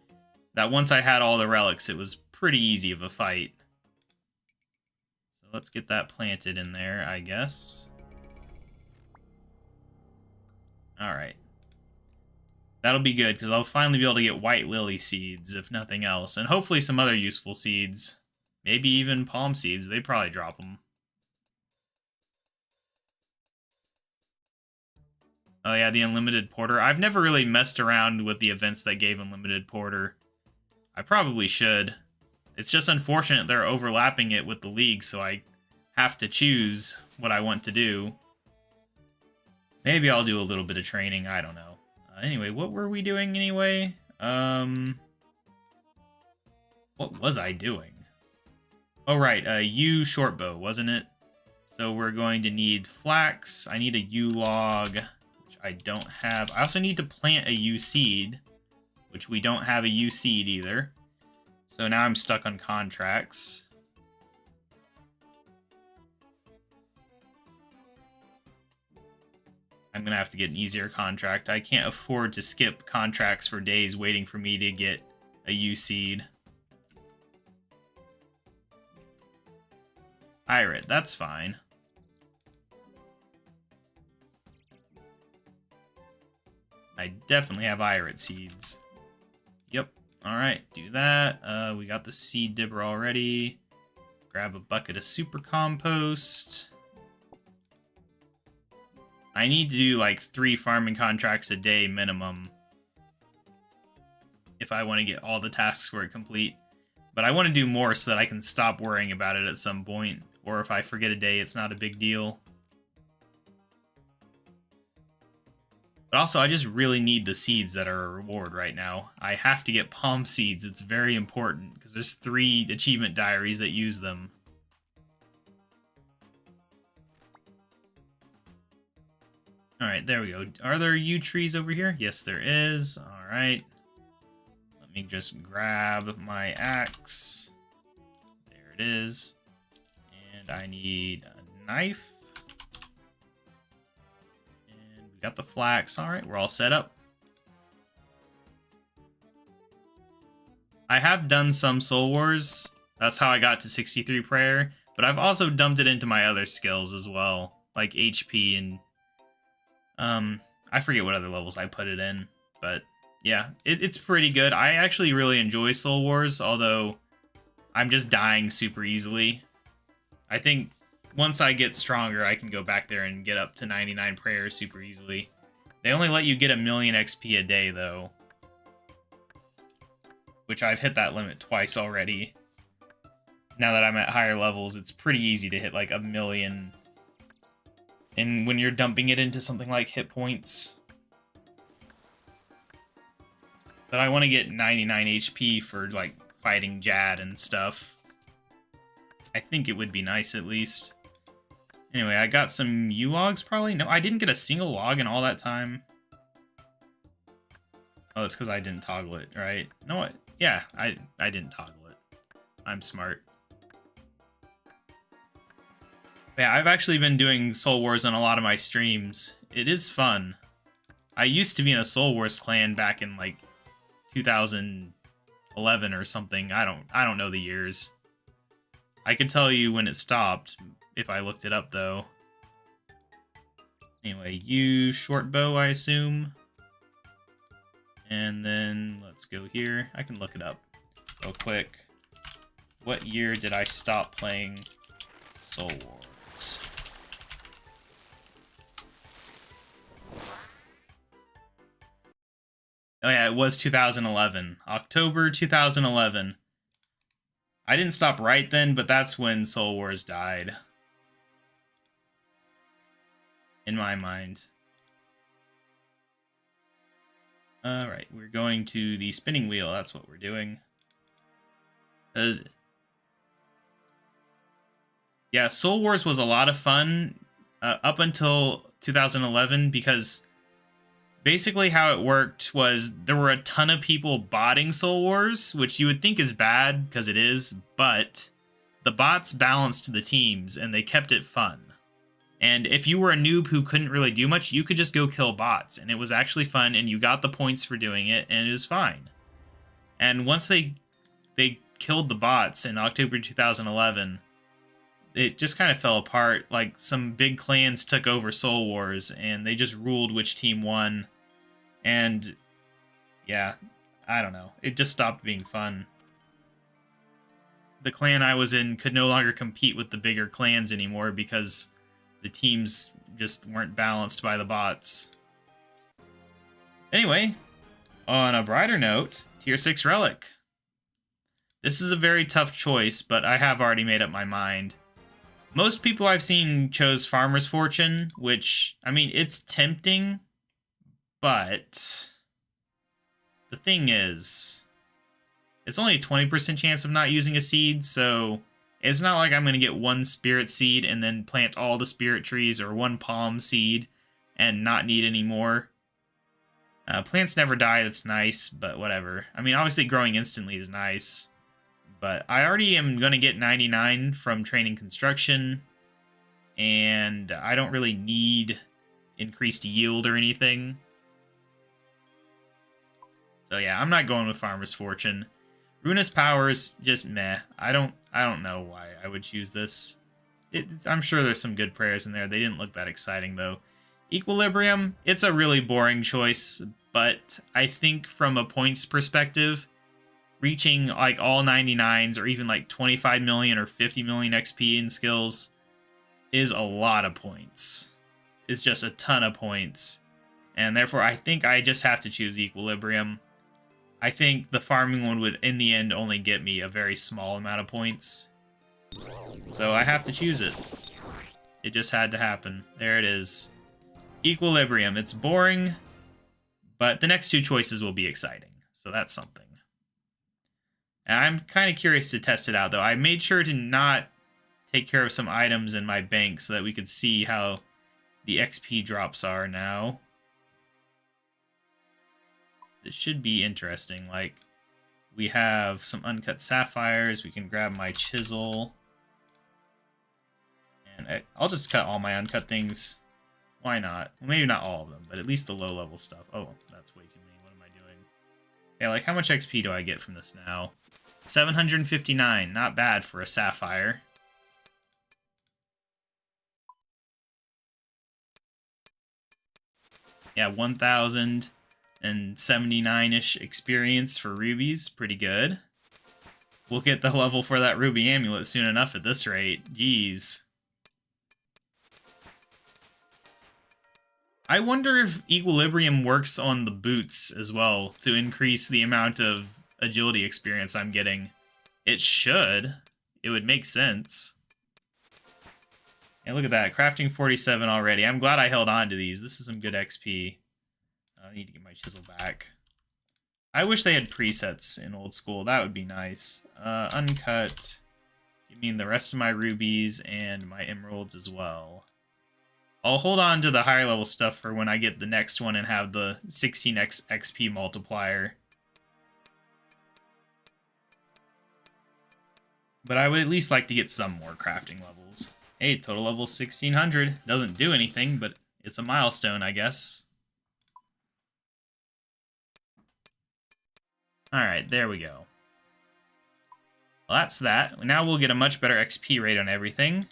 that once I had all the relics, it was pretty easy of a fight. So let's get that planted in there, I guess. Alright. That'll be good, because I'll finally be able to get white lily seeds, if nothing else. And hopefully some other useful seeds. Maybe even palm seeds. They probably drop them. Oh yeah, the Unlimited Porter. I've never really messed around with the events that gave Unlimited Porter. I probably should. It's just unfortunate they're overlapping it with the league, so I have to choose what I want to do. Maybe I'll do a little bit of training, I don't know. Anyway, what were we doing anyway? What was I doing? Oh right, yew short bow, wasn't it? So we're going to need flax. I need a yew log, which I don't have. I also need to plant a yew seed, which we don't have a yew seed either. So now I'm stuck on contracts. I'm going to have to get an easier contract. I can't afford to skip contracts for days waiting for me to get a yew seed. Irit, that's fine. I definitely have Irit seeds. Yep. Alright, do that. We got the seed dibber already. Grab a bucket of super compost. I need to do like 3 farming contracts a day minimum if I want to get all the tasks for it complete. But I want to do more so that I can stop worrying about it at some point. Or if I forget a day, it's not a big deal. But also, I just really need the seeds that are a reward right now. I have to get palm seeds. It's very important because there's 3 achievement diaries that use them. Alright, there we go. Are there yew trees over here? Yes, there is. Alright. Let me just grab my axe. There it is. And I need a knife. And we got the flax. Alright, we're all set up. I have done some Soul Wars. That's how I got to 63 prayer. But I've also dumped it into my other skills as well. Like HP and... I forget what other levels I put it in, but yeah, it's pretty good. I actually really enjoy Soul Wars, although I'm just dying super easily. I think once I get stronger, I can go back there and get up to 99 prayers super easily. They only let you get 1,000,000 XP a day, though, which I've hit that limit twice already. Now that I'm at higher levels, it's pretty easy to hit like 1,000,000 And when you're dumping it into something like hit points. But I want to get 99 HP for, like, fighting Jad and stuff. I think it would be nice, at least. Anyway, I got some U-logs, probably? No, I didn't get a single log in all that time. Oh, it's because I didn't toggle it, right? No, what? Yeah, I didn't toggle it. I'm smart. Yeah, I've actually been doing Soul Wars on a lot of my streams. It is fun. I used to be in a Soul Wars clan back in, like, 2011 or something. I don't know the years. I could tell you when it stopped if I looked it up, though. Anyway, use short bow, I assume. And then let's go here. I can look it up real quick. What year did I stop playing Soul Wars? Oh yeah, it was 2011. October 2011. I didn't stop right then, but that's when Soul Wars died. In my mind. Alright, we're going to the spinning wheel. That's what we're doing. Yeah, Soul Wars was a lot of fun up until 2011 because basically how it worked was there were a ton of people botting Soul Wars, which you would think is bad because it is, but the bots balanced the teams and they kept it fun. And if you were a noob who couldn't really do much, you could just go kill bots, and it was actually fun, and you got the points for doing it, and it was fine. And once they killed the bots in October 2011, it just kind of fell apart. Like, some big clans took over Soul Wars, and they just ruled which team won. And, yeah, I don't know. It just stopped being fun. The clan I was in could no longer compete with the bigger clans anymore because the teams just weren't balanced by the bots. Anyway, on a brighter note, Tier 6 Relic. This is a very tough choice, but I have already made up my mind. Most people I've seen chose Farmer's Fortune, which, I mean, it's tempting, but the thing is, it's only a 20% chance of not using a seed, so it's not like I'm going to get one spirit seed and then plant all the spirit trees, or one palm seed and not need any more. Plants never die, that's nice, but whatever. I mean, obviously growing instantly is nice, but I already am going to get 99 from training construction, and I don't really need increased yield or anything. So yeah, I'm not going with Farmer's Fortune. Ruinous Powers, just meh. I don't know why I would choose this. I'm sure there's some good prayers in there. They didn't look that exciting, though. Equilibrium, it's a really boring choice, but I think from a points perspective, reaching like all 99s or even like 25 million or 50 million XP in skills is a lot of points. It's just a ton of points. And therefore, I think I just have to choose Equilibrium. I think the farming one would, in the end, only get me a very small amount of points. So I have to choose it. It just had to happen. There it is. Equilibrium. It's boring, but the next two choices will be exciting. So that's something. And I'm kind of curious to test it out, though. I made sure to not take care of some items in my bank so that we could see how the XP drops are now. This should be interesting. Like, we have some uncut sapphires. We can grab my chisel. And I'll just cut all my uncut things. Why not? Well, maybe not all of them, but at least the low-level stuff. Oh, that's way too many. What am I doing? Yeah, like, how much XP do I get from this now? 759. Not bad for a sapphire. Yeah, 1,079-ish experience for rubies. Pretty good. We'll get the level for that ruby amulet soon enough at this rate. Jeez. I wonder if Equilibrium works on the boots as well to increase the amount of agility experience I'm getting. It should. It would make sense. Hey, look at that. Crafting 47 already. I'm glad I held on to these. This is some good XP. I need to get my chisel back. I wish they had presets in old school. That would be nice. Uncut. Give me the rest of my rubies and my emeralds as well. I'll hold on to the higher level stuff for when I get the next one and have the 16x XP multiplier. But I would at least like to get some more crafting levels. Hey, total level 1600. Doesn't do anything, but it's a milestone, I guess. Alright, there we go. Well, that's that. Now we'll get a much better XP rate on everything.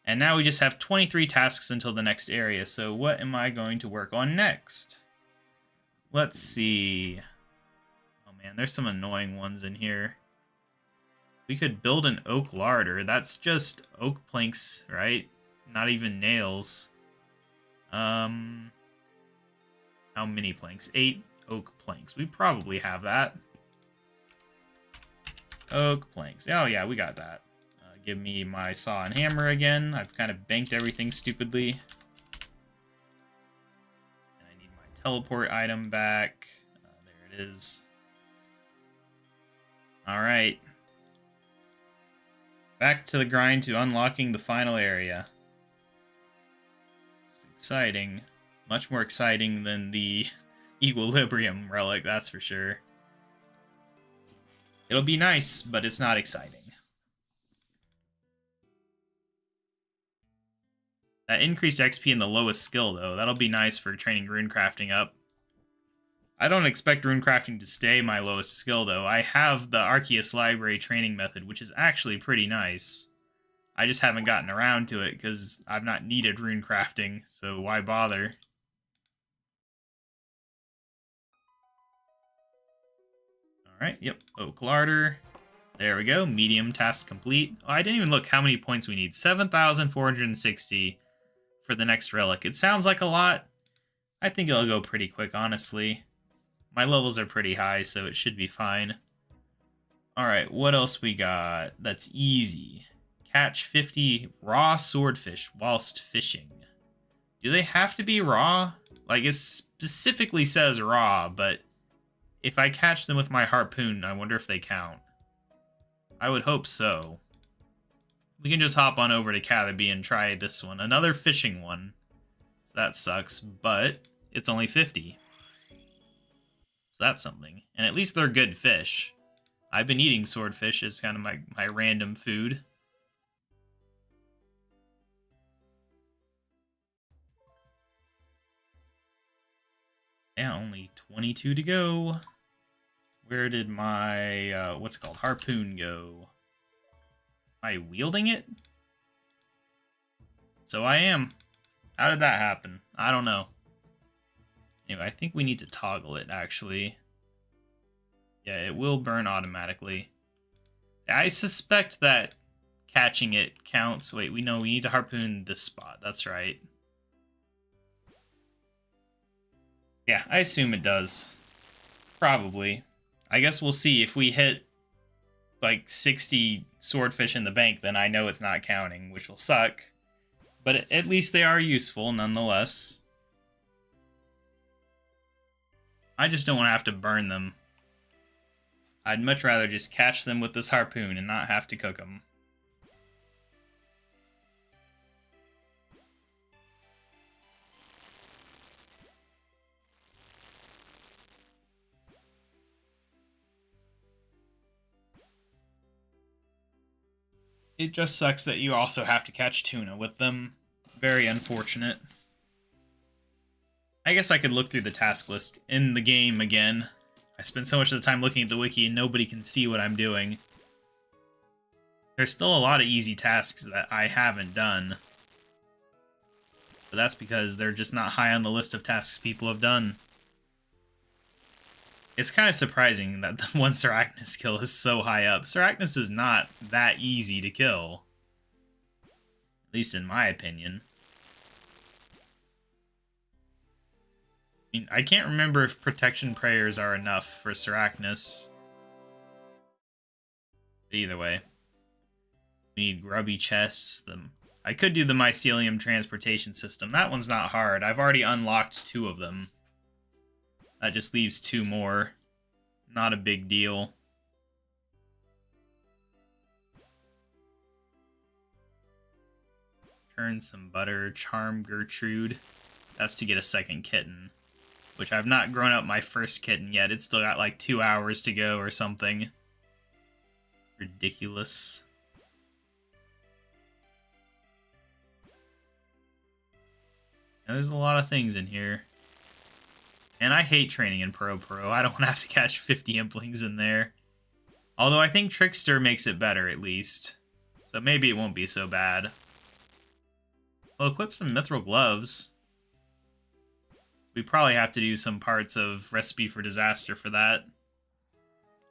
And now we just have 23 tasks until the next area, so what am I going to work on next? Let's see. Oh man, there's some annoying ones in here. We could build an oak larder. That's just oak planks, right? Not even nails. How many planks? 8 oak planks. We probably have that. Oak planks. Oh yeah, we got that. Give me my saw and hammer again. I've kind of banked everything stupidly. And I need my teleport item back. There it is. Alright. Back to the grind to unlocking the final area. It's exciting. Much more exciting than the Equilibrium relic, that's for sure. It'll be nice, but it's not exciting. That increased XP in the lowest skill, though, that'll be nice for training runecrafting up. I don't expect runecrafting to stay my lowest skill, though. I have the Arceus Library training method, which is actually pretty nice. I just haven't gotten around to it, because I've not needed runecrafting, so why bother? Alright, yep, oak larder. There we go, medium task complete. Oh, I didn't even look how many points we need. 7,460 for the next relic. It sounds like a lot. I think it'll go pretty quick, honestly. My levels are pretty high, so it should be fine. Alright, what else we got? That's easy. Catch 50 raw swordfish whilst fishing. Do they have to be raw? Like, it specifically says raw, but if I catch them with my harpoon, I wonder if they count. I would hope so. We can just hop on over to Catherby and try this one. Another fishing one. That sucks, but it's only 50. So that's something. And at least they're good fish. I've been eating swordfish as kind of my random food. Yeah, only 22 to go. Where did my, what's it called, harpoon go? Am I wielding it? So I am. How did that happen? I don't know. Anyway, I think we need to toggle it, actually. Yeah, it will burn automatically. I suspect that catching it counts. Wait, we need to harpoon this spot. That's right. Yeah, I assume it does. Probably. I guess we'll see. If we hit like 60 swordfish in the bank, then I know it's not counting, which will suck. But at least they are useful, nonetheless. I just don't want to have to burn them. I'd much rather just catch them with this harpoon and not have to cook them. It just sucks that you also have to catch tuna with them. Very unfortunate. I guess I could look through the task list in the game again. I spend so much of the time looking at the wiki and nobody can see what I'm doing. There's still a lot of easy tasks that I haven't done. But that's because they're just not high on the list of tasks people have done. It's kind of surprising that the one Sarachnis kill is so high up. Sarachnis is not that easy to kill. At least in my opinion. I mean, I can't remember if protection prayers are enough for Sarachnis. But either way. We need grubby chests. I could do the mycelium transportation system. That one's not hard. I've already unlocked 2 of them. That just leaves 2 more. Not a big deal. Turn some butter. Charm Gertrude. That's to get a second kitten. Which I've not grown up my first kitten yet. It's still got like 2 hours to go or something. Ridiculous. Now, there's a lot of things in here. And I hate training in Pro. I don't want to have to catch 50 implings in there. Although I think Trickster makes it better, at least. So maybe it won't be so bad. We'll equip some mithril gloves. We probably have to do some parts of Recipe for Disaster for that.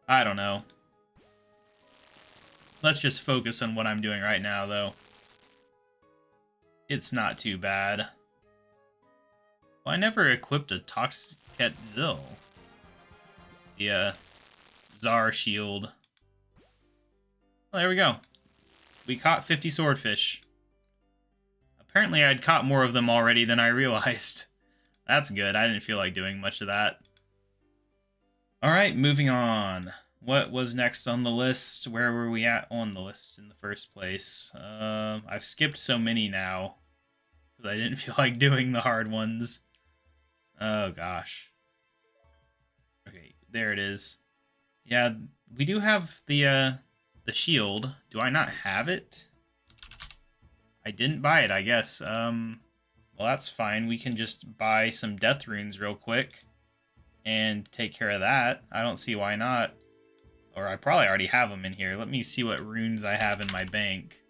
I don't know. Let's just focus on what I'm doing right now, though. It's not too bad. Well, I never equipped a Toxicat Zill. The Czar shield. Well, there we go. We caught 50 swordfish. Apparently I'd caught more of them already than I realized. That's good. I didn't feel like doing much of that. Alright, moving on. What was next on the list? Where were we at on the list in the first place? I've skipped so many now. Because I didn't feel like doing the hard ones. Oh gosh. Okay, there it is. Yeah, we do have the shield. Do I not have it? I didn't buy it, I guess. Well, that's fine. We can just buy some death runes real quick and take care of that. I don't see why not. Or I probably already have them in here. Let me see what runes I have in my bank.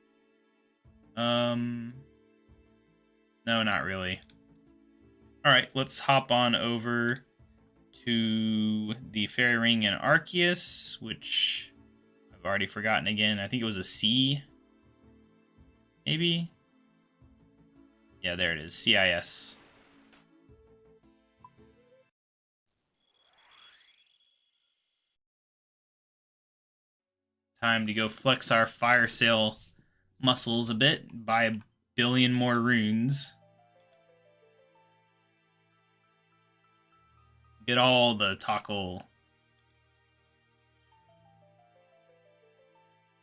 No, not really. Alright, let's hop on over to the Fairy Ring and Arceus, which I've already forgotten again. I think it was a C. Maybe? Yeah, there it is. CIS. Time to go flex our fire sale muscles a bit. Buy a billion more runes. Get all the tackle.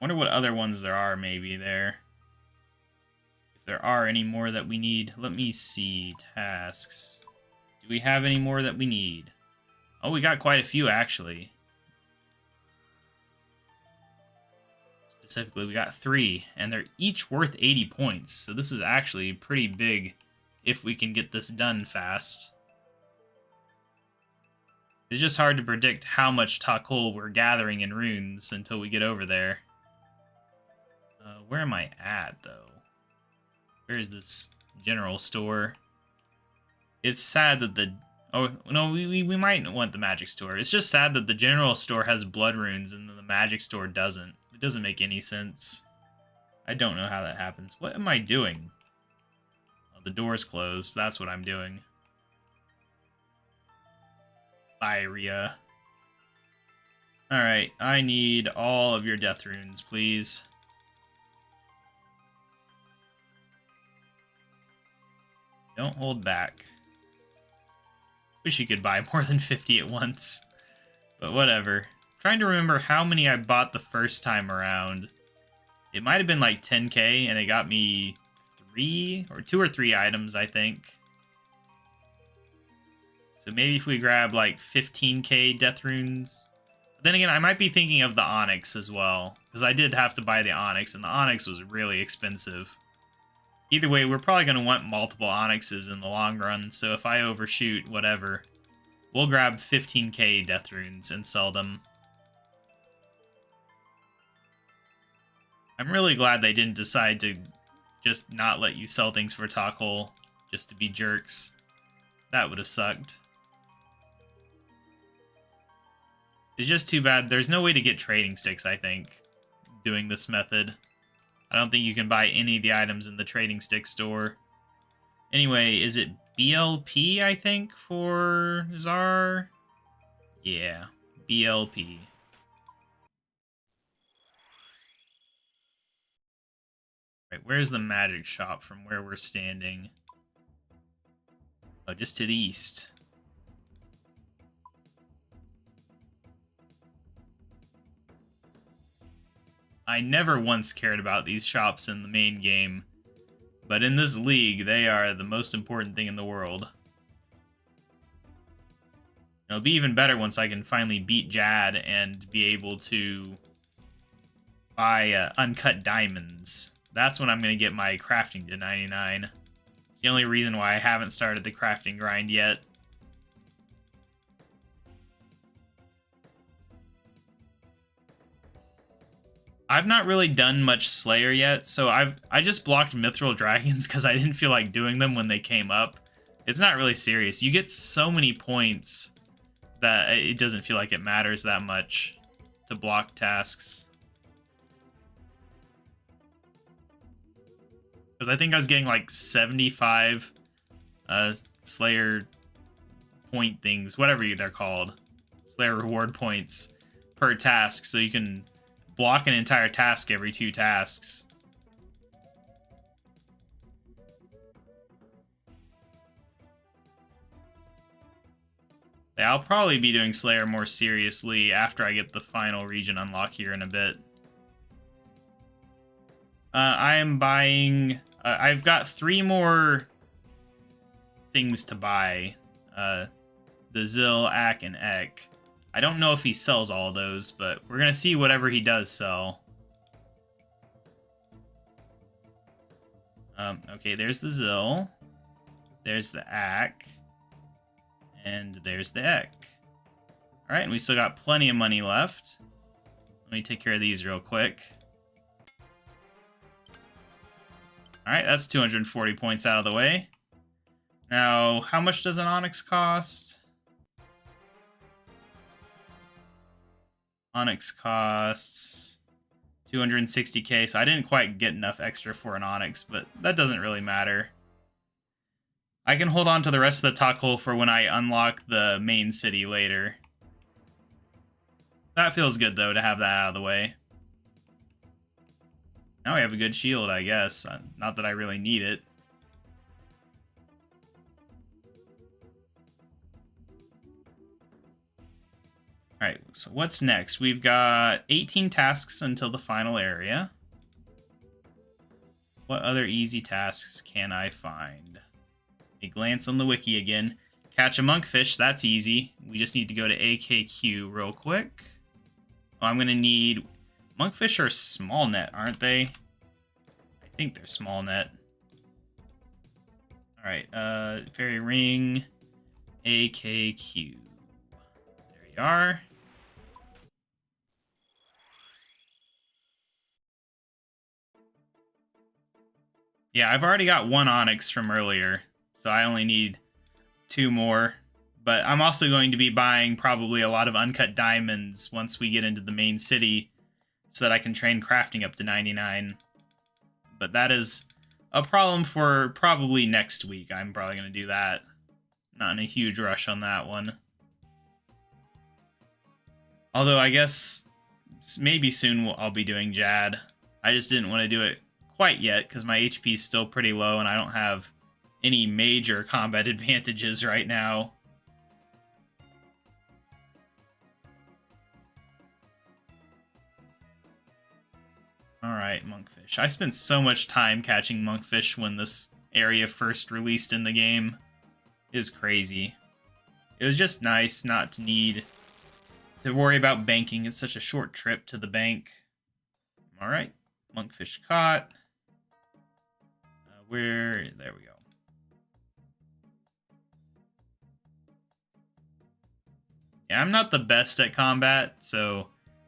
Wonder what other ones there are maybe there. If there are any more that we need. Let me see. Tasks. Do we have any more that we need? Oh, we got quite a few actually. Specifically, we got 3, and they're each worth 80 points. So this is actually pretty big if we can get this done fast. It's just hard to predict how much Tackle we're gathering in runes until we get over there. Where am I at, though? Where is this general store? It's sad that the... Oh, no, we might want the magic store. It's just sad that the general store has blood runes and the magic store doesn't. It doesn't make any sense. I don't know how that happens. What am I doing? Oh, the door's closed. That's what I'm doing. Diarrhea. Alright, I need all of your death runes, please. Don't hold back. Wish you could buy more than 50 at once. But whatever. I'm trying to remember how many I bought the first time around. It might have been like 10k, and it got me 2 or 3 items, I think. So maybe if we grab like 15k death runes. But then again, I might be thinking of the Onyx as well. Because I did have to buy the Onyx, and the Onyx was really expensive. Either way, we're probably going to want multiple Onyxes in the long run, so if I overshoot, whatever. We'll grab 15k death runes and sell them. I'm really glad they didn't decide to just not let you sell things for Talk Hole, just to be jerks. That would have sucked. It's just too bad. There's no way to get trading sticks, I think, doing this method. I don't think you can buy any of the items in the trading stick store. Anyway, is it BLP, I think, for Czar? Yeah, BLP. Right, where's the magic shop from where we're standing? Oh, just to the east. I never once cared about these shops in the main game, but in this league, they are the most important thing in the world. It'll be even better once I can finally beat Jad and be able to buy uncut diamonds. That's when I'm going to get my crafting to 99. It's the only reason why I haven't started the crafting grind yet. I've not really done much Slayer yet, so I just blocked Mithril Dragons because I didn't feel like doing them when they came up. It's not really serious. You get so many points that it doesn't feel like it matters that much to block tasks. Because I think I was getting like 75 Slayer point things, whatever they're called. Slayer reward points per task, so you can block an entire task every 2 tasks. Yeah, I'll probably be doing Slayer more seriously after I get the final region unlock here in a bit. I am buying... I've got 3 more things to buy. The Zil, Ak, and Ek. I don't know if he sells all of those, but we're going to see whatever he does sell. Okay, there's the Zil. There's the Ak. And there's the Ek. Alright, and we still got plenty of money left. Let me take care of these real quick. Alright, that's 240 points out of the way. Now, how much does an Onyx cost? Onyx costs 260k, so I didn't quite get enough extra for an Onyx, but that doesn't really matter. I can hold on to the rest of the talk hole for when I unlock the main city later. That feels good, though, to have that out of the way. Now we have a good shield, I guess. Not that I really need it. Alright, so what's next? We've got 18 tasks until the final area. What other easy tasks can I find? A glance on the wiki again. Catch a monkfish, that's easy. We just need to go to AKQ real quick. Oh, I'm going to need... Monkfish are small net, aren't they? I think they're small net. Alright, fairy ring, AKQ. There you are. Yeah, I've already got 1 Onyx from earlier, so I only need 2 more. But I'm also going to be buying probably a lot of uncut diamonds once we get into the main city so that I can train crafting up to 99. But that is a problem for probably next week. I'm probably going to do that. Not in a huge rush on that one. Although I guess maybe soon I'll be doing Jad. I just didn't want to do it quite yet because my HP is still pretty low and I don't have any major combat advantages right now. Alright, monkfish. I spent so much time catching monkfish when this area first released in the game. It was crazy. It was just nice not to need to worry about banking. It's such a short trip to the bank. Alright, monkfish caught. There we go. Yeah, I'm not the best at combat, so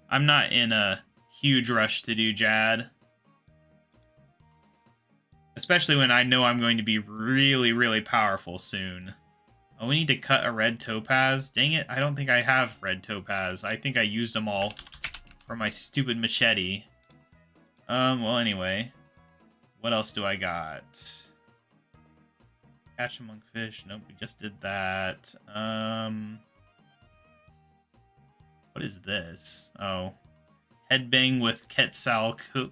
I'm not in a huge rush to do Jad. Especially when I know I'm going to be really, really powerful soon. Oh, we need to cut a red topaz. Dang it, I don't think I have red topaz. I think I used them all for my stupid machete. Well, anyway. What else do I got? Catch a monkfish. Nope, we just did that. What is this? Oh. Headbang with Quetzalcoatl,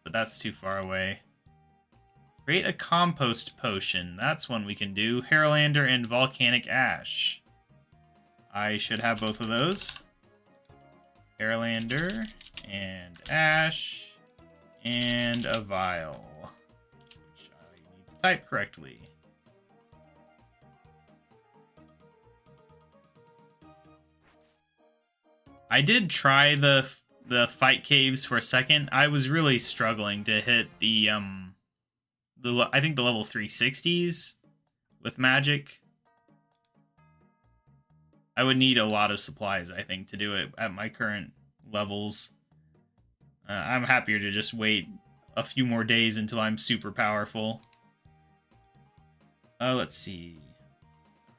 but that's too far away. Create a compost potion. That's one we can do. Haralander and volcanic ash. I should have both of those. Haralander and ash and a vial, which I need to type correctly. I did try the fight caves for a second. I was really struggling to hit the I think the level 360s with magic. I would need a lot of supplies, I think, to do it at my current levels. I'm happier to just wait a few more days until I'm super powerful. Let's see.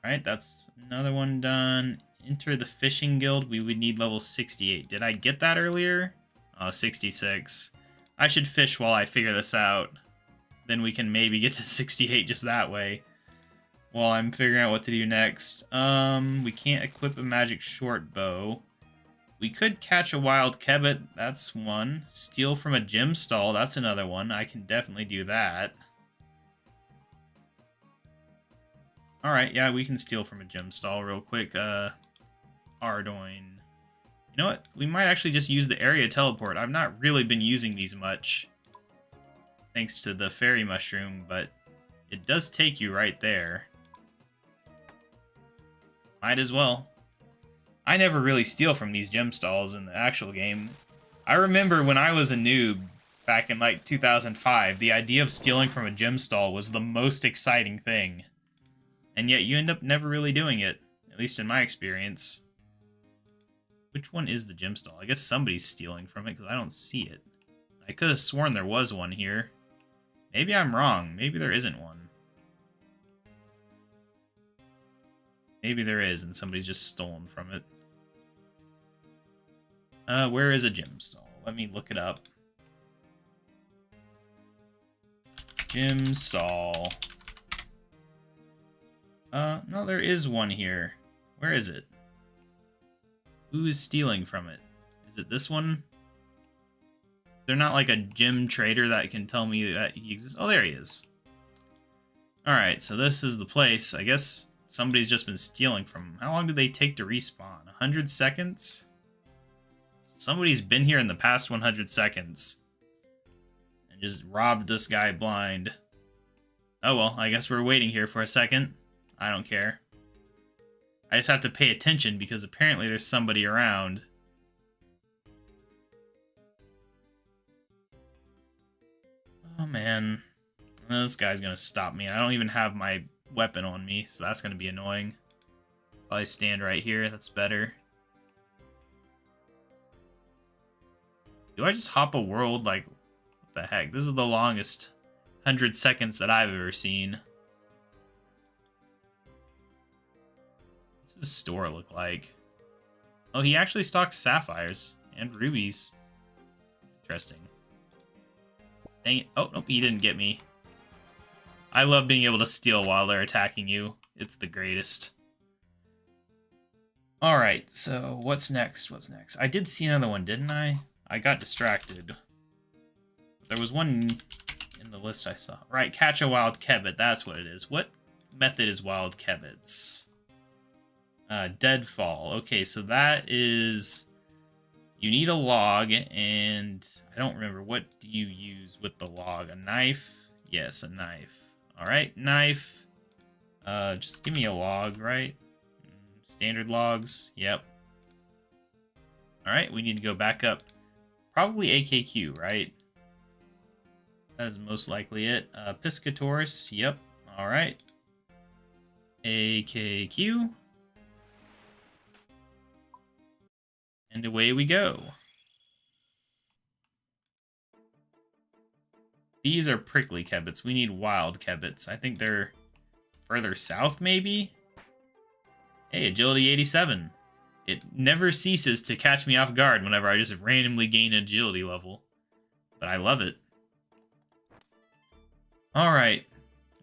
Alright, that's another one done. Enter the fishing guild. We would need level 68. Did I get that earlier? Oh, 66. I should fish while I figure this out. Then we can maybe get to 68 just that way. While I'm figuring out what to do next. We can't equip a magic short bow. We could catch a wild kebbit. That's one. Steal from a gem stall. That's another one. I can definitely do that. Alright, yeah, we can steal from a gem stall real quick. Ardoin. You know what? We might actually just use the area teleport. I've not really been using these much, thanks to the fairy mushroom, but it does take you right there. Might as well. I never really steal from these gem stalls in the actual game. I remember when I was a noob back in like 2005, the idea of stealing from a gem stall was the most exciting thing. And yet you end up never really doing it, at least in my experience. Which one is the gem stall? I guess somebody's stealing from it because I don't see it. I could have sworn there was one here. Maybe I'm wrong. Maybe there isn't one. Maybe there is and somebody's just stolen from it. Where is a gem stall? Let me look it up. Gem stall. No, there is one here. Where is it? Who is stealing from it? Is it this one? They're not like a gem trader that can tell me that he exists. Oh, there he is. Alright, so this is the place. I guess somebody's just been stealing from him. How long do they take to respawn? 100 seconds? Somebody's been here in the past 100 seconds. And just robbed this guy blind. Oh well, I guess we're waiting here for a second. I don't care. I just have to pay attention because apparently there's somebody around. Oh man. This guy's gonna stop me. I don't even have my weapon on me, so that's gonna be annoying. Probably stand right here, that's better. Do I just hop a world? Like, what the heck? This is the longest 100 seconds that I've ever seen. What's his store look like? Oh, he actually stocks sapphires and rubies. Interesting. Dang it. Oh, nope, he didn't get me. I love being able to steal while they're attacking you. It's the greatest. Alright, so what's next? What's next? I did see another one, didn't I? I got distracted. There was one in the list I saw. Right, catch a wild kebbit. That's what it is. What method is wild kebbits? Deadfall. Okay, so that is... You need a log, and I don't remember. What do you use with the log? A knife? Yes, a knife. Alright, knife. Just give me a log, right? Standard logs. Yep. Alright, we need to go back up. Probably AKQ, right? That is most likely it. Piscatoris, yep. Alright. AKQ. And away we go. These are prickly kebbits. We need wild kebbits. I think they're further south, maybe? Hey, agility 87. It never ceases to catch me off guard whenever I just randomly gain an agility level. But I love it. Alright,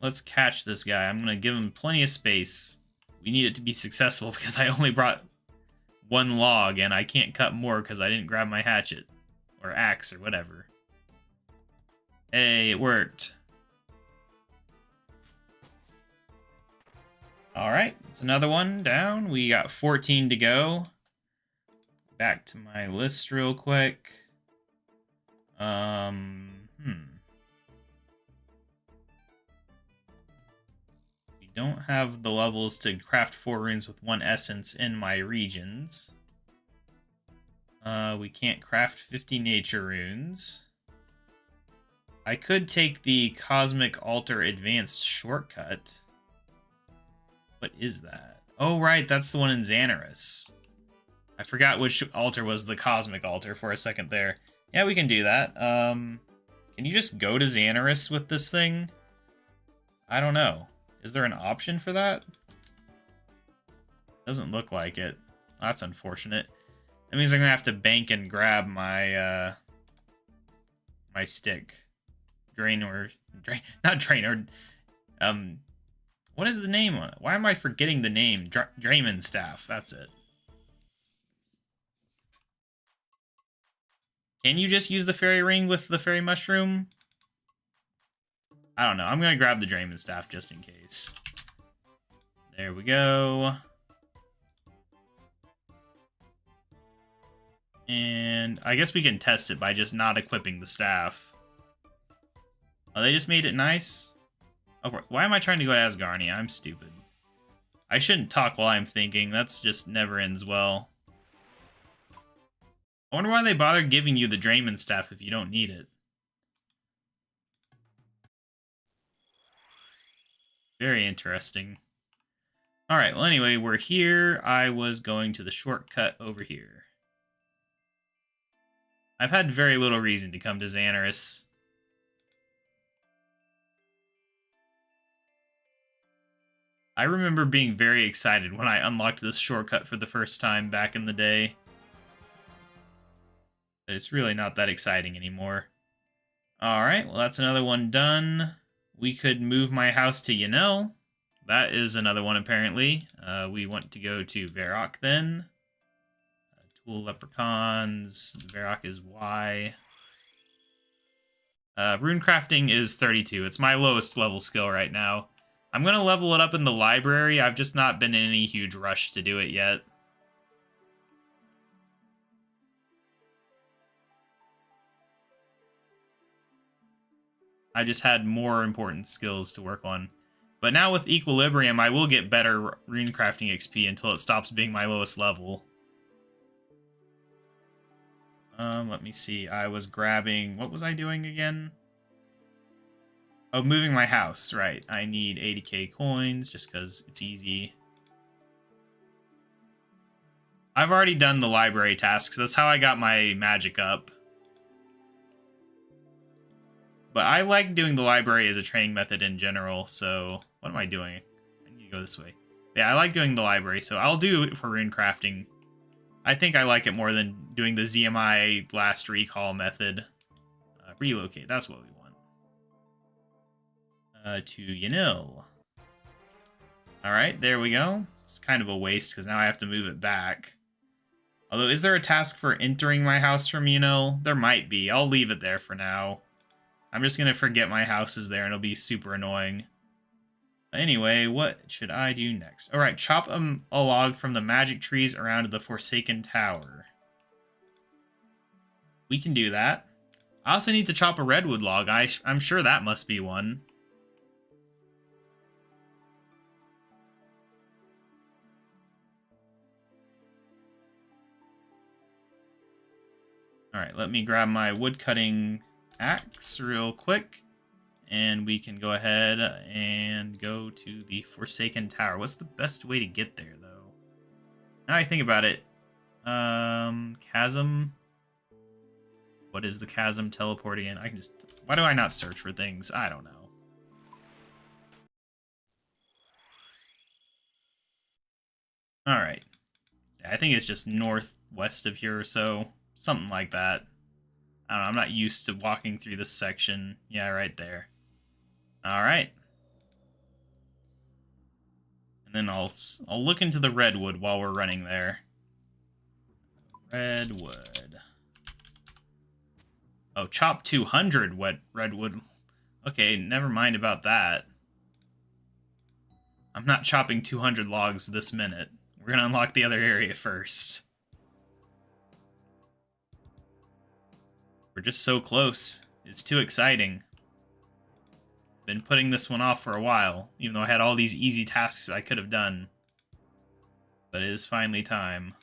let's catch this guy. I'm going to give him plenty of space. We need it to be successful because I only brought one log and I can't cut more because I didn't grab my hatchet. Or axe or whatever. Hey, it worked. All right, that's another one down. We got 14 to go. Back to my list real quick. We don't have the levels to craft 4 runes with 1 essence in my regions. We can't craft 50 nature runes. I could take the Cosmic Altar Advanced shortcut. What is that? Oh, right, that's the one in Xanaris. I forgot which altar was the Cosmic Altar for a second there. Yeah, we can do that. Can you just go to Xanaris with this thing? I don't know. Is there an option for that? Doesn't look like it. That's unfortunate. That means I'm gonna have to bank and grab my my stick. Not Draenor. What is the name on it? Why am I forgetting the name? Draymond Staff. That's it. Can you just use the fairy ring with the fairy mushroom? I don't know. I'm gonna grab the Draymond Staff just in case. There we go. And I guess we can test it by just not equipping the staff. Oh, they just made it nice? Oh, why am I trying to go to Asgarnia? I'm stupid. I shouldn't talk while I'm thinking. That's just never ends well. I wonder why they bothered giving you the Draymond Staff if you don't need it. Very interesting. Alright, well anyway, we're here. I was going to the shortcut over here. I've had very little reason to come to Xanaris. I remember being very excited when I unlocked this shortcut for the first time back in the day. But it's really not that exciting anymore. Alright, well that's another one done. We could move my house to Yanel. That is another one apparently. We want to go to Varrock then. Tool Leprechauns. Varrock is Y. Rune crafting is 32. It's my lowest level skill right now. I'm going to level it up in the library. I've just not been in any huge rush to do it yet. I just had more important skills to work on. But now with Equilibrium, I will get better rune crafting XP until it stops being my lowest level. Let me see. I was grabbing... What was I doing again? Oh, moving my house. Right. I need 80k coins just because it's easy. I've already done the library tasks. That's how I got my magic up. But I like doing the library as a training method in general, so... What am I doing? I need to go this way. Yeah, I like doing the library, so I'll do it for rune crafting. I think I like it more than doing the ZMI last recall method. Relocate, that's what we want. To Yanil. Alright, there we go. It's kind of a waste, because now I have to move it back. Although, is there a task for entering my house from Yanil? There might be. I'll leave it there for now. I'm just going to forget my house is there, and it'll be super annoying. Anyway, what should I do next? Alright, chop a log from the magic trees around the Forsaken Tower. We can do that. I also need to chop a redwood log. I'm sure that must be one. Alright, let me grab my woodcutting axe real quick. And we can go ahead and go to the Forsaken Tower. What's the best way to get there, though? Now I think about it. Chasm. What is the chasm teleporting in? I can just... Why do I not search for things? I don't know. Alright. I think it's just northwest of here or so. Something like that. I don't know, I'm not used to walking through this section. Yeah, right there. Alright. And then I'll look into the redwood while we're running there. Redwood. Oh, chop 200 redwood. Okay, never mind about that. I'm not chopping 200 logs this minute. We're gonna unlock the other area first. We're just so close. It's too exciting. Been putting this one off for a while, even though I had all these easy tasks I could have done. But it is finally time.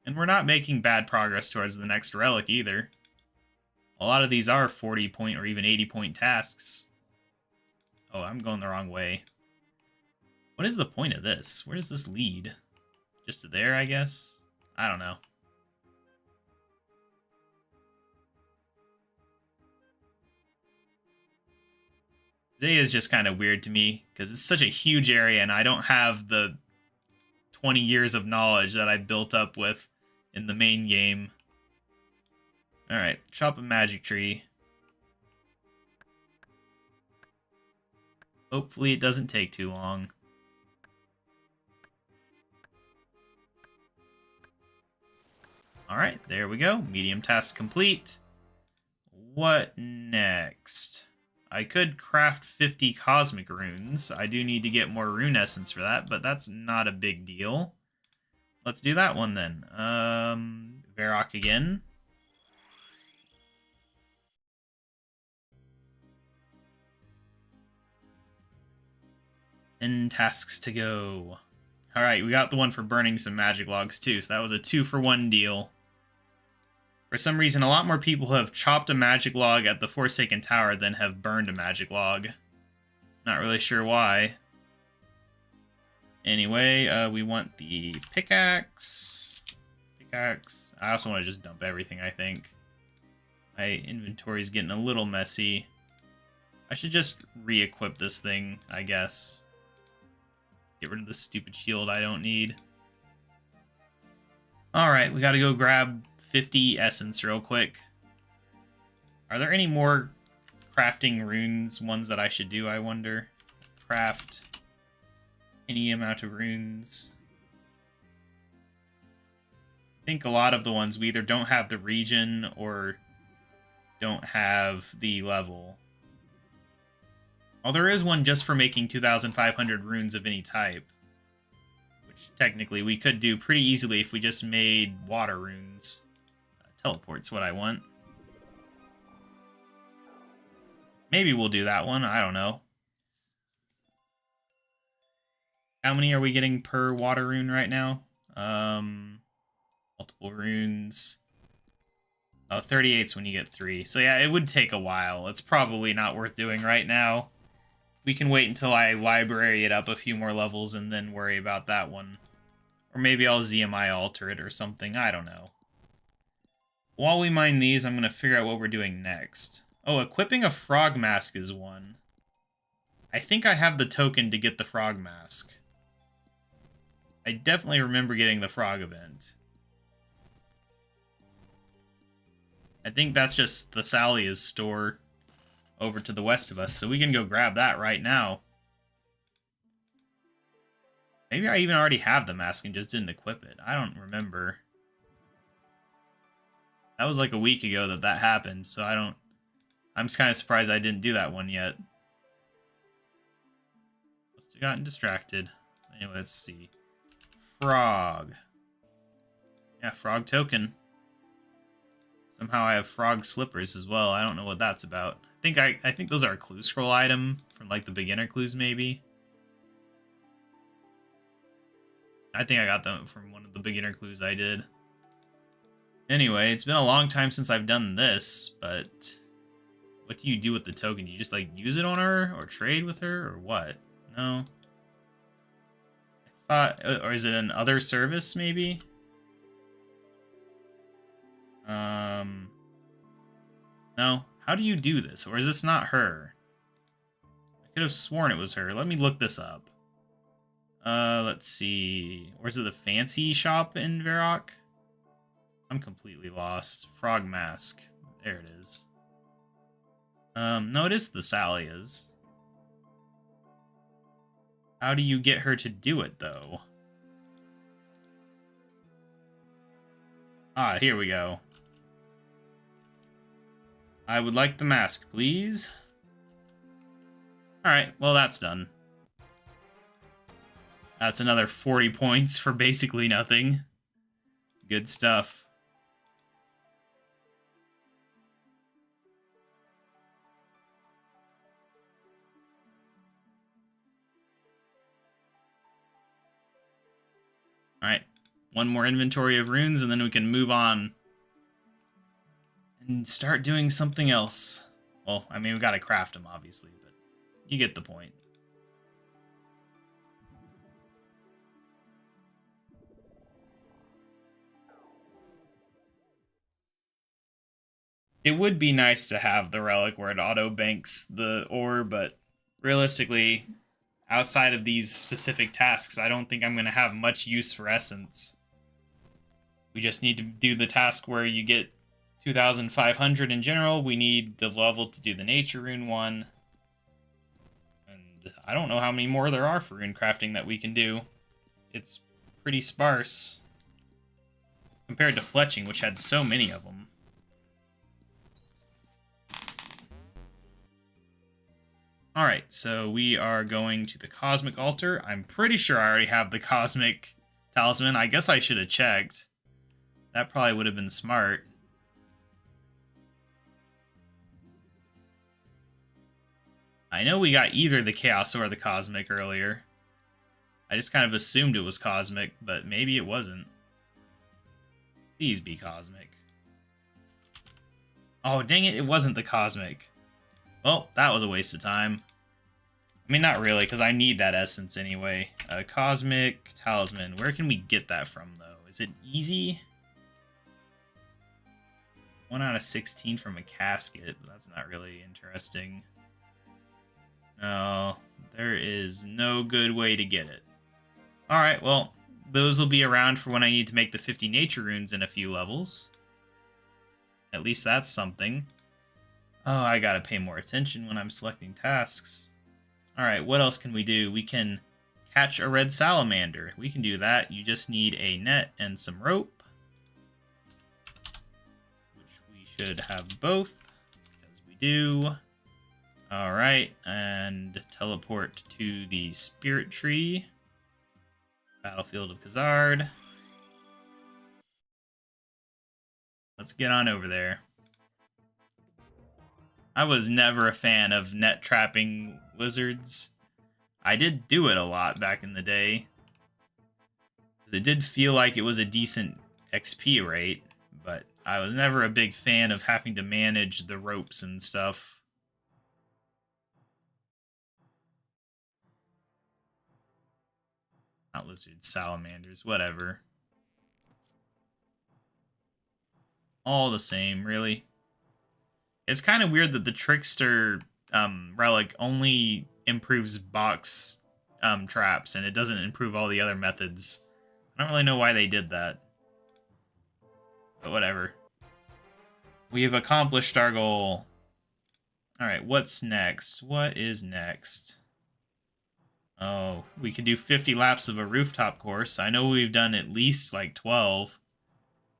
And we're not making bad progress towards the next relic either. A lot of these are 40-point or even 80-point tasks. Oh, I'm going the wrong way. What is the point of this? Where does this lead? Just to there, I guess? I don't know. Zaya is just kind of weird to me, because it's such a huge area, and I don't have the 20 years of knowledge that I've built up with in the main game. Alright, chop a magic tree. Hopefully it doesn't take too long. Alright, there we go. Medium task complete. What next? I could craft 50 cosmic runes. I do need to get more rune essence for that, but that's not a big deal. Let's do that one then. Varrock again. And tasks to go. Alright, we got the one for burning some magic logs too, so that was a 2-for-1 deal. For some reason, a lot more people have chopped a magic log at the Forsaken Tower than have burned a magic log. Not really sure why. Anyway, we want the pickaxe. Pickaxe. I also want to just dump everything, I think. My inventory's getting a little messy. I should just re-equip this thing, I guess. Get rid of the stupid shield I don't need. Alright, we gotta go grab 50 essence real quick. Are there any more crafting runes ones that I should do, I wonder? Craft any amount of runes. I think a lot of the ones we either don't have the region or don't have the level. Oh, there is one just for making 2,500 runes of any type. Which technically we could do pretty easily if we just made water runes. Teleport's what I want. Maybe we'll do that one. I don't know. How many are we getting per water rune right now? Multiple runes. Oh, 38's when you get 3. So yeah, it would take a while. It's probably not worth doing right now. We can wait until I library it up a few more levels and then worry about that one. Or maybe I'll ZMI alter it or something. I don't know. While we mine these, I'm going to figure out what we're doing next. Oh, equipping a frog mask is one. I think I have the token to get the frog mask. I definitely remember getting the frog event. I think that's just the Thessalia's store over to the west of us, so we can go grab that right now. Maybe I even already have the mask and just didn't equip it. I don't remember. That was like a week ago that happened, so I'm just kind of surprised I didn't do that one yet. Must have gotten distracted. Anyway, let's see. Frog. Yeah, frog token. Somehow I have frog slippers as well. I don't know what that's about. I think those are a clue scroll item from like the beginner clues maybe. I think I got them from one of the beginner clues I did. Anyway, it's been a long time since I've done this, but what do you do with the token? Do you just like use it on her or trade with her or what? No. I thought, or is it an other service maybe? No. How do you do this? Or is this not her? I could have sworn it was her. Let me look this up. Let's see. Where's the fancy shop in Varrock? I'm completely lost. Frog mask. There it is. No, it is the Thessalia's. How do you get her to do it, though? Ah, here we go. I would like the mask, please. Alright, well, that's done. That's another 40 points for basically nothing. Good stuff. Alright, one more inventory of runes, and then we can move on and start doing something else. Well, I mean, we gotta craft them, obviously, but you get the point. It would be nice to have the relic where it auto banks the ore, but realistically, outside of these specific tasks, I don't think I'm going to have much use for essence. We just need to do the task where you get 2,500 in general. We need the level to do the nature rune one. And I don't know how many more there are for rune crafting that we can do. It's pretty sparse compared to fletching, which had so many of them. Alright, so we are going to the Cosmic Altar. I'm pretty sure I already have the Cosmic Talisman. I guess I should have checked. That probably would have been smart. I know we got either the Chaos or the Cosmic earlier. I just kind of assumed it was Cosmic, but maybe it wasn't. Please be Cosmic. Oh, dang it, it wasn't the Cosmic. Well, that was a waste of time. I mean, not really, because I need that essence anyway. Cosmic Talisman. Where can we get that from, though? Is it easy? 1 out of 16 from a casket, but that's not really interesting. No, there is no good way to get it. Alright, well, those will be around for when I need to make the 50 nature runes in a few levels. At least that's something. Oh, I gotta pay more attention when I'm selecting tasks. Alright, what else can we do? We can catch a red salamander. We can do that. You just need a net and some rope. Which we should have both, because we do. Alright, and teleport to the Spirit Tree. Battlefield of Khazard. Let's get on over there. I was never a fan of net trapping lizards. I did do it a lot back in the day. It did feel like it was a decent XP rate, but I was never a big fan of having to manage the ropes and stuff. Not lizards, salamanders, whatever. All the same, really. It's kind of weird that the Trickster relic only improves box traps, and it doesn't improve all the other methods. I don't really know why they did that. But whatever. We have accomplished our goal. Alright, what's next? What is next? Oh, we could do 50 laps of a rooftop course. I know we've done at least like 12.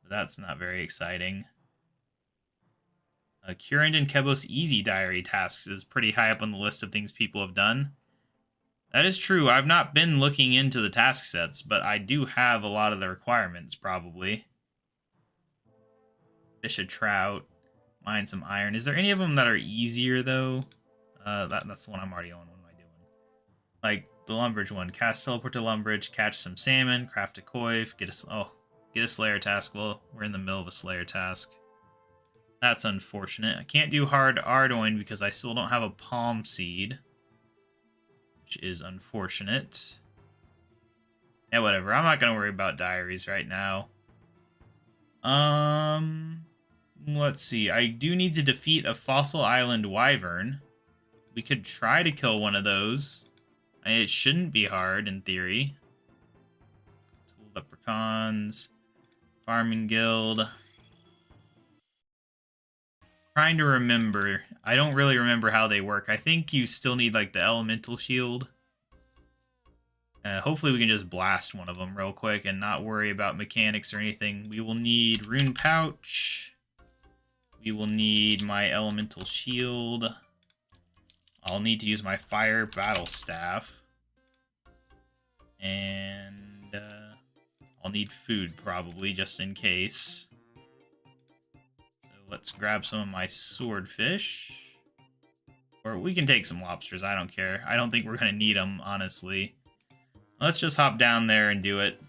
But that's not very exciting. Current and Kebos Easy Diary tasks is pretty high up on the list of things people have done. That is true. I've not been looking into the task sets, but I do have a lot of the requirements, probably. Fish a trout. Mine some iron. Is there any of them that are easier, though? That's the one I'm already on. What am I doing? Like, the Lumbridge one. Cast Teleport to Lumbridge, catch some salmon, craft a coif, get a Slayer task. Well, we're in the middle of a Slayer task. That's unfortunate. I can't do hard Ardoin because I still don't have a palm seed. Which is unfortunate. Yeah, whatever. I'm not going to worry about diaries right now. Let's see. I do need to defeat a Fossil Island Wyvern. We could try to kill one of those. It shouldn't be hard, in theory. Tool Leprechauns. Farming Guild. Trying to remember. I don't really remember how they work. I think you still need, like, the Elemental Shield. Hopefully we can just blast one of them real quick and not worry about mechanics or anything. We will need Rune Pouch. We will need my Elemental Shield. I'll need to use my Fire Battle Staff. And I'll need food probably, just in case. So let's grab some of my swordfish. Or we can take some lobsters, I don't care. I don't think we're going to need them, honestly. Let's just hop down there and do it.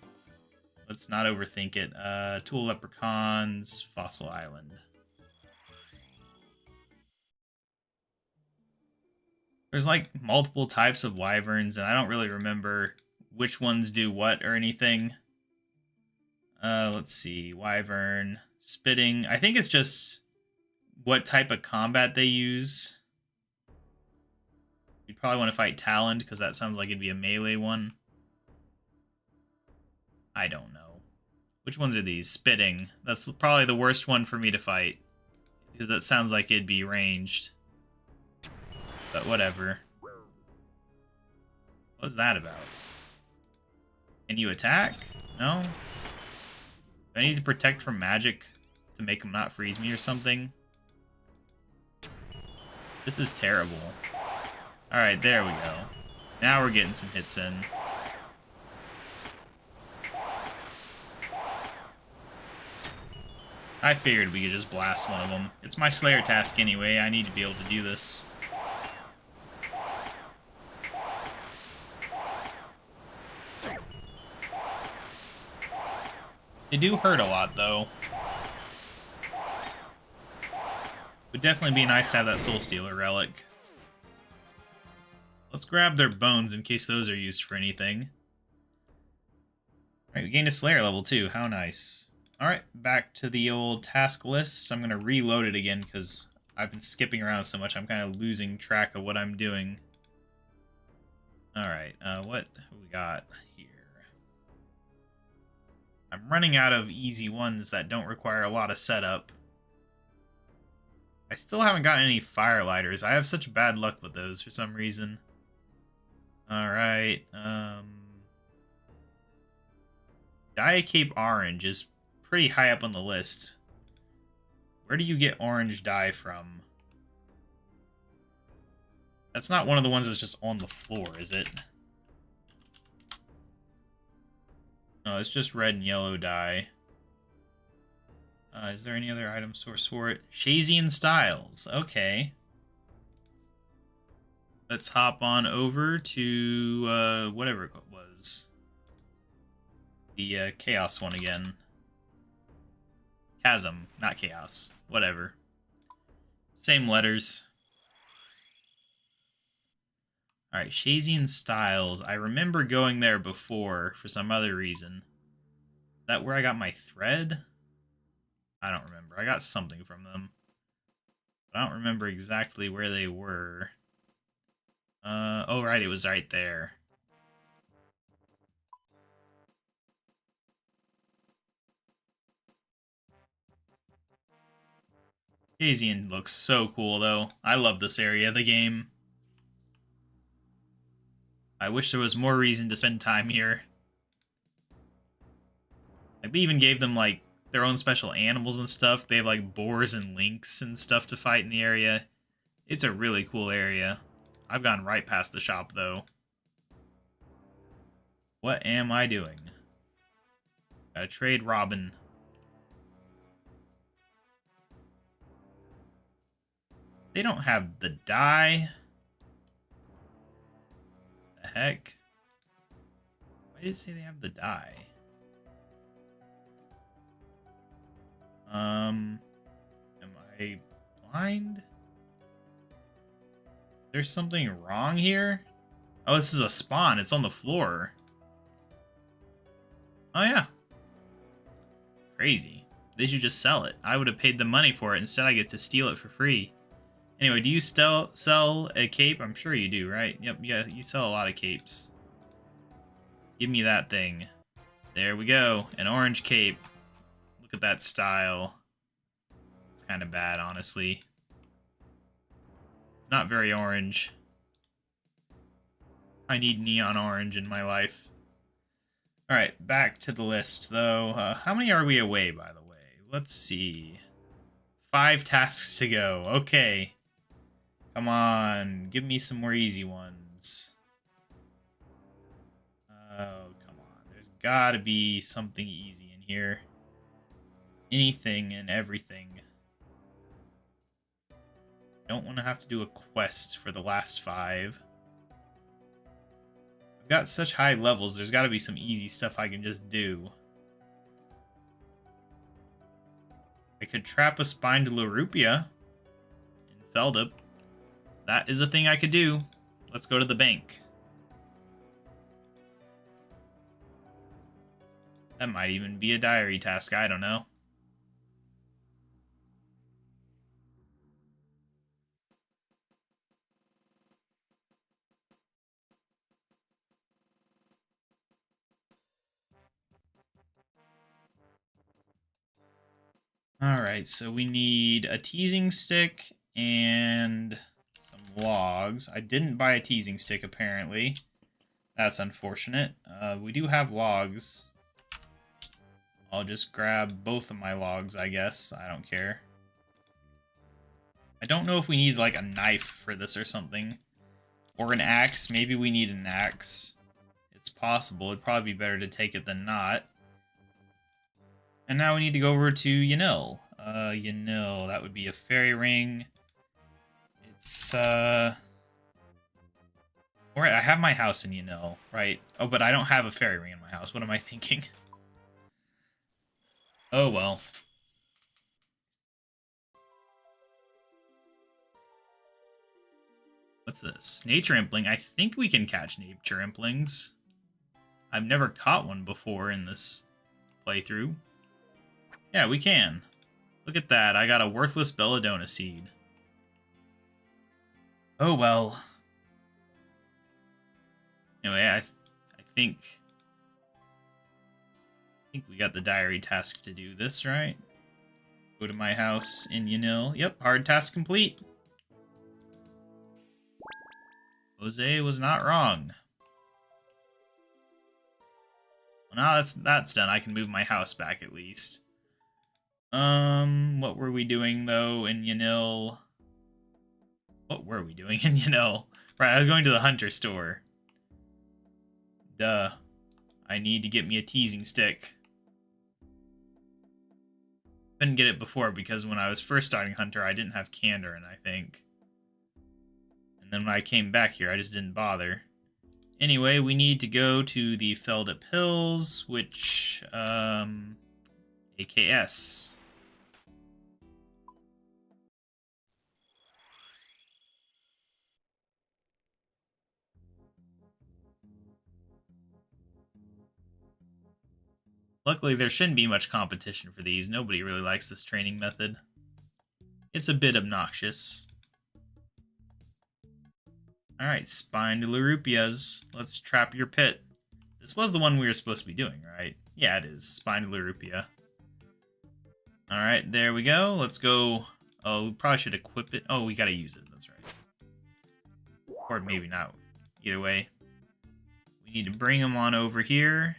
Let's not overthink it. Tool leprechauns, Fossil Island. There's like multiple types of wyverns, and I don't really remember which ones do what or anything. Let's see. Wyvern, spitting. I think it's just what type of combat they use. You'd probably want to fight Taloned, because that sounds like it'd be a melee one. I don't know. Which ones are these? Spitting. That's probably the worst one for me to fight, because that sounds like it'd be ranged. But whatever. What's that about? Can you attack? No? Do I need to protect from magic to make him not freeze me or something? This is terrible. Alright, there we go. Now we're getting some hits in. I figured we could just blast one of them. It's my Slayer task anyway, I need to be able to do this. They do hurt a lot, though. Would definitely be nice to have that Soul Stealer relic. Let's grab their bones in case those are used for anything. Alright, we gained a Slayer level too. How nice. Alright, back to the old task list. I'm going to reload it again because I've been skipping around so much I'm kind of losing track of what I'm doing. Alright, what we got here? I'm running out of easy ones that don't require a lot of setup. I still haven't gotten any Firelighters. I have such bad luck with those for some reason. Alright, Dye Cape Orange is pretty high up on the list. Where do you get orange dye from? That's not one of the ones that's just on the floor, is it? No, it's just red and yellow dye. Is there any other item source for it? Shazian Styles. Okay. Let's hop on over to whatever it was. The Chaos one again. Chasm, not Chaos. Whatever. Same letters. Alright, Shazian Styles. I remember going there before for some other reason. Is that where I got my thread? I don't remember. I got something from them. But I don't remember exactly where they were. Oh right, it was right there. Shazian looks so cool though. I love this area of the game. I wish there was more reason to spend time here. Like, they even gave them like their own special animals and stuff. They have like boars and lynx and stuff to fight in the area. It's a really cool area. I've gone right past the shop, though. What am I doing? Gotta trade Robin. They don't have the dye. The heck? Why did it say they have the dye? Am I blind? There's something wrong here? Oh, this is a spawn. It's on the floor. Oh, yeah. Crazy. They should just sell it. I would have paid the money for it. Instead, I get to steal it for free. Anyway, do you still sell a cape? I'm sure you do, right? Yep, yeah, you sell a lot of capes. Give me that thing. There we go. An orange cape. Look at that style. It's kind of bad, honestly. It's not very orange. I need neon orange in my life. Alright, back to the list, though. How many are we away, by the way? Let's see. 5 tasks to go. Okay. Come on. Give me some more easy ones. gotta be something easy in here. Anything and everything. Don't want to have to do a quest for the last 5. I've got such high levels, there's got to be some easy stuff I can just do. I could trap a spine to Larupia in Feldup. That is a thing I could do. Let's go to the bank. That might even be a diary task, I don't know. Alright, so we need a teasing stick and some logs. I didn't buy a teasing stick, apparently. That's unfortunate. We do have logs. I'll just grab both of my logs, I guess. I don't care. I don't know if we need, like, a knife for this or something. Or an axe. Maybe we need an axe. It's possible. It'd probably be better to take it than not. And now we need to go over to Yanil. Yanil, that would be a fairy ring. It's, Alright, I have my house in Yanil, right? Oh, but I don't have a fairy ring in my house. What am I thinking? Oh, well. What's this? Nature Impling. I think we can catch Nature Implings. I've never caught one before in this playthrough. Yeah, we can. Look at that. I got a worthless Belladonna seed. Oh, well. Anyway, I think we got the diary task to do this, right? Go to my house in Yanil. Yep, hard task complete. Jose was not wrong. Well, now that's done. I can move my house back at least. What were we doing though in Yanil? What were we doing in Yanil? Right, I was going to the hunter store. Duh. I need to get me a teasing stick. Couldn't get it before because when I was first starting Hunter, I didn't have Kandarin, I think. And then when I came back here, I just didn't bother. Anyway, we need to go to the Feldup Hills, which, AKS. Luckily, there shouldn't be much competition for these. Nobody really likes this training method. It's a bit obnoxious. Alright, spine to Larupias. Let's trap your pit. This was the one we were supposed to be doing, right? Yeah, it is. Spine to Larupia. Alright, there we go. Let's go. Oh, we probably should equip it. Oh, we gotta use it. That's right. Or maybe not. Either way. We need to bring him on over here.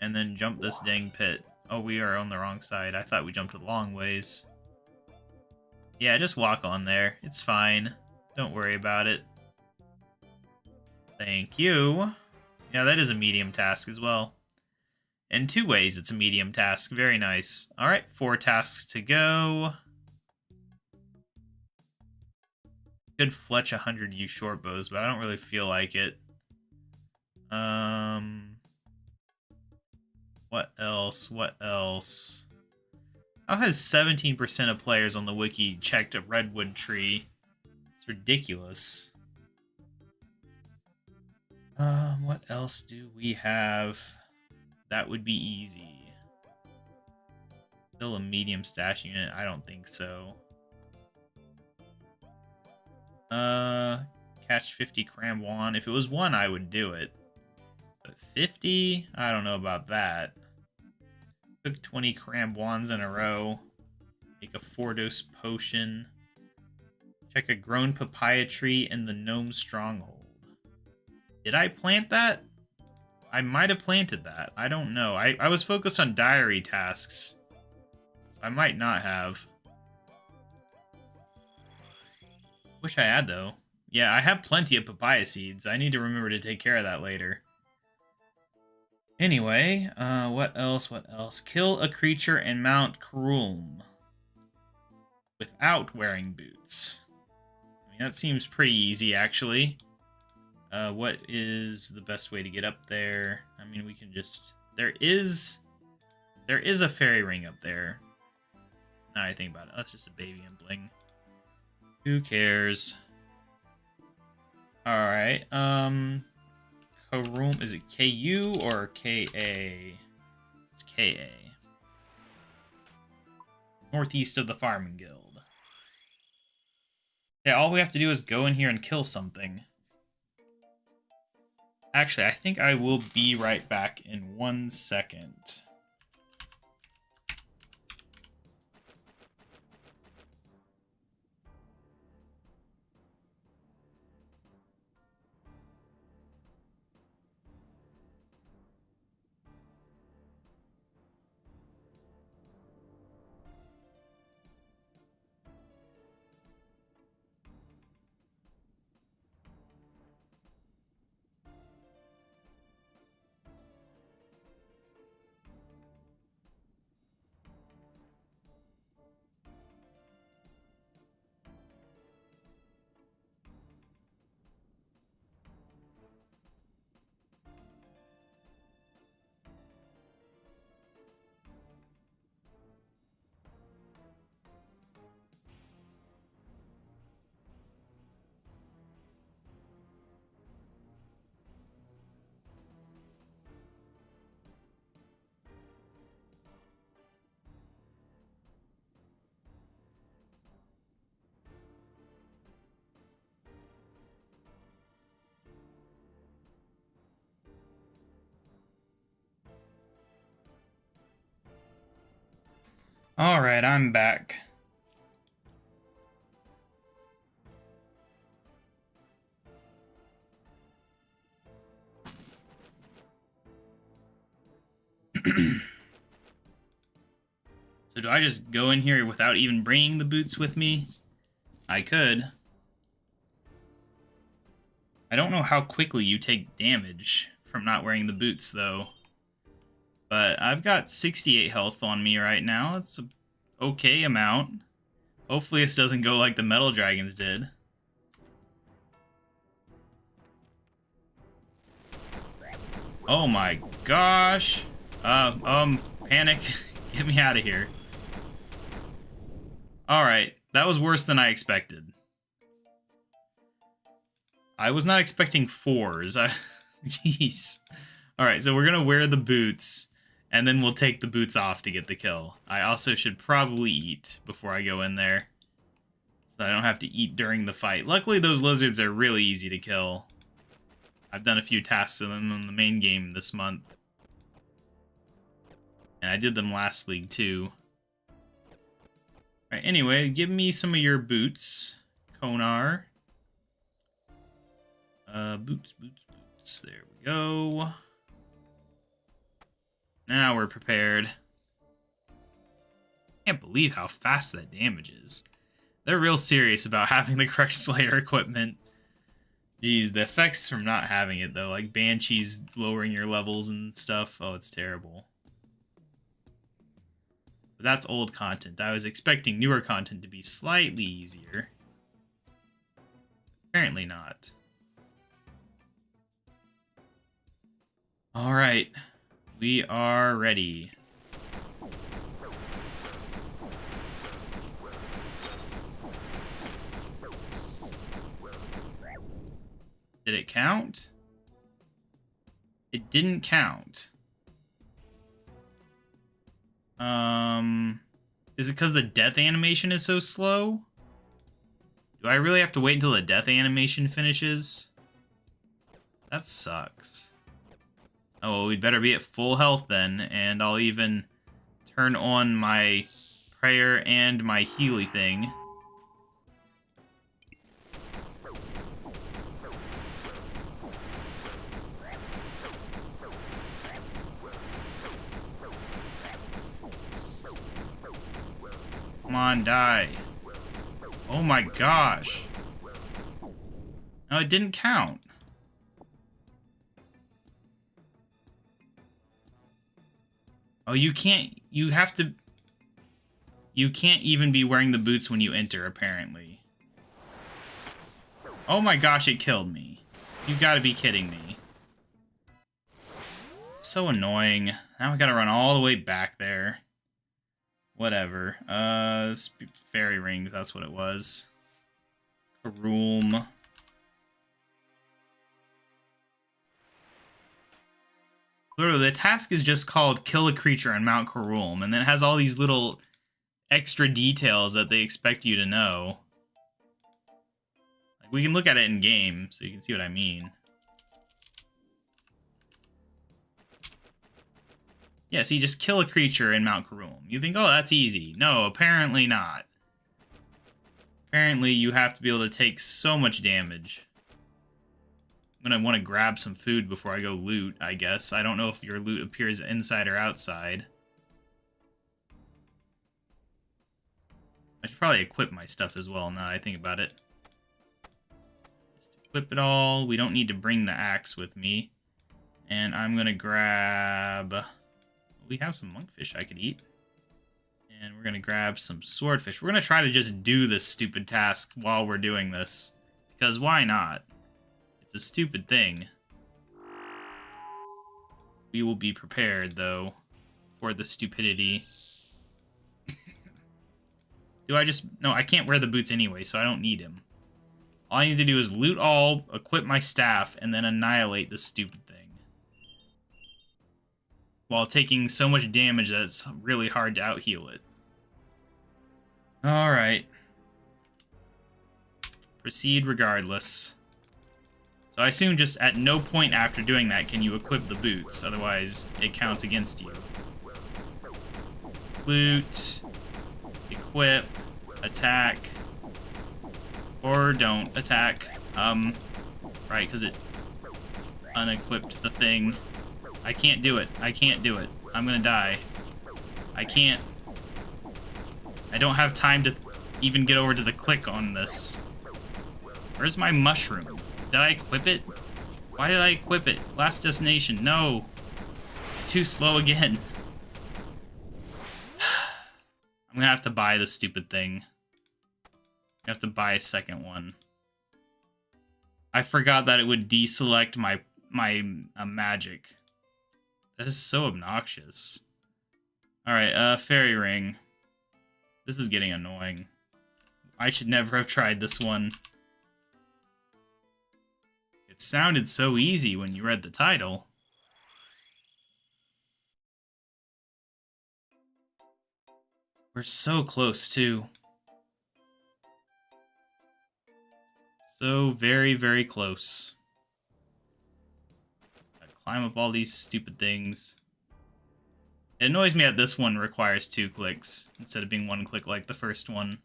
And then jump this dang pit. Oh, we are on the wrong side. I thought we jumped a long ways. Yeah, just walk on there. It's fine. Don't worry about it. Thank you. Yeah, that is a medium task as well. In 2 ways, it's a medium task. Very nice. Alright, 4 tasks to go. Could fletch 100 use short bows, but I don't really feel like it. What else? What else? How has 17% of players on the wiki checked a redwood tree? It's ridiculous. What else do we have? That would be easy. Still a medium stash unit? I don't think so. Catch 50 Crambuan. If it was 1, I would do it. But 50? I don't know about that. Cook 20 Crambuans in a row. Make a 4-dose potion. Check a grown papaya tree in the gnome stronghold. Did I plant that? I might have planted that. I don't know. I was focused on diary tasks. So I might not have. Wish I had, though. Yeah, I have plenty of papaya seeds. I need to remember to take care of that later. Anyway, what else? What else? Kill a creature and mount Kruum without wearing boots. I mean, that seems pretty easy, actually. What is the best way to get up there? I mean, we can just... There is a fairy ring up there. Now I think about it, that's just a baby and bling. Who cares? Alright, Karoom, is it KU or KA? It's KA. Northeast of the Farming Guild. Yeah, all we have to do is go in here and kill something. Actually, I think I will be right back in 1 second. Alright, I'm back. So do I just go in here without even bringing the boots with me? I could. I don't know how quickly you take damage from not wearing the boots, though. But I've got 68 health on me right now. That's an okay amount. Hopefully this doesn't go like the Metal Dragons did. Oh my gosh. Panic. Get me out of here. Alright, that was worse than I expected. I was not expecting 4s. Jeez. Alright, so we're gonna wear the boots, and then we'll take the boots off to get the kill. I also should probably eat before I go in there, so I don't have to eat during the fight. Luckily, those lizards are really easy to kill. I've done a few tasks of them in the main game this month. And I did them last league, too. Alright, anyway, give me some of your boots, Konar. Boots. There we go. Now we're prepared. Can't believe how fast that damage is. They're real serious about having the correct Slayer equipment. Jeez, the effects from not having it, though, like Banshees lowering your levels and stuff. Oh, it's terrible. But that's old content. I was expecting newer content to be slightly easier. Apparently not. Alright. We are ready. Did it count? It didn't count. Is it because the death animation is so slow? Do I really have to wait until the death animation finishes? That sucks. Oh, well, we'd better be at full health then, and I'll even turn on my prayer and my Healy thing. Come on, die. Oh my gosh. No, it didn't count. Oh, you can't... You have to... You can't even be wearing the boots when you enter, apparently. Oh my gosh, it killed me. You've got to be kidding me. So annoying. Now I gotta run all the way back there. Whatever. Fairy rings, that's what it was. Karoom. Literally, the task is just called Kill a Creature on Mount Karoom, and then it has all these little extra details that they expect you to know. Like, we can look at it in game, so you can see what I mean. Yeah, see, just kill a creature in Mount Karoom. You think, oh, that's easy. No, apparently not. Apparently, you have to be able to take so much damage. I'm gonna want to grab some food before I go loot, I guess. I don't know if your loot appears inside or outside. I should probably equip my stuff as well, now that I think about it. Just equip it all. We don't need to bring the axe with me. And I'm gonna grab... We have some monkfish I could eat. And we're gonna grab some swordfish. We're gonna try to just do this stupid task while we're doing this. Because why not? It's a stupid thing. We will be prepared, though, for the stupidity. Do I just... No, I can't wear the boots anyway, so I don't need him. All I need to do is loot all, equip my staff, and then annihilate this stupid thing. While taking so much damage that it's really hard to out-heal it. Alright. Proceed regardless. So I assume just at no point after doing that can you equip the boots, otherwise it counts against you. Loot, equip, attack, or don't attack. Right, because it unequipped the thing. I can't do it. I can't do it. I'm gonna die. I can't. I don't have time to even get over to the click on this. Where's my mushroom? Did I equip it? Why did I equip it? Last destination. No. It's too slow again. I'm gonna have to buy the stupid thing. I have to buy a second one. I forgot that it would deselect my magic. That is so obnoxious. Alright, fairy ring. This is getting annoying. I should never have tried this one. It sounded so easy when you read the title. We're so close, too. So very, very close. Gotta climb up all these stupid things. It annoys me that this one requires 2 clicks, instead of being 1 click like the first one.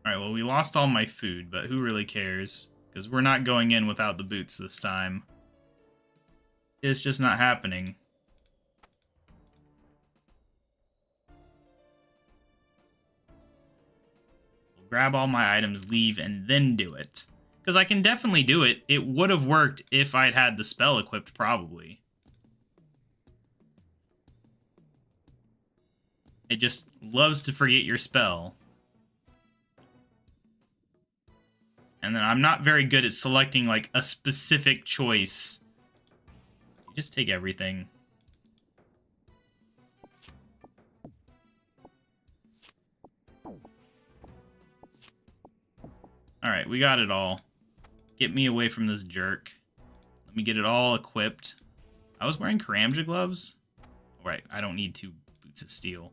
Alright, well, we lost all my food, but who really cares? Because we're not going in without the boots this time. It's just not happening. We'll grab all my items, leave, and then do it. Because I can definitely do it. It would have worked if I'd had the spell equipped, probably. It just loves to forget your spell. And then I'm not very good at selecting, like, a specific choice. You just take everything. Alright, we got it all. Get me away from this jerk. Let me get it all equipped. I was wearing Karamja gloves? Right, I don't need 2 boots of steel.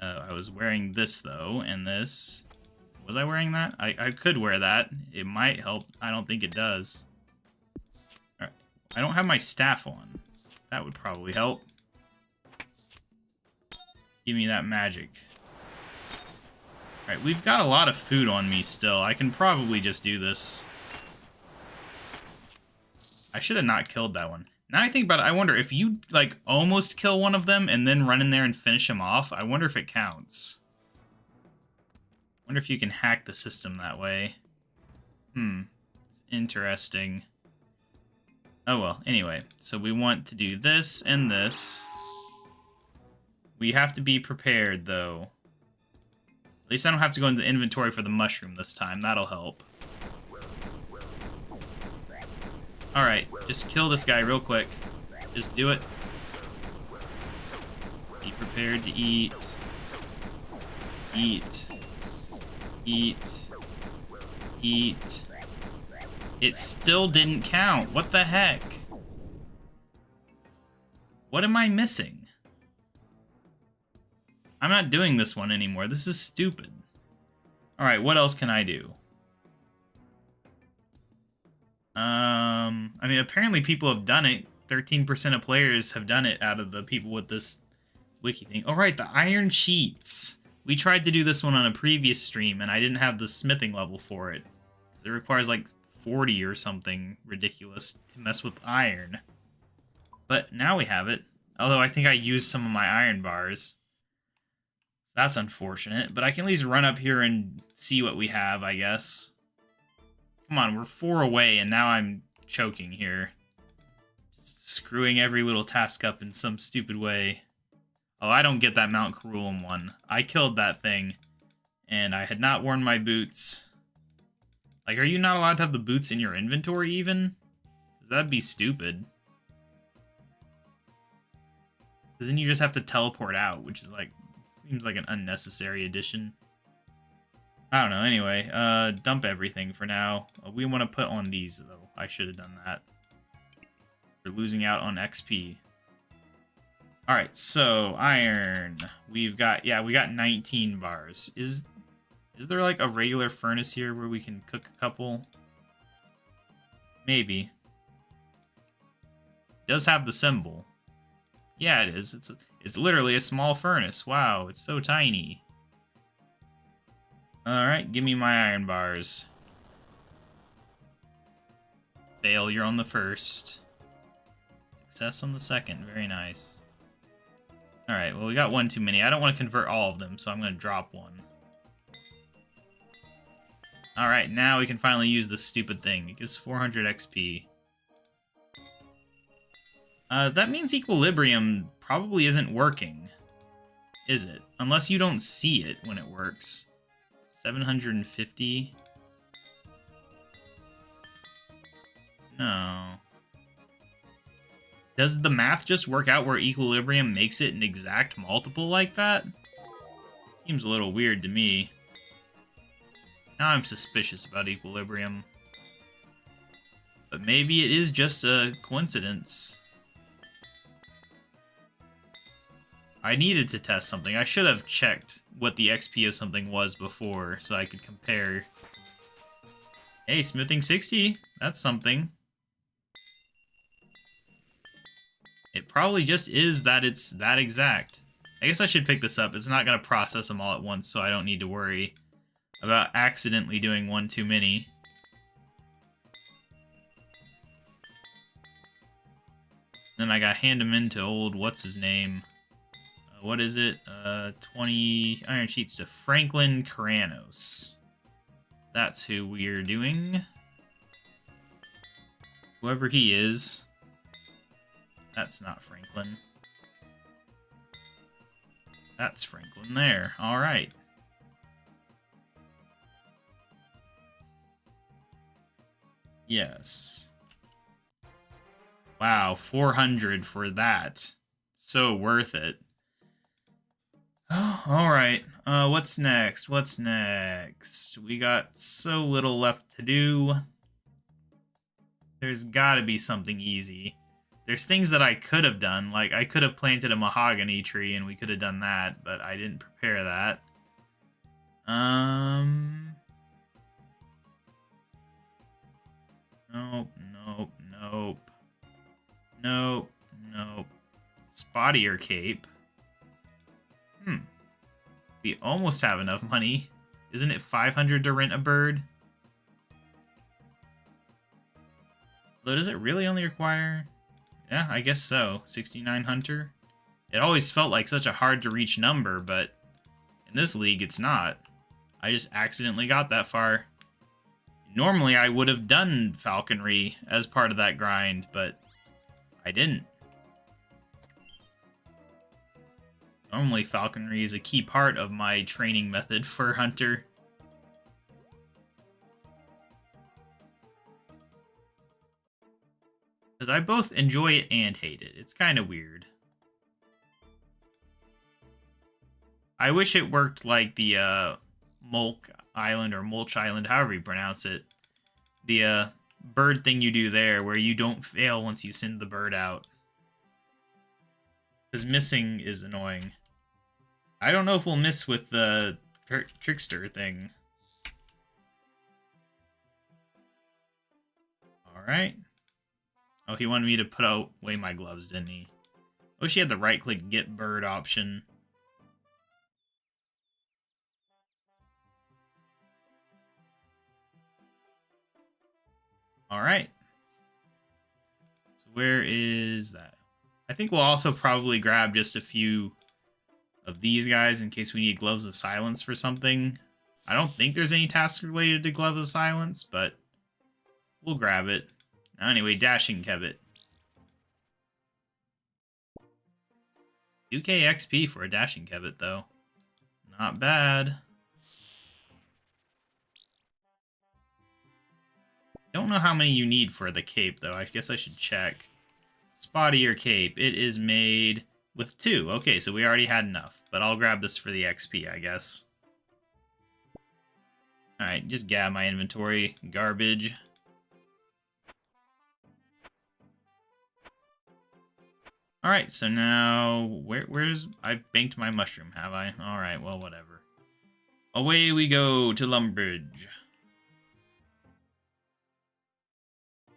I was wearing this, though, and this... Was I wearing that? I could wear that. It might help. I don't think it does. Alright. I don't have my staff on. That would probably help. Give me that magic. Alright, we've got a lot of food on me still. I can probably just do this. I should have not killed that one. Now I think about it, I wonder if you, like, almost kill one of them and then run in there and finish him off, I wonder if it counts. Wonder if you can hack the system that way. It's interesting. Oh well, anyway. So we want to do this and this. We have to be prepared, though. At least I don't have to go into the inventory for the mushroom this time. That'll help. Alright, just kill this guy real quick. Just do it. Be prepared to eat. Eat. Eat. Eat. It still didn't count. What the heck? What am I missing? I'm not doing this one anymore. This is stupid. Alright, what else can I do? I mean, apparently people have done it. 13% of players have done it out of the people with this wiki thing. Alright, the iron sheets. We tried to do this one on a previous stream, and I didn't have the smithing level for it. It requires like 40 or something ridiculous to mess with iron. But now we have it. Although I think I used some of my iron bars. That's unfortunate, but I can at least run up here and see what we have, I guess. Come on, we're 4 away, and now I'm choking here. Just screwing every little task up in some stupid way. Oh, I don't get that Mount Cruelum one. I killed that thing, and I had not worn my boots. Like, are you not allowed to have the boots in your inventory, even? Because that'd be stupid. Because then you just have to teleport out, which is like... seems like an unnecessary addition. I don't know, anyway, dump everything for now. We want to put on these, though. I should have done that. We're losing out on XP. Alright, so, iron. We've got, yeah, we got 19 bars. Is there, like, a regular furnace here where we can cook a couple? Maybe. It does have the symbol. Yeah, it is. It's literally a small furnace. Wow, it's so tiny. Alright, give me my iron bars. Failure on the first. Success on the second. Very nice. Alright, well, we got one too many. I don't want to convert all of them, so I'm going to drop one. Alright, now we can finally use this stupid thing. It gives 400 XP. That means equilibrium probably isn't working, is it? Unless you don't see it when it works. 750? No. Does the math just work out where equilibrium makes it an exact multiple like that? Seems a little weird to me. Now I'm suspicious about equilibrium. But maybe it is just a coincidence. I needed to test something. I should have checked what the XP of something was before so I could compare. Hey, smithing 60. That's something. It probably just is that it's that exact. I guess I should pick this up. It's not going to process them all at once, so I don't need to worry about accidentally doing one too many. Then I got to hand them into old what's-his-name. What is it? 20 iron sheets to Franklin Karanos. That's who we're doing. Whoever he is. That's not Franklin. That's Franklin there. Alright. Yes. Wow, 400 for that. So worth it. Alright, what's next? What's next? We got so little left to do. There's gotta be something easy. There's things that I could have done, like I could have planted a mahogany tree and we could have done that, but I didn't prepare that. Nope, nope, nope. Nope, nope. Spottier cape. We almost have enough money. Isn't it 500 to rent a bird? Though, does it really only require... Yeah, I guess so. 69 hunter. It always felt like such a hard to reach number, but in this league it's not. I just accidentally got that far. Normally, I would have done falconry as part of that grind, but I didn't. Normally, falconry is a key part of my training method for hunter. Because I both enjoy it and hate it. It's kind of weird. I wish it worked like the Mulch Island or Mulch Island, however you pronounce it. The bird thing you do there where you don't fail once you send the bird out. Because missing is annoying. I don't know if we'll miss with the trickster thing. Alright. Oh, he wanted me to put away my gloves, didn't he? I wish he had the right-click get bird option. Alright. So where is that? I think we'll also probably grab just a few of these guys in case we need Gloves of Silence for something. I don't think there's any tasks related to Gloves of Silence, but we'll grab it. Now, anyway, Dashing Kebbit. 2k XP for a Dashing Kebbit, though. Not bad. Don't know how many you need for the cape, though. I guess I should check. Spotty or cape. It is made with 2. Okay, so we already had enough. But I'll grab this for the XP, I guess. Alright, just gab my inventory. Garbage. Alright, so now... Where's... I've banked my mushroom, have I? Alright, well, whatever. Away we go to Lumbridge.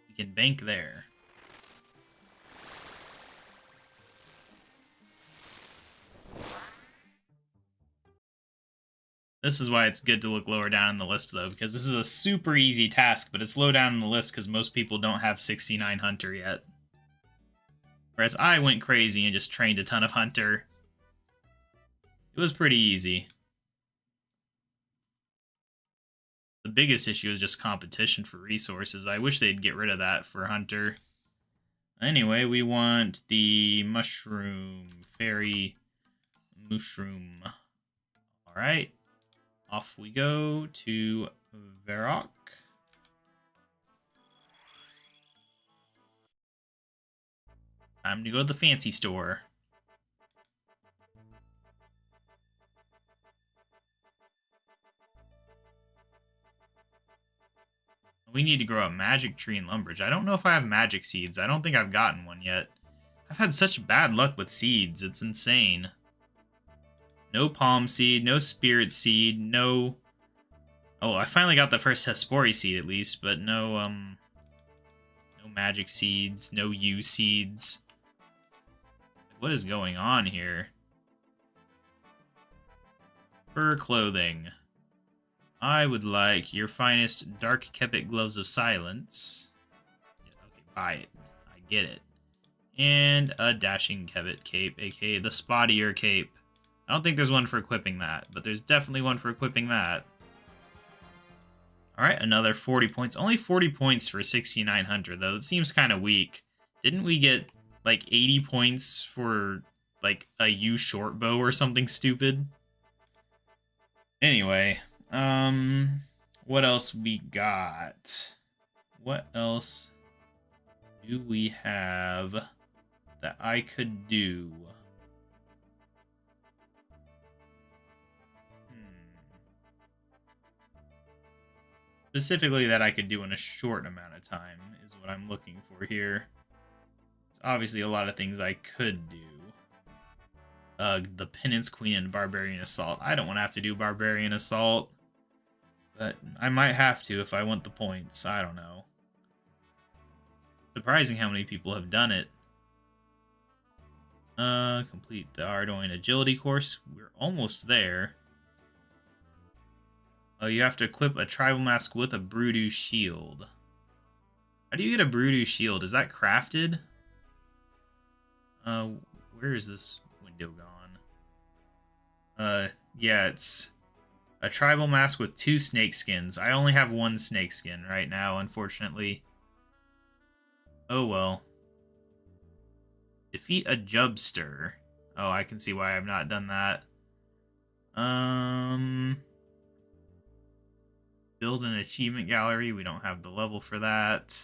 We can bank there. This is why it's good to look lower down in the list, though, because this is a super easy task, but it's low down in the list because most people don't have 69 Hunter yet. Whereas I went crazy and just trained a ton of Hunter. It was pretty easy. The biggest issue is just competition for resources. I wish they'd get rid of that for Hunter. Anyway, we want the mushroom. Fairy mushroom. Alright. Off we go to Varrock. Time to go to the fancy store. We need to grow a magic tree in Lumbridge. I don't know if I have magic seeds. I don't think I've gotten one yet. I've had such bad luck with seeds. It's insane. No palm seed, no spirit seed, no... Oh, I finally got the first Hespori seed at least, but no, no magic seeds, no U seeds. What is going on here? Fur clothing. I would like your finest Dark Kebbit Gloves of Silence. Yeah, okay, buy it. I get it. And a Dashing Kebbit cape, aka the Spottier cape. I don't think there's one for equipping that, but there's definitely one for equipping that. Alright, another 40 points. Only 40 points for 6900, though. It seems kind of weak. Didn't we get, like, 80 points for, like, a U short bow or something stupid? Anyway, what else we got? What else do we have that I could do? Specifically that I could do in a short amount of time is what I'm looking for here. There's obviously a lot of things I could do. The Penance Queen and Barbarian Assault. I don't want to have to do Barbarian Assault, but I might have to if I want the points. I don't know. Surprising how many people have done it. Complete the Ardoin Agility course. We're almost there. Oh, you have to equip a Tribal Mask with a Broodoo Shield. How do you get a Broodoo Shield? Is that crafted? Where is this window gone? Yeah, it's A tribal mask with 2 snake skins. I only have 1 snake skin right now, unfortunately. Oh well. Defeat a Jubster. Oh, I can see why I've not done that. Build an achievement gallery. We don't have the level for that.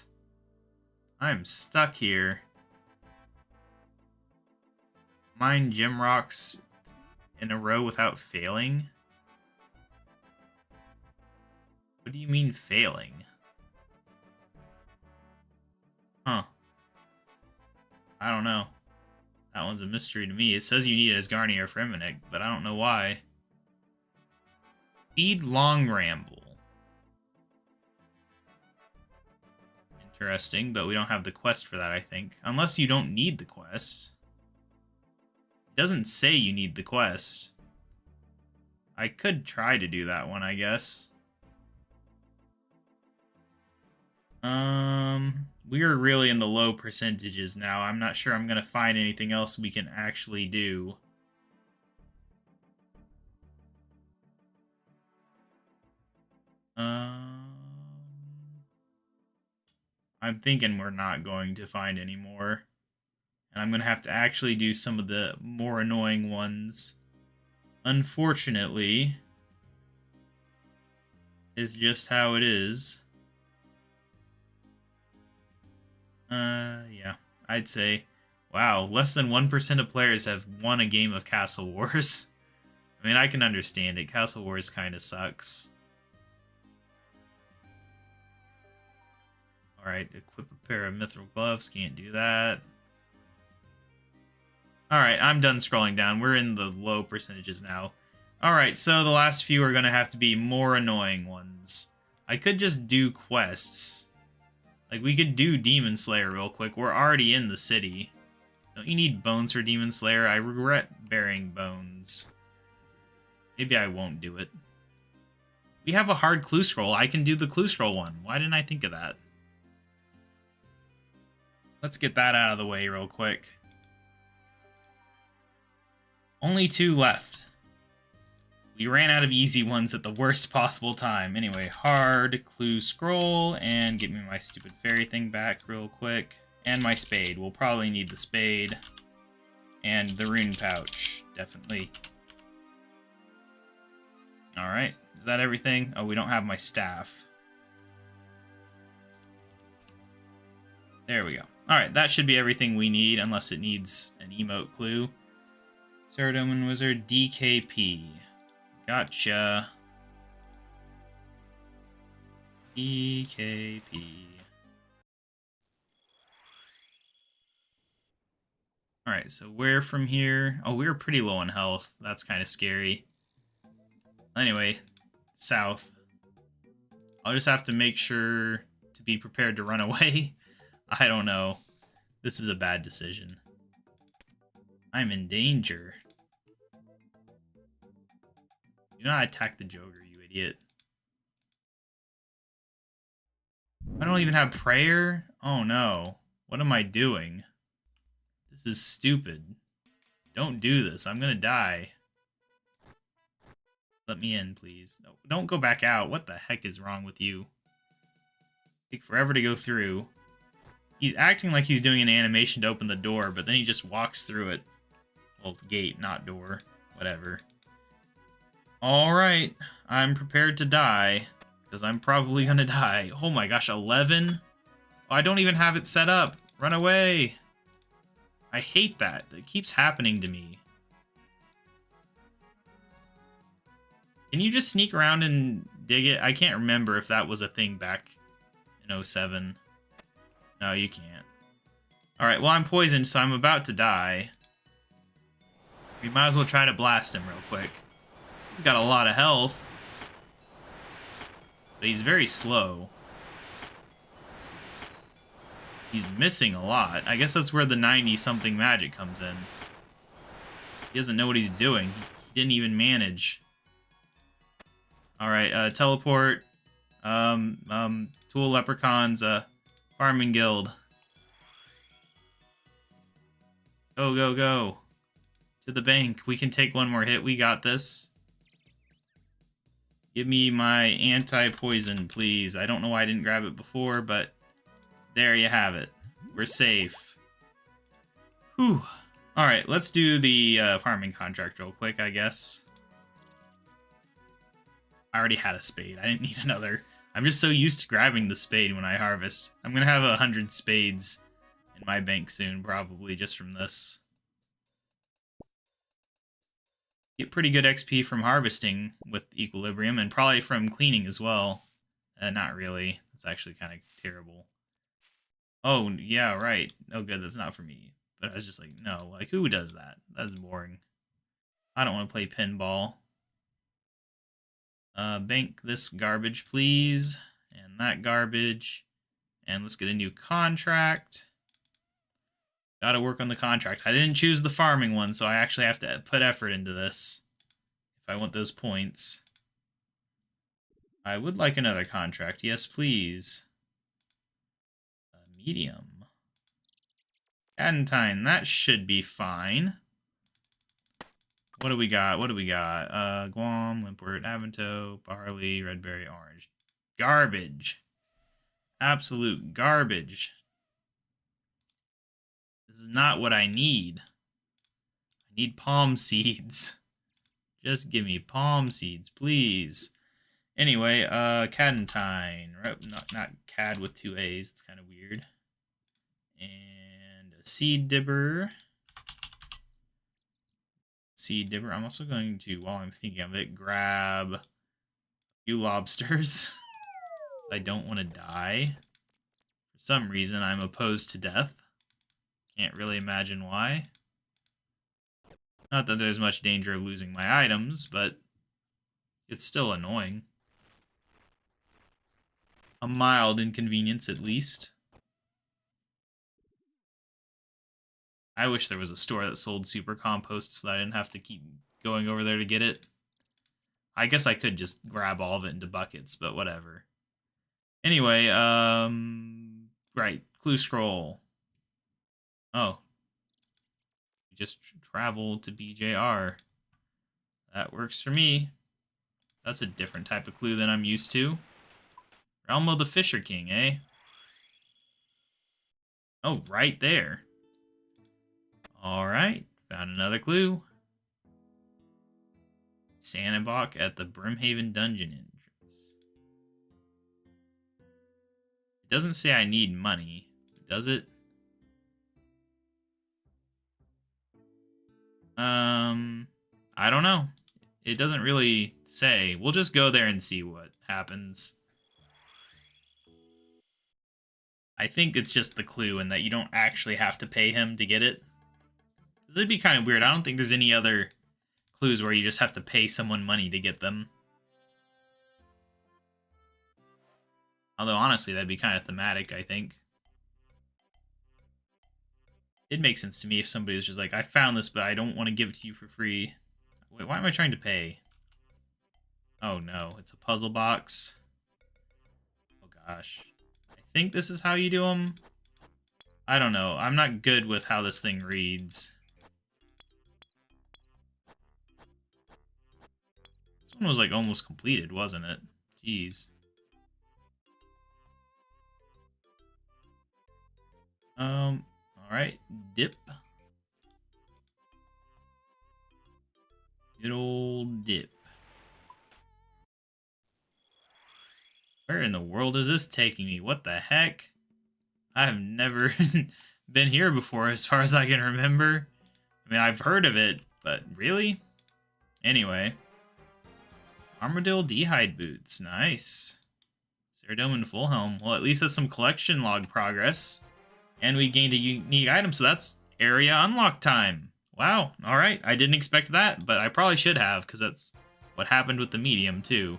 I'm stuck here. Mine gem rocks in a row without failing? What do you mean failing? Huh. I don't know. That one's a mystery to me. It says you need Asgarnia or Fremenic, but I don't know why. Feed Long Ramble. Interesting, but we don't have the quest for that, I think. Unless you don't need the quest. It doesn't say you need the quest. I could try to do that one, I guess. We are really in the low percentages now. I'm not sure I'm going to find anything else we can actually do. I'm thinking we're not going to find any more. And I'm going to have to actually do some of the more annoying ones. Unfortunately, it's just how it is. Yeah, I'd say, wow, less than 1% of players have won a game of Castle Wars. I mean, I can understand it. Castle Wars kind of sucks. Alright, equip a pair of mithril gloves. Can't do that. Alright, I'm done scrolling down. We're in the low percentages now. Alright, so the last few are going to have to be more annoying ones. I could just do quests. Like, we could do Demon Slayer real quick. We're already in the city. Don't you need bones for Demon Slayer? I regret bearing bones. Maybe I won't do it. We have a hard clue scroll. I can do the clue scroll one. Why didn't I think of that? Let's get that out of the way real quick. Only 2 left. We ran out of easy ones at the worst possible time. Anyway, hard clue scroll, and get me my stupid fairy thing back real quick. And my spade. We'll probably need the spade. And the rune pouch, definitely. Alright, is that everything? Oh, we don't have my staff. There we go. Alright, that should be everything we need, unless it needs an emote clue. Cerudoman Wizard, DKP. Gotcha. DKP. Alright, so where from here? Oh, we were pretty low on health. That's kind of scary. Anyway, south. I'll just have to make sure to be prepared to run away. I don't know. This is a bad decision. I'm in danger. Do not attack the Joker, you idiot. I don't even have prayer? Oh no. What am I doing? This is stupid. Don't do this. I'm gonna die. Let me in, please. No, don't go back out. What the heck is wrong with you? Take forever to go through. He's acting like he's doing an animation to open the door, but then he just walks through it. Well, gate, not door. Whatever. Alright. I'm prepared to die. Because I'm probably gonna die. Oh my gosh, 11? Oh, I don't even have it set up. Run away. I hate that. It keeps happening to me. Can you just sneak around and dig it? I can't remember if that was a thing back in 07. No, you can't. Alright, well, I'm poisoned, so I'm about to die. We might as well try to blast him real quick. He's got a lot of health. But he's very slow. He's missing a lot. I guess that's where the 90-something magic comes in. He doesn't know what he's doing. He didn't even manage. Alright, teleport. Tool leprechauns, farming guild. Go, go, go. To the bank. We can take one more hit. We got this. Give me my anti-poison, please. I don't know why I didn't grab it before, but there you have it. We're safe. Whew. Alright, let's do the farming contract real quick, I guess. I already had a spade. I didn't need another. I'm just so used to grabbing the spade when I harvest. I'm gonna have 100 spades in my bank soon, probably, just from this. Get pretty good XP from harvesting with Equilibrium, and probably from cleaning as well. Not really. It's actually kind of terrible. Oh, yeah, right. Oh, good, that's not for me. But I was just like, no, like, who does that? That's boring. I don't want to play pinball. Bank this garbage, please. And that garbage. And let's get a new contract. Gotta work on the contract. I didn't choose the farming one, so I actually have to put effort into this if I want those points. I would like another contract. Yes, please. Medium. Cadentine, that should be fine. What do we got? What do we got? Guam, Limpwort, Avento, Barley, Redberry, Orange. Garbage. Absolute garbage. This is not what I need. I need palm seeds. Just give me palm seeds, please. Anyway, Cadentine. Not Cad with 2 A's. It's kind of weird. And a Seed Dibber. Seed Dibber. I'm also going to, while I'm thinking of it, grab a few lobsters. I don't want to die. For some reason, I'm opposed to death. Can't really imagine why. Not that there's much danger of losing my items, but it's still annoying. A mild inconvenience, at least. I wish there was a store that sold super compost so that I didn't have to keep going over there to get it. I guess I could just grab all of it into buckets, but whatever. Anyway, right, clue scroll. Oh. Just travel to BJR. That works for me. That's a different type of clue than I'm used to. Realm of the Fisher King, eh? Oh, right there. Alright, found another clue. Sandbach at the Brimhaven Dungeon entrance. It doesn't say I need money, does it? I don't know. It doesn't really say. We'll just go there and see what happens. I think it's just the clue and that you don't actually have to pay him to get it. It'd be kind of weird. I don't think there's any other clues where you just have to pay someone money to get them. Although, honestly, that'd be kind of thematic, I think. It makes sense to me if somebody was just like, I found this, but I don't want to give it to you for free. Wait, why am I trying to pay? Oh, no. It's a puzzle box. Oh, gosh. I think this is how you do them. I don't know. I'm not good with how this thing reads. This one was, like, almost completed, wasn't it? Jeez. Alright. Dip. Good old dip. Where in the world is this taking me? What the heck? I have never been here before, as far as I can remember. I mean, I've heard of it, but really? Anyway. Armadillo D'hide Boots. Nice. Ceradome and Full Helm. Well, at least that's some collection log progress. And we gained a unique item, so that's area unlock time. Wow. Alright. I didn't expect that, but I probably should have, because that's what happened with the medium, too.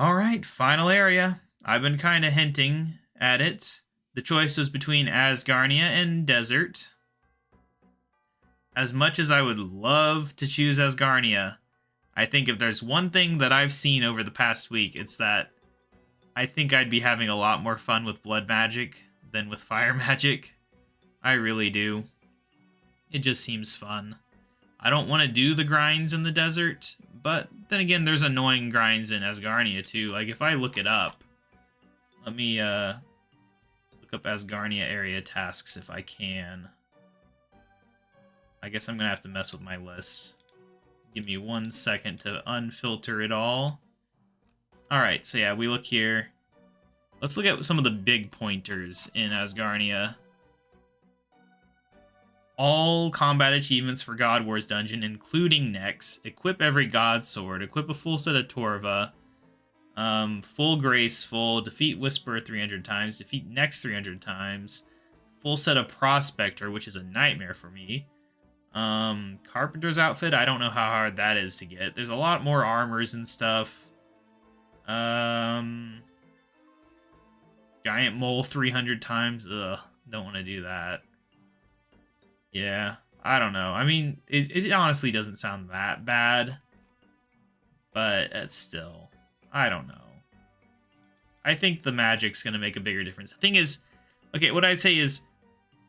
Alright, final area. I've been kind of hinting at it. The choice was between Asgarnia and Desert. As much as I would love to choose Asgarnia, I think if there's one thing that I've seen over the past week, it's that I think I'd be having a lot more fun with blood magic than with fire magic. I really do. It just seems fun. I don't want to do the grinds in the desert, but then again, there's annoying grinds in Asgarnia too. Like, if I look it up, let me look up Asgarnia area tasks if I can. I guess I'm gonna have to mess with my list. Give me 1 second to unfilter it all. Alright, so yeah, we look here. Let's look at some of the big pointers in Asgarnia. All combat achievements for God Wars Dungeon, including Nex. Equip every God Sword. Equip a full set of Torva. Full Graceful. Defeat Whisperer 300 times. Defeat Nex 300 times. Full set of Prospector, which is a nightmare for me. Carpenter's Outfit. I don't know how hard that is to get. There's a lot more armors and stuff. Giant Mole 300 times. Ugh, don't want to do that. Yeah, I don't know. I mean, it honestly doesn't sound that bad. But it's still, I don't know. I think the magic's going to make a bigger difference. The thing is, okay, what I'd say is,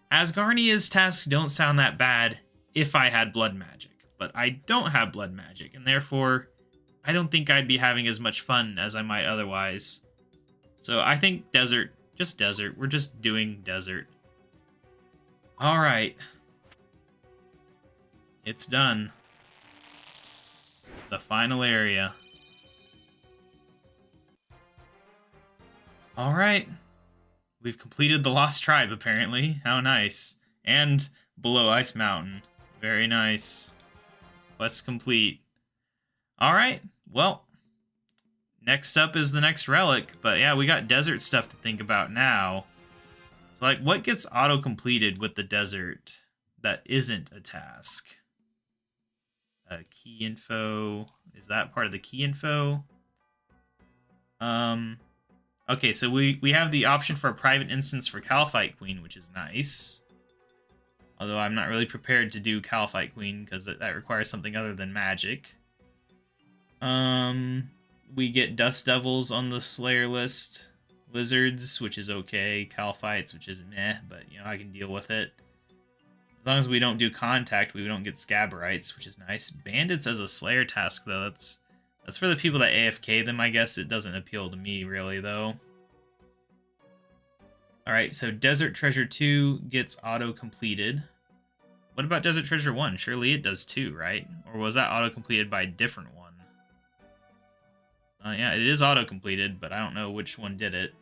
Asgarnia's tasks don't sound that bad if I had blood magic. But I don't have blood magic, and therefore, I don't think I'd be having as much fun as I might otherwise. So I think desert, just desert. We're just doing desert. Alright. It's done. The final area. Alright. We've completed the Lost Tribe, apparently. How nice. And Below Ice Mountain. Very nice. Quest complete. Alright, well. Next up is the next relic. But yeah, we got desert stuff to think about now. So, like, what gets auto-completed with the desert that isn't a task? Key info. Is that part of the key info? Okay, so we have the option for a private instance for Calphite Queen, which is nice. Although I'm not really prepared to do Calphite Queen, because that requires something other than magic. We get Dust Devils on the Slayer list. Lizards, which is okay. Calphites, which is meh, but, you know, I can deal with it. As long as we don't do Contact, we don't get Scabberites, which is nice. Bandits as a Slayer task, though, that's for the people that AFK them, I guess. It doesn't appeal to me, really, though. Alright, so Desert Treasure 2 gets auto-completed. What about Desert Treasure 1? Surely it does too, right? Or was that auto-completed by a different one? Yeah, it is auto-completed, but I don't know which one did it.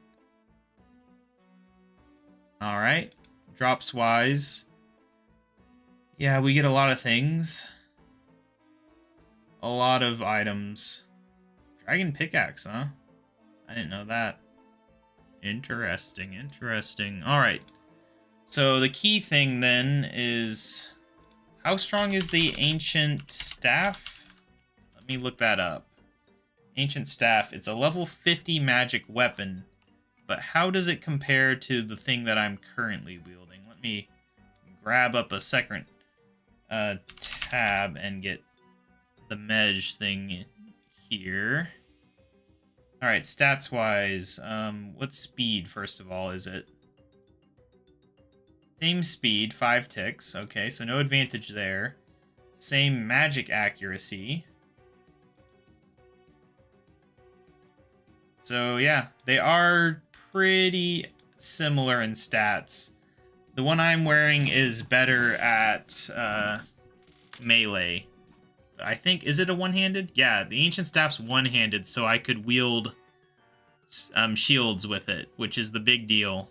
Alright, drops-wise. Yeah, we get a lot of things. A lot of items. Dragon Pickaxe, huh? I didn't know that. Interesting, interesting. Alright. So the key thing then is... How strong is the Ancient Staff? Let me look that up. Ancient Staff. It's a level 50 magic weapon. But how does it compare to the thing that I'm currently wielding? Let me grab up a second tab and get the Mej thing here. Alright, stats-wise, what speed, first of all, is it? Same speed, 5 ticks. Okay, so no advantage there. Same magic accuracy. So, yeah, they are pretty similar in stats. The one I'm wearing is better at melee. I think, is it a one-handed? Yeah, the Ancient Staff's one-handed, so I could wield shields with it, which is the big deal.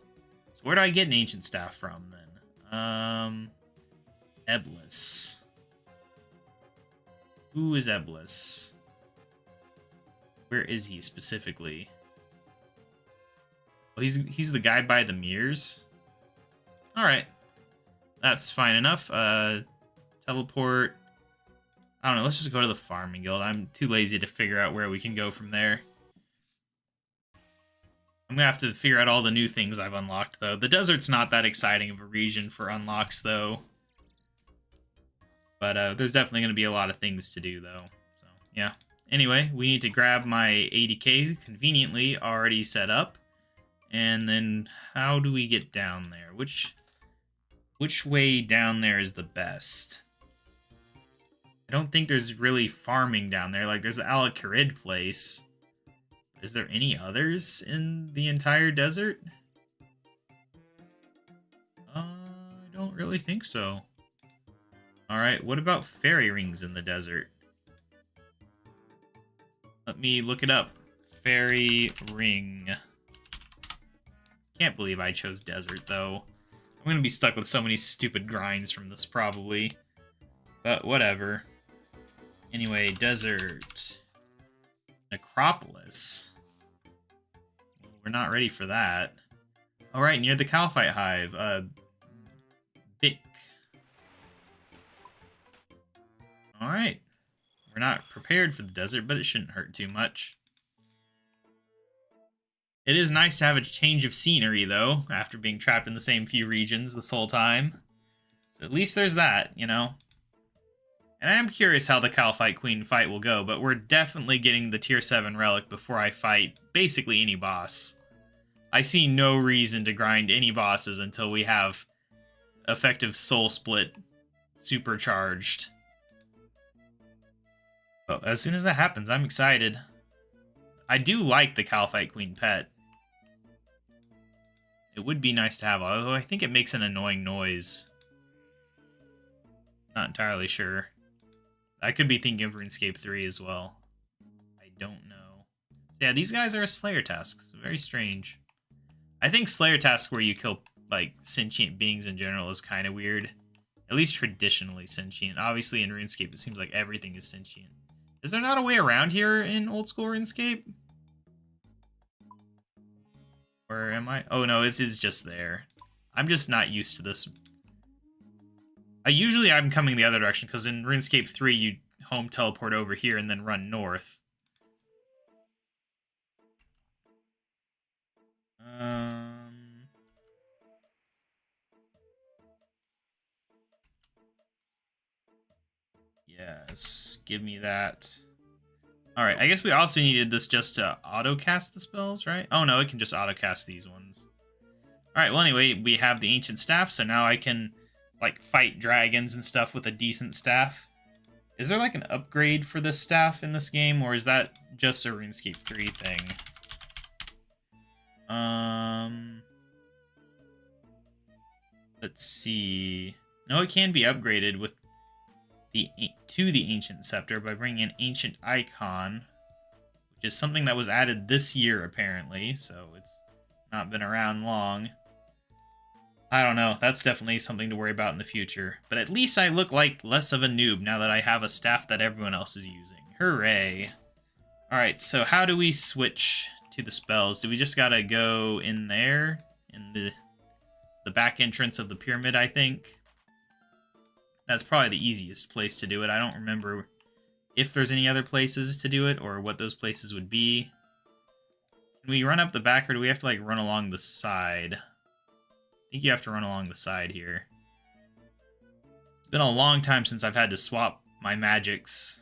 So where do I get an Ancient Staff from, then? Eblis. Who is Eblis? Where is he, specifically? Oh, he's the guy by the mirrors? Alright. That's fine enough. Teleport... I don't know, let's just go to the Farming Guild. I'm too lazy to figure out where we can go from there. I'm gonna have to figure out all the new things I've unlocked, though. The desert's not that exciting of a region for unlocks, though. But there's definitely gonna be a lot of things to do, though. So, yeah. Anyway, we need to grab my 80k, conveniently already set up. And then, how do we get down there? Which way down there is the best? I don't think there's really farming down there. Like, there's the Alacarid place. Is there any others in the entire desert? I don't really think so. Alright, what about fairy rings in the desert? Let me look it up. Fairy ring. Can't believe I chose desert, though. I'm gonna be stuck with so many stupid grinds from this, probably. But whatever. Anyway, desert. Necropolis. We're not ready for that. Alright, near the Calphite Hive. Bic. Alright. We're not prepared for the desert, but it shouldn't hurt too much. It is nice to have a change of scenery, though, after being trapped in the same few regions this whole time. So at least there's that, you know? And I am curious how the Calphite Queen fight will go, but we're definitely getting the Tier 7 relic before I fight basically any boss. I see no reason to grind any bosses until we have effective Soul Split supercharged. But as soon as that happens, I'm excited. I do like the Calphite Queen pet. It would be nice to have, although I think it makes an annoying noise. Not entirely sure. I could be thinking of RuneScape 3 as well. I don't know. Yeah, these guys are a Slayer task. It's very strange. I think Slayer tasks where you kill, like, sentient beings in general is kind of weird. At least traditionally sentient. Obviously in RuneScape it seems like everything is sentient. Is there not a way around here in old school RuneScape? Or am I? Oh no, this is just there. I'm just not used to this. Usually I'm coming the other direction, because in RuneScape 3 you home teleport over here and then run north. Yes, give me that. Alright, I guess we also needed this just to auto-cast the spells, right? Oh no, it can just auto-cast these ones. Alright, well anyway, we have the Ancient Staff, so now I can, like, fight dragons and stuff with a decent staff. Is there, like, an upgrade for this staff in this game, or is that just a RuneScape 3 thing? Let's see. No, it can be upgraded with to the Ancient Scepter by bringing an Ancient Icon, which is something that was added this year, apparently, so it's not been around long. I don't know, that's definitely something to worry about in the future. But at least I look like less of a noob now that I have a staff that everyone else is using. Hooray! Alright, so how do we switch to the spells? Do we just gotta go in there? In the back entrance of the pyramid, I think? That's probably the easiest place to do it. I don't remember if there's any other places to do it or what those places would be. Can we run up the back or do we have to, like, run along the side? I think you have to run along the side here. It's been a long time since I've had to swap my magics.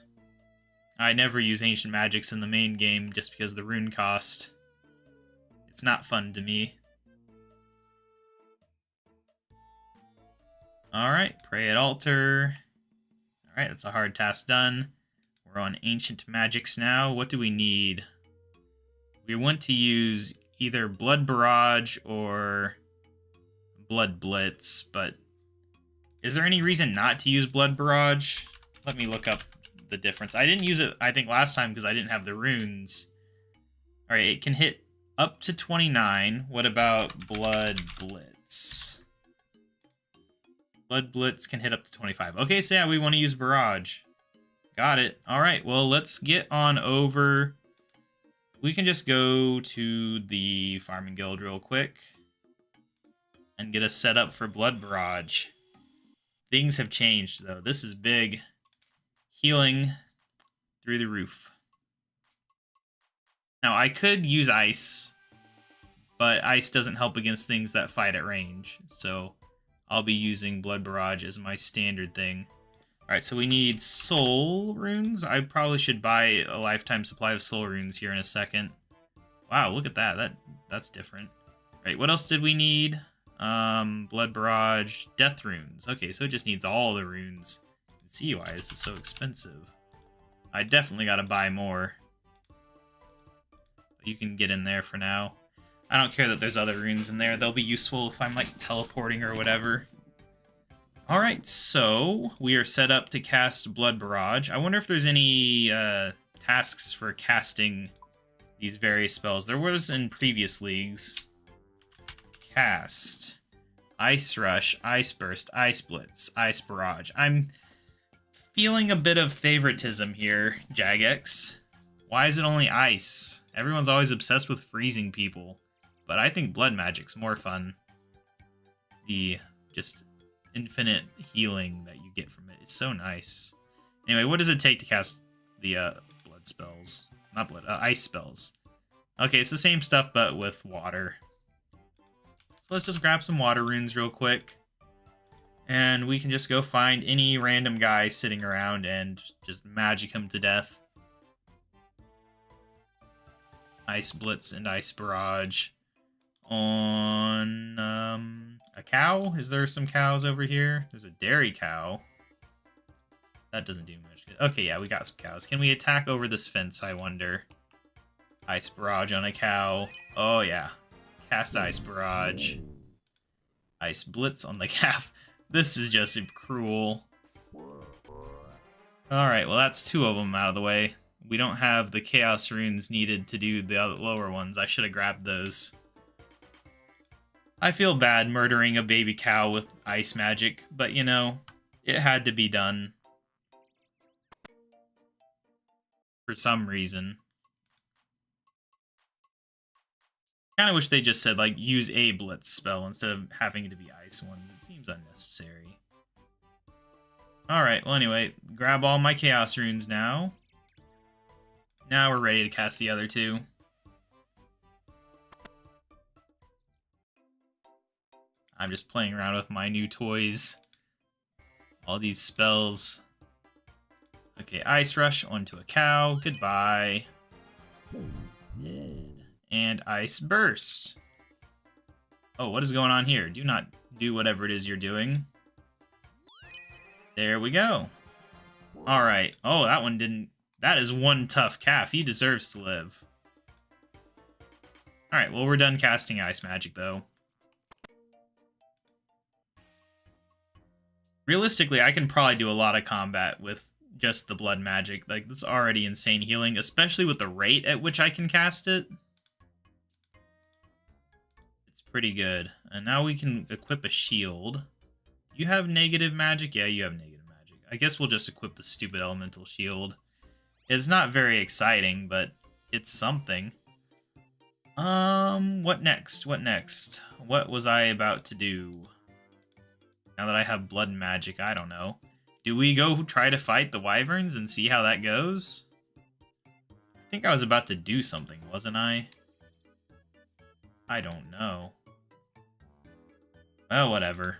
I never use ancient magics in the main game just because the rune cost. It's not fun to me. Alright, pray at altar. Alright, that's a hard task done. We're on ancient magics now. What do we need? We want to use either Blood Barrage or Blood Blitz, but is there any reason not to use Blood Barrage? Let me look up the difference. I didn't use it, I think, last time because I didn't have the runes. Alright, it can hit up to 29. What about Blood Blitz? Blood Blitz can hit up to 25. Okay, so yeah, we want to use Barrage. Got it. Alright, well, let's get on over. We can just go to the Farming Guild real quick and get us set up for Blood Barrage. Things have changed, though. This is big. Healing through the roof. Now, I could use Ice, but Ice doesn't help against things that fight at range, so I'll be using Blood Barrage as my standard thing. Alright, so we need soul runes. I probably should buy a lifetime supply of soul runes here in a second. Wow, look at that. That's different. Right, what else did we need? Blood Barrage, Death runes. Okay, so it just needs all the runes. can see why this is so expensive. I definitely gotta buy more. But you can get in there for now. I don't care that there's other runes in there. They'll be useful if I'm, like, teleporting or whatever. Alright, so we are set up to cast Blood Barrage. I wonder if there's any tasks for casting these various spells. There was in previous leagues. Cast. Ice Rush, Ice Burst, Ice Blitz, Ice Barrage. I'm feeling a bit of favoritism here, Jagex. Why is it only ice? Everyone's always obsessed with freezing people. But I think Blood Magic's more fun. The just infinite healing that you get from it is so nice. Anyway, what does it take to cast the blood spells? Not blood, ice spells. Okay, it's the same stuff, but with water. So let's just grab some water runes real quick. And we can just go find any random guy sitting around and just magic him to death. Ice Blitz and Ice Barrage. On a cow? Is there some cows over here? There's a dairy cow. That doesn't do much good. Okay, yeah, we got some cows. Can we attack over this fence, I wonder? Ice Barrage on a cow. Oh, yeah. Cast Ice Barrage. Ice Blitz on the calf. This is just cruel. Alright, well, that's 2 of them out of the way. We don't have the Chaos Runes needed to do the other lower ones. I should have grabbed those. I feel bad murdering a baby cow with ice magic, but, you know, it had to be done. For some reason. Kind of wish they just said, like, use a Blitz spell instead of having it to be ice ones. It seems unnecessary. Alright, well, anyway, grab all my Chaos Runes now. Now we're ready to cast the other 2. I'm just playing around with my new toys. All these spells. Okay, Ice Rush onto a cow. Goodbye. And Ice Burst. Oh, what is going on here? Do not do whatever it is you're doing. There we go. Alright. Oh, that one didn't... That is one tough calf. He deserves to live. Alright, well, we're done casting Ice Magic, though. Realistically, I can probably do a lot of combat with just the Blood Magic. Like, that's already insane healing, especially with the rate at which I can cast it. It's pretty good. And now we can equip a shield. You have negative magic? Yeah, you have negative magic. I guess we'll just equip the stupid elemental shield. It's not very exciting, but it's something. What next? What next? What was I about to do? Now that I have blood magic, I don't know. Do we go try to fight the wyverns and see how that goes? I think I was about to do something, wasn't I? I don't know. Well, whatever.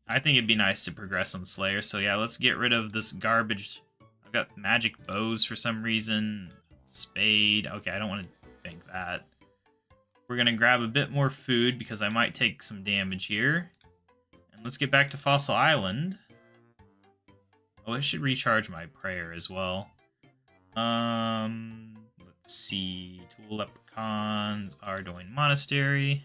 I think it'd be nice to progress on Slayer, so yeah, let's get rid of this garbage. I've got magic bows for some reason. Spade. Okay, I don't want to think that. We're going to grab a bit more food because I might take some damage here. And let's get back to Fossil Island. Oh, I should recharge my prayer as well. Let's see. Tool Leprechauns, Ardoin Monastery.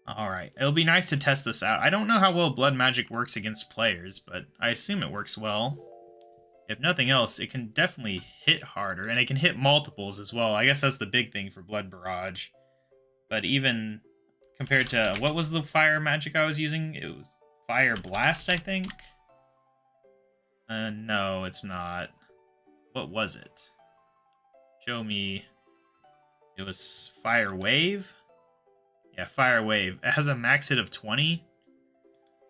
Alright, it'll be nice to test this out. I don't know how well blood magic works against players, but I assume it works well. If nothing else, it can definitely hit harder, and it can hit multiples as well. I guess that's the big thing for Blood Barrage. But even compared to... What was the fire magic I was using? It was Fire Blast, I think? No, it's not. What was it? Show me. It was Fire Wave? Yeah, Fire Wave. It has a max hit of 20.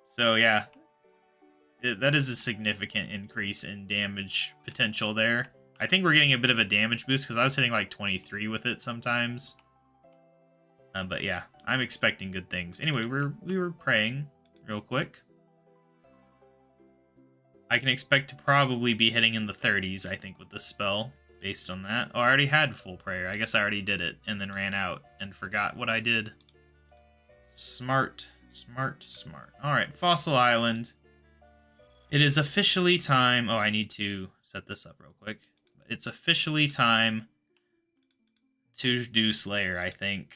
So, yeah. That is a significant increase in damage potential there. I think we're getting a bit of a damage boost because I was hitting like 23 with it sometimes. But yeah, I'm expecting good things. Anyway, we were praying real quick. I can expect to probably be hitting in the 30s, I think, with this spell, based on that. Oh, I already had full prayer. I guess I already did it and then ran out and forgot what I did. Smart. Smart, smart. Alright, Fossil Island. It is officially time... Oh, I need to set this up real quick. It's officially time to do Slayer, I think.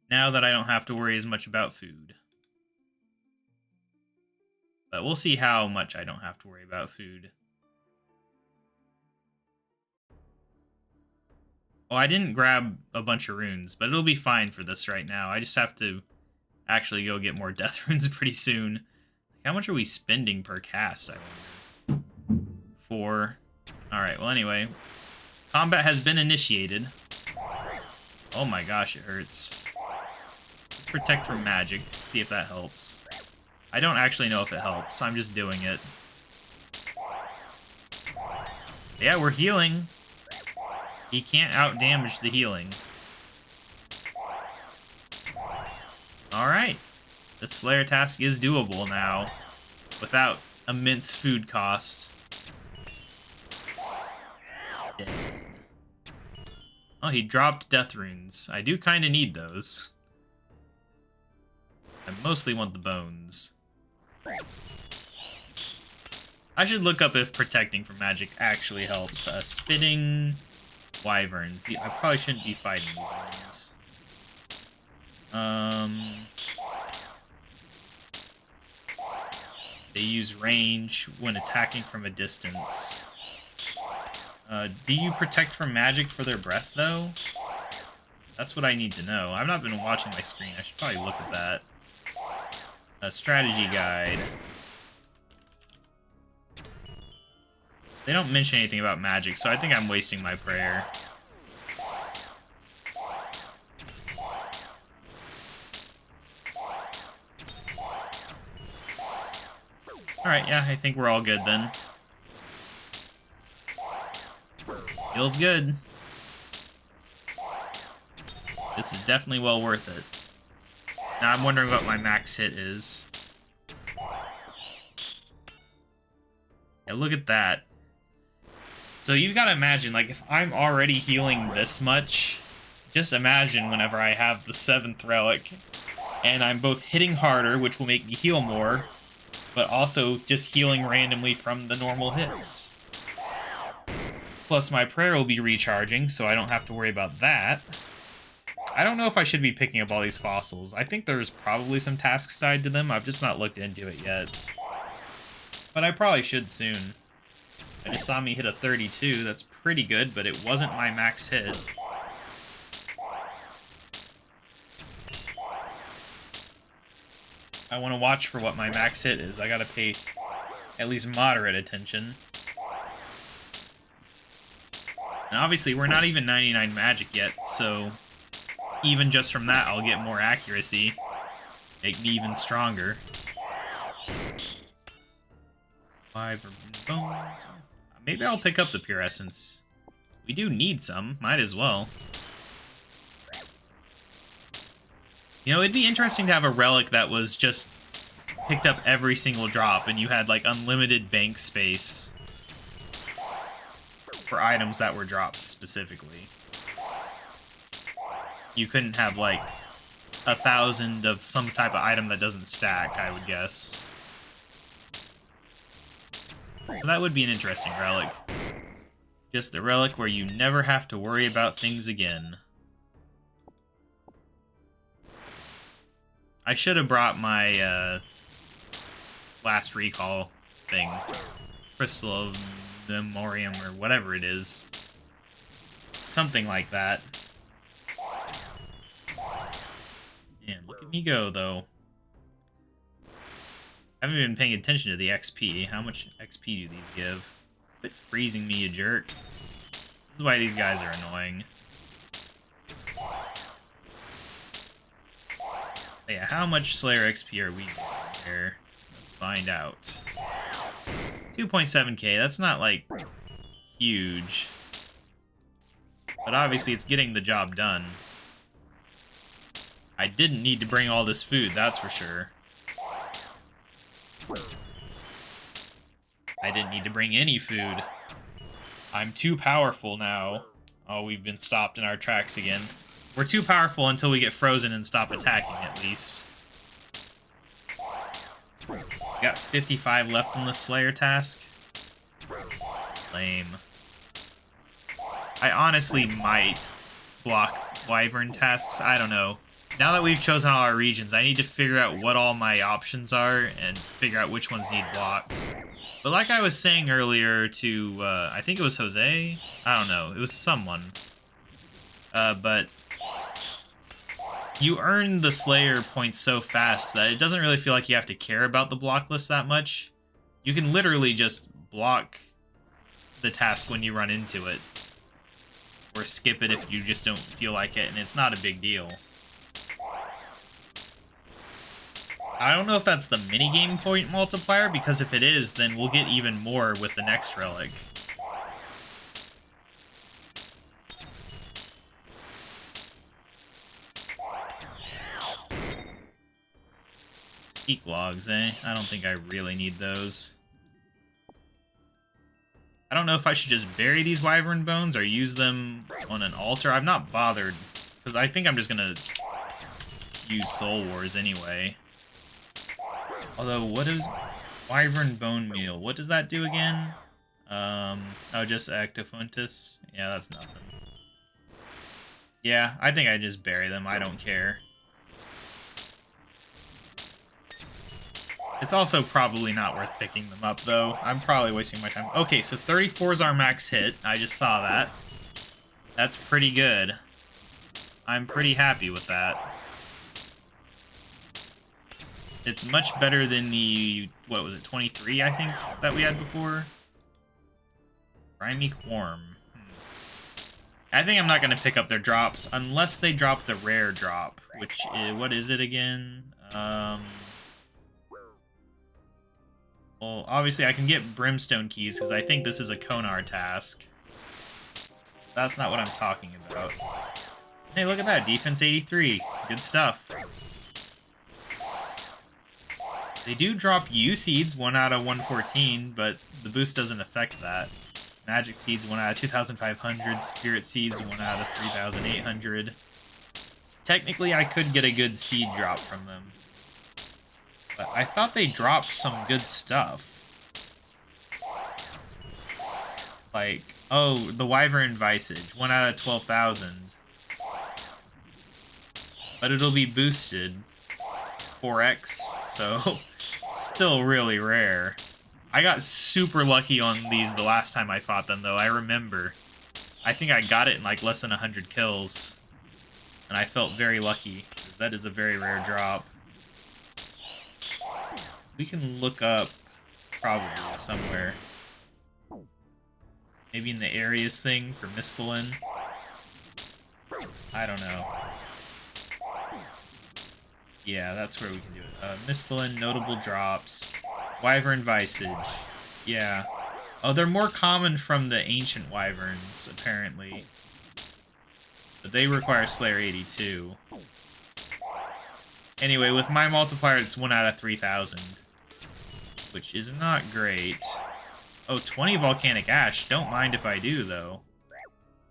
Now that I don't have to worry as much about food. But we'll see how much I don't have to worry about food. Oh, I didn't grab a bunch of runes, but it'll be fine for this right now. I just have to actually go get more death runes pretty soon. How much are we spending per cast, I wonder? 4. Alright, well anyway. Combat has been initiated. Oh my gosh, it hurts. Let's protect from magic, see if that helps. I don't actually know if it helps, I'm just doing it. Yeah, we're healing. He can't out-damage the healing. Alright. The Slayer task is doable now, without immense food cost. Dead. Oh, he dropped death runes. I do kind of need those. I mostly want the bones. I should look up if protecting from magic actually helps. Spitting wyverns. I probably shouldn't be fighting these ones. They use range when attacking from a distance. Do you protect from magic for their breath, though? That's what I need to know. I've not been watching my screen. I should probably look at that. A strategy guide. They don't mention anything about magic, so I think I'm wasting my prayer. Alright, yeah, I think we're all good then. Feels good. This is definitely well worth it. Now I'm wondering what my max hit is. Yeah, look at that. So you've got to imagine, like, if I'm already healing this much, just imagine whenever I have the 7th relic, and I'm both hitting harder, which will make me heal more, but also just healing randomly from the normal hits. Plus my prayer will be recharging, so I don't have to worry about that. I don't know if I should be picking up all these fossils. I think there's probably some tasks tied to them. I've just not looked into it yet. But I probably should soon. I just saw me hit a 32. That's pretty good, but it wasn't my max hit. I want to watch for what my max hit is. I gotta pay at least moderate attention. And obviously, we're not even 99 magic yet, so even just from that, I'll get more accuracy. Make me even stronger. 5 bones. Maybe I'll pick up the pure essence. We do need some. Might as well. You know, it'd be interesting to have a relic that was just picked up every single drop and you had, like, unlimited bank space for items that were drops, specifically. You couldn't have, like, 1,000 of some type of item that doesn't stack, I would guess. So that would be an interesting relic. Just the relic where you never have to worry about things again. I should have brought my last recall thing. Crystal of Memoriam, or whatever it is. Something like that. Man, look at me go, though. I haven't been paying attention to the XP. How much XP do these give? Quit freezing me, you jerk. This is why these guys are annoying. Yeah, how much Slayer XP are we getting here? Let's find out. 2.7k, that's not, like, huge. But obviously it's getting the job done. I didn't need to bring all this food, that's for sure. I didn't need to bring any food. I'm too powerful now. Oh, we've been stopped in our tracks again. We're too powerful until we get frozen and stop attacking, at least. We got 55 left on the Slayer task. Lame. I honestly might block Wyvern tasks. I don't know. Now that we've chosen all our regions, I need to figure out what all my options are and figure out which ones need blocked. But like I was saying earlier to, I think it was Jose? I don't know. It was someone. But you earn the Slayer points so fast that it doesn't really feel like you have to care about the block list that much. You can literally just block the task when you run into it. Or skip it if you just don't feel like it, and it's not a big deal. I don't know if that's the minigame point multiplier, because if it is, then we'll get even more with the next relic. Peak logs, eh? I don't think I really need those. I don't know if I should just bury these wyvern bones or use them on an altar. I've not bothered, because I think I'm just gonna use Soul Wars anyway. Although, what is wyvern bone meal? What does that do again? Oh, just Actifuntus? Yeah, that's nothing. Yeah, I think I just bury them. I don't care. It's also probably not worth picking them up, though. I'm probably wasting my time. Okay, so 34 is our max hit. I just saw that. That's pretty good. I'm pretty happy with that. It's much better than the, what was it, 23, I think, that we had before? Grimy Quorum. I think I'm not going to pick up their drops, unless they drop the rare drop, which is, what is it again? Well, obviously I can get Brimstone Keys, because I think this is a Konar task. That's not what I'm talking about. Hey, look at that, defense 83. Good stuff. They do drop U-Seeds, 1 out of 114, but the boost doesn't affect that. Magic Seeds, 1 out of 2,500. Spirit Seeds, 1 out of 3,800. Technically, I could get a good seed drop from them. But I thought they dropped some good stuff. Like, oh, the Wyvern Visage, 1 out of 12,000. But it'll be boosted 4x, so still really rare. I got super lucky on these the last time I fought them, though. I remember. I think I got it in like less than 100 kills. And I felt very lucky, because that is a very rare drop. We can look up, probably, somewhere. Maybe in the areas thing for Mistlin. I don't know. Yeah, that's where we can do it. Mistlin, notable drops. Wyvern Visage. Yeah. Oh, they're more common from the ancient wyverns, apparently. But they require Slayer 82. Anyway, with my multiplier, it's 1 out of 3,000. Which is not great. Oh, 20 Volcanic Ash. Don't mind if I do, though.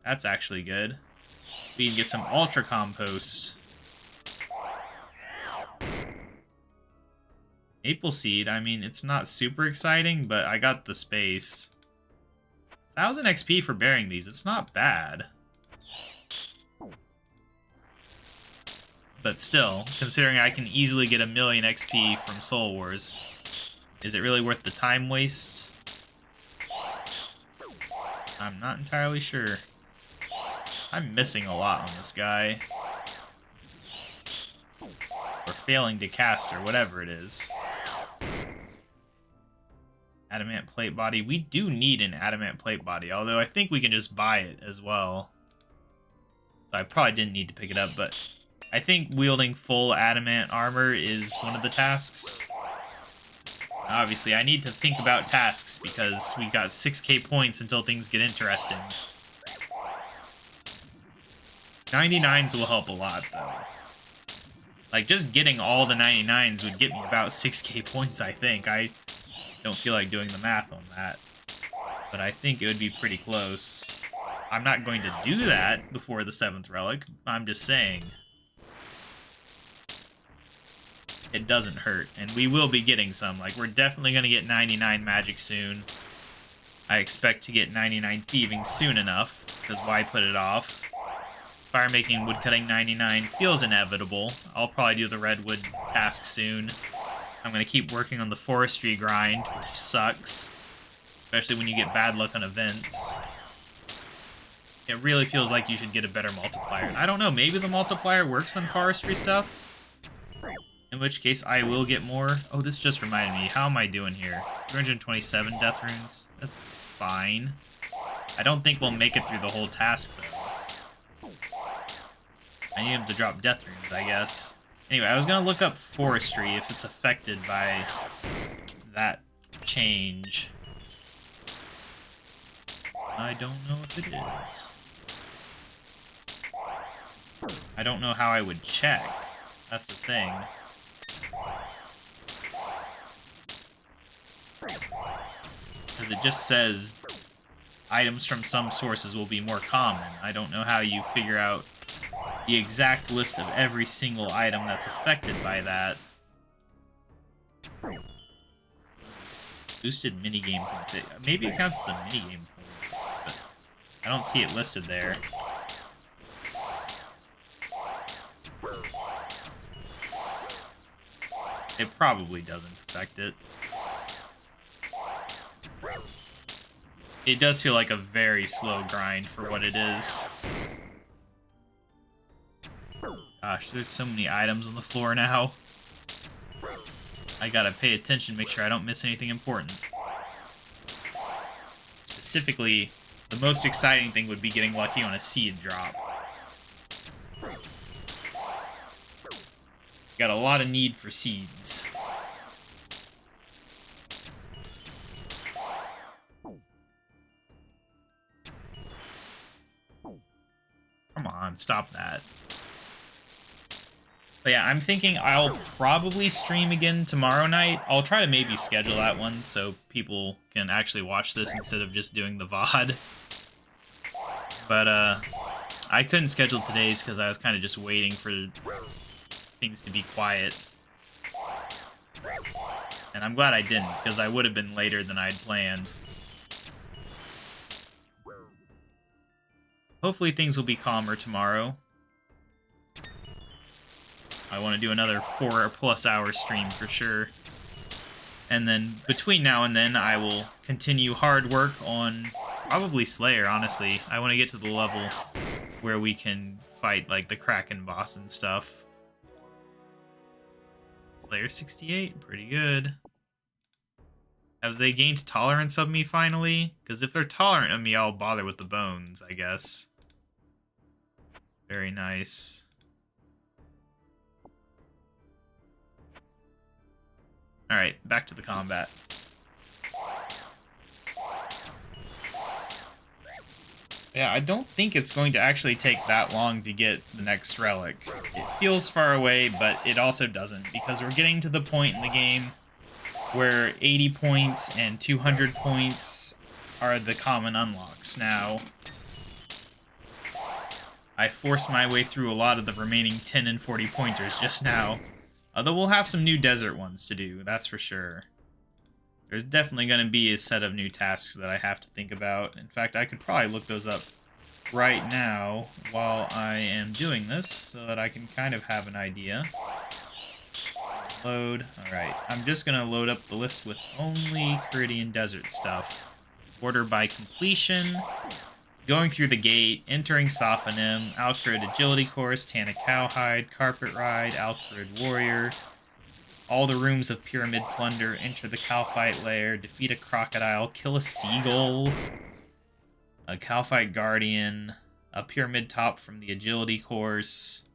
That's actually good. We can get some Ultra Compost. Maple Seed, I mean, it's not super exciting, but I got the space. 1,000 XP for burying these. It's not bad. But still, considering I can easily get 1,000,000 XP from Soul Wars, is it really worth the time waste? I'm not entirely sure. I'm missing a lot on this guy. Or failing to cast, or whatever it is. Adamant Plate Body. We do need an Adamant Plate Body, although I think we can just buy it as well. I probably didn't need to pick it up, but I think wielding full Adamant armor is one of the tasks. Obviously, I need to think about tasks, because we got 6k points until things get interesting. 99s will help a lot, though. Like, just getting all the 99s would get me about 6k points, I think. I don't feel like doing the math on that. But I think it would be pretty close. I'm not going to do that before the 7th relic. I'm just saying. It doesn't hurt, and we will be getting some. Like, we're definitely going to get 99 magic soon. I expect to get 99 thieving soon enough, because why put it off? Fire making woodcutting 99 feels inevitable. I'll probably do the redwood task soon. I'm going to keep working on the forestry grind, which sucks. Especially when you get bad luck on events. It really feels like you should get a better multiplier. And I don't know, maybe the multiplier works on forestry stuff? In which case, I will get more. Oh, this just reminded me. How am I doing here? 327 death runes? That's fine. I don't think we'll make it through the whole task, though. I need him to drop death runes, I guess. Anyway, I was going to look up forestry, if it's affected by that change. I don't know if it is. I don't know how I would check. That's the thing. Because it just says items from some sources will be more common. I don't know how you figure out the exact list of every single item that's affected by that. Boosted minigame points. Maybe it counts as a minigame point, but I don't see it listed there. It probably doesn't affect it. It does feel like a very slow grind for what it is. Gosh, there's so many items on the floor now. I gotta pay attention, make sure I don't miss anything important. Specifically, the most exciting thing would be getting lucky on a seed drop. Got a lot of need for seeds. Come on, stop that. But yeah, I'm thinking I'll probably stream again tomorrow night. I'll try to maybe schedule that one so people can actually watch this instead of just doing the VOD. But I couldn't schedule today's because I was kind of just waiting for things to be quiet. And I'm glad I didn't, because I would have been later than I'd planned. Hopefully things will be calmer tomorrow. I want to do another 4+ hour stream for sure. And then between now and then, I will continue hard work on probably Slayer, honestly. I want to get to the level where we can fight like the Kraken boss and stuff. Slayer 68, pretty good. Have they gained tolerance of me finally? Because if they're tolerant of me, I'll bother with the bones, I guess. Very nice. Alright, back to the combat. Yeah, I don't think it's going to actually take that long to get the next relic. It feels far away, but it also doesn't, because we're getting to the point in the game where 80 points and 200 points are the common unlocks. Now, I forced my way through a lot of the remaining 10 and 40 pointers just now. Although we'll have some new desert ones to do, that's for sure. There's definitely going to be a set of new tasks that I have to think about. In fact, I could probably look those up right now while I am doing this, so that I can kind of have an idea. Load. Alright, I'm just going to load up the list with only Caridian Desert stuff. Order by completion. Going through the gate, entering Sophonim, Alcarid Agility Course, Tana Cowhide, Carpet Ride, Alcarid Warrior, all the rooms of Pyramid Plunder, enter the Calphite Lair, defeat a crocodile, kill a seagull, a Calphite Guardian, a Pyramid Top from the Agility Course.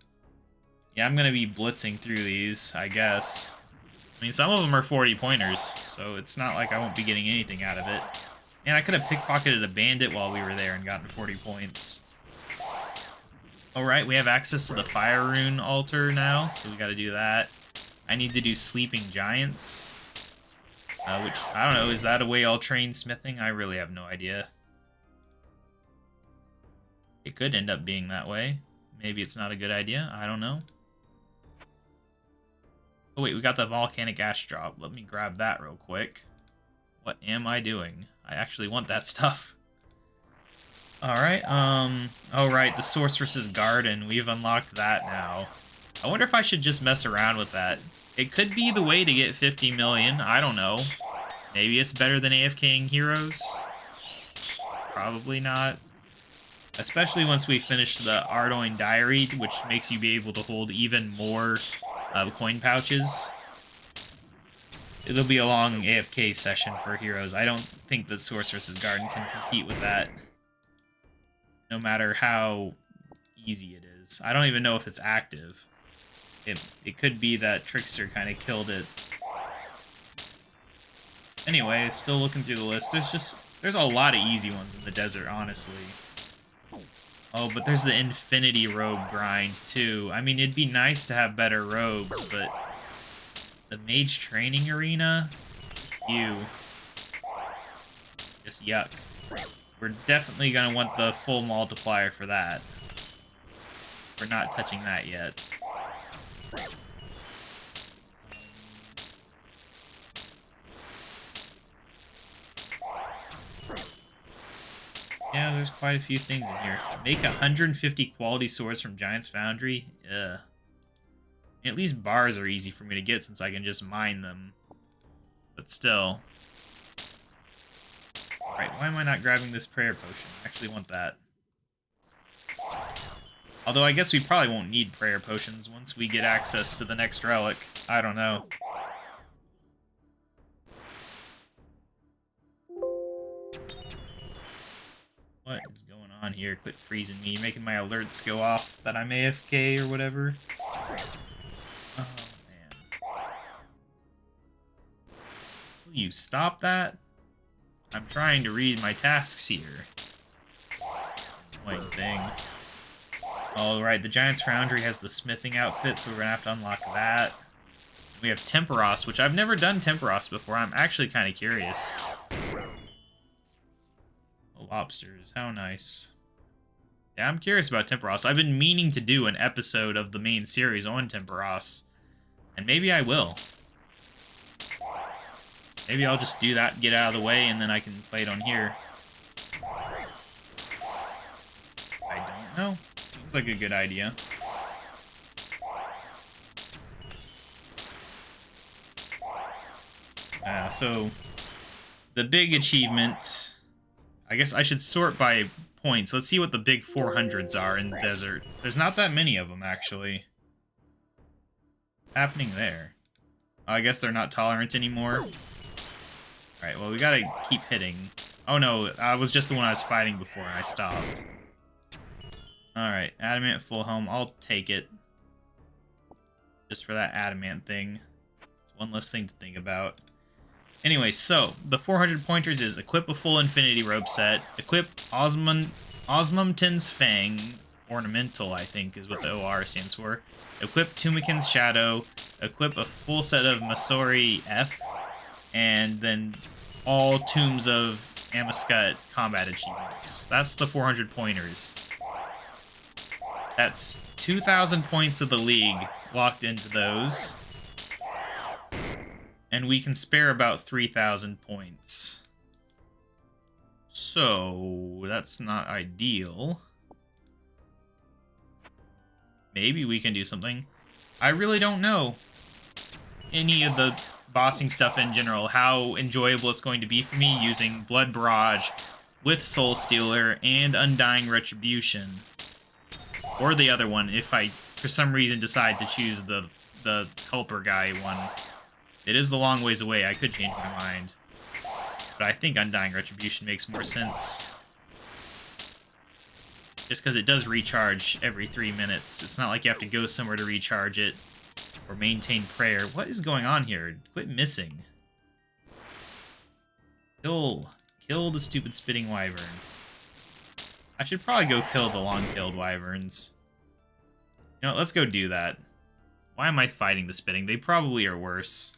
Yeah, I'm going to be blitzing through these, I guess. I mean, some of them are 40 pointers, so it's not like I won't be getting anything out of it. And I could have pickpocketed a bandit while we were there and gotten 40 points. Alright, we have access to the Fire Rune altar now, so we gotta do that. I need to do Sleeping Giants. Which, I don't know, is that a way I'll train smithing? I really have no idea. It could end up being that way. Maybe it's not a good idea. I don't know. Oh wait, we got the volcanic ash drop. Let me grab that real quick. What am I doing? I actually want that stuff. Alright, oh right, the Sorceress's Garden. We've unlocked that now. I wonder if I should just mess around with that. It could be the way to get 50 million. I don't know. Maybe it's better than AFKing heroes. Probably not. Especially once we finish the Ardoin Diary, which makes you be able to hold even more coin pouches. It'll be a long AFK session for heroes. I don't think the Sorceress's Garden can compete with that. No matter how easy it is. I don't even know if it's active. It could be that Trickster kind of killed it. Anyway, still looking through the list. There's a lot of easy ones in the desert, honestly. Oh, but there's the Infinity Robe grind, too. I mean, it'd be nice to have better robes, but the Mage Training Arena? Just yuck. We're definitely going to want the full multiplier for that. We're not touching that yet. Yeah, there's quite a few things in here. Make 150 quality swords from Giant's Foundry? Ugh. At least bars are easy for me to get since I can just mine them. But still. Alright, why am I not grabbing this prayer potion? I actually want that. Although I guess we probably won't need prayer potions once we get access to the next relic. I don't know. What is going on here? Quit freezing me, making my alerts go off that I'm AFK or whatever. Oh, man. Will you stop that? I'm trying to read my tasks here. Annoying thing. Alright, the Giant's Foundry has the smithing outfit, so we're gonna have to unlock that. We have Temperos, which I've never done Temperos before. I'm actually kind of curious. Oh, lobsters, how nice. Yeah, I'm curious about Temperos. I've been meaning to do an episode of the main series on Temperos, and maybe I will. Maybe I'll just do that, get out of the way, and then I can play it on here. I don't know. Seems like a good idea. So, the big achievement... I guess I should sort by points. Let's see what the big 400s are in the desert. There's not that many of them, actually. What's happening there? Oh, I guess they're not tolerant anymore. Alright, well, we gotta keep hitting. Oh no, I was just the one I was fighting before and I stopped. Alright, adamant full helm. I'll take it. Just for that adamant thing. It's one less thing to think about. Anyway, so, the 400 pointers is equip a full Infinity Robe set, equip Osmumten's Fang, ornamental, I think, is what the OR stands for, equip Tumikin's Shadow, equip a full set of Masori F, and then all Tombs of Amaskut combat achievements. That's the 400 pointers. That's 2,000 points of the League locked into those. And we can spare about 3,000 points. So, that's not ideal. Maybe we can do something. I really don't know any of the bossing stuff in general, how enjoyable it's going to be for me using Blood Barrage with Soul Stealer and Undying Retribution. Or the other one, if I, for some reason, decide to choose the Helper Guy one. It is a long ways away, I could change my mind. But I think Undying Retribution makes more sense. Just because it does recharge every 3 minutes. It's not like you have to go somewhere to recharge it. Or maintain prayer. What is going on here? Quit missing. Kill the stupid spitting wyvern. I should probably go kill the long-tailed wyverns. You know, let's go do that. Why am I fighting the spitting? They probably are worse.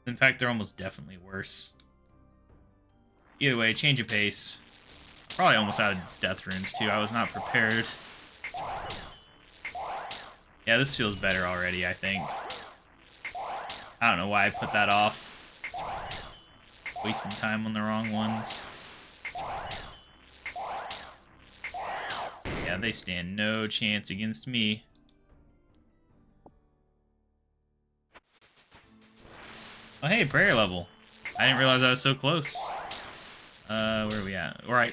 In fact, they're almost definitely worse. Either way, change of pace. Probably almost out of death runes, too. I was not prepared. Yeah, this feels better already, I think. I don't know why I put that off. Wasting time on the wrong ones. Yeah, they stand no chance against me. Oh, hey, prayer level. I didn't realize I was so close. Where are we at? Alright,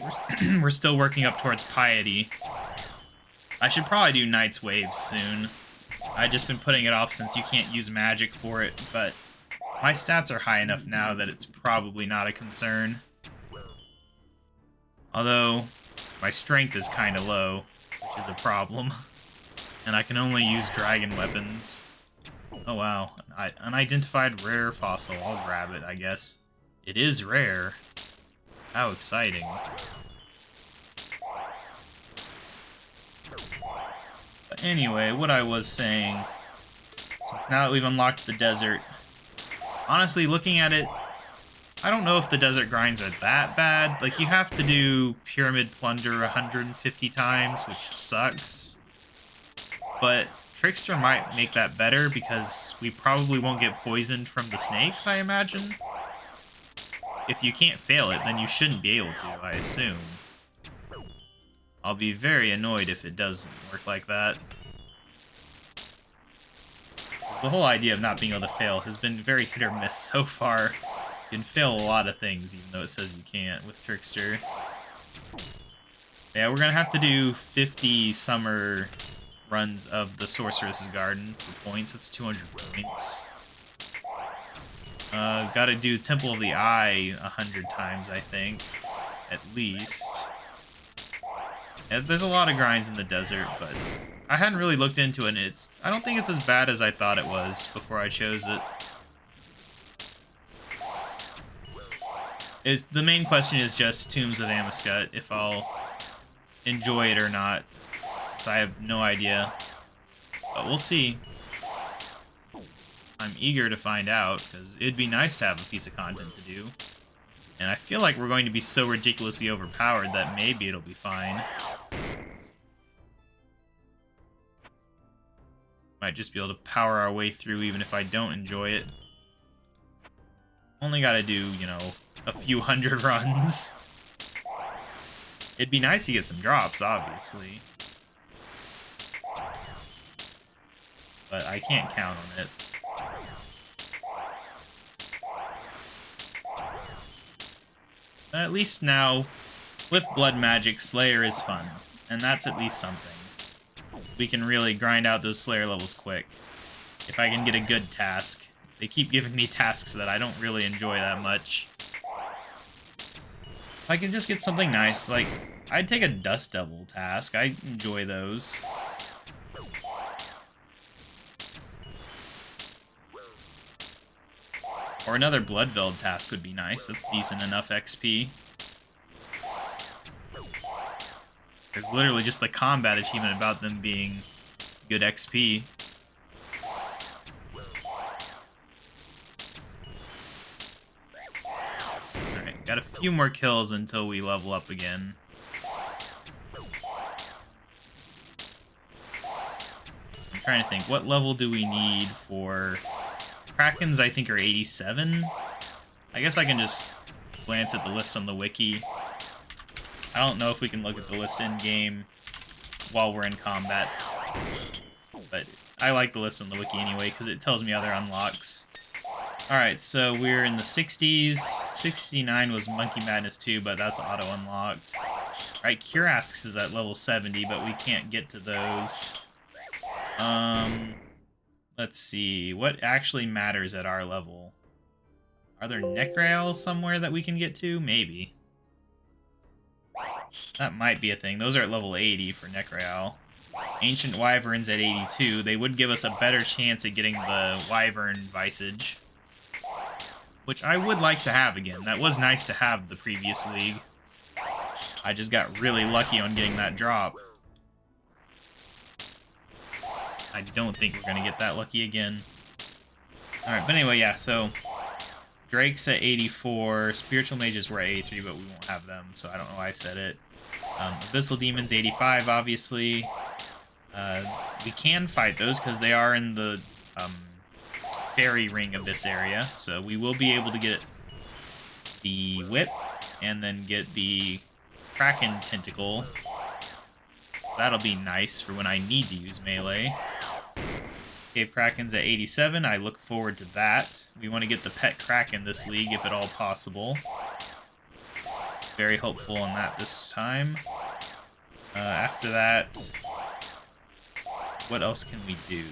we're still working up towards piety. I should probably do Knight's Wave soon. I've just been putting it off since you can't use magic for it, but my stats are high enough now that it's probably not a concern. Although, my strength is kind of low, which is a problem. And I can only use dragon weapons. Oh wow, unidentified rare fossil. I'll grab it, I guess. It is rare. How exciting. But anyway, what I was saying, since now that we've unlocked the desert, honestly, looking at it, I don't know if the desert grinds are that bad. Like, you have to do Pyramid Plunder 150 times, which sucks. But Trickster might make that better because we probably won't get poisoned from the snakes, I imagine. If you can't fail it, then you shouldn't be able to, I assume. I'll be very annoyed if it doesn't work like that. The whole idea of not being able to fail has been very hit or miss so far. You can fail a lot of things, even though it says you can't with Trickster. Yeah, we're gonna have to do 50 summer runs of the Sorceress's Garden for points. That's 200 points. Gotta do Temple of the Eye 100 times, I think. At least. Yeah, there's a lot of grinds in the desert, but I hadn't really looked into it, and I don't think it's as bad as I thought it was before I chose it. The main question is just Tombs of Amescut, if I'll enjoy it or not. So I have no idea. But we'll see. I'm eager to find out, because it'd be nice to have a piece of content to do. And I feel like we're going to be so ridiculously overpowered that maybe it'll be fine. Might just be able to power our way through even if I don't enjoy it. Only gotta do, you know, a few hundred runs. It'd be nice to get some drops, obviously. But I can't count on it. At least now, with Blood Magic, Slayer is fun. And that's at least something. We can really grind out those Slayer levels quick. If I can get a good task. They keep giving me tasks that I don't really enjoy that much. If I can just get something nice, like, I'd take a Dust Devil task. I enjoy those. Or another Bloodveld task would be nice. That's decent enough XP. There's literally just the combat achievement about them being good XP. Alright, got a few more kills until we level up again. I'm trying to think, what level do we need for... Krakens, I think, are 87. I guess I can just glance at the list on the wiki. I don't know if we can look at the list in-game while we're in combat. But I like the list on the wiki anyway, because it tells me other unlocks. Alright, so we're in the 60s. 69 was Monkey Madness 2, but that's auto-unlocked. Alright, Curasks is at level 70, but we can't get to those. Let's see, what actually matters at our level? Are there Necrails somewhere that we can get to? Maybe. That might be a thing. Those are at level 80 for Necrail. Ancient Wyverns at 82. They would give us a better chance at getting the Wyvern Visage. Which I would like to have again. That was nice to have the previous league. I just got really lucky on getting that drop. I don't think we're going to get that lucky again. Alright, but anyway, yeah, so... Drake's at 84. Spiritual Mages were at 83, but we won't have them, so I don't know why I said it. Abyssal Demons 85, obviously. We can fight those because they are in the Fairy Ring Abyss area, so we will be able to get the Whip and then get the Kraken Tentacle. That'll be nice for when I need to use melee. Cave Kraken's at 87. I look forward to that. We want to get the Pet Kraken this league if at all possible. Very hopeful on that this time. After that, what else can we do?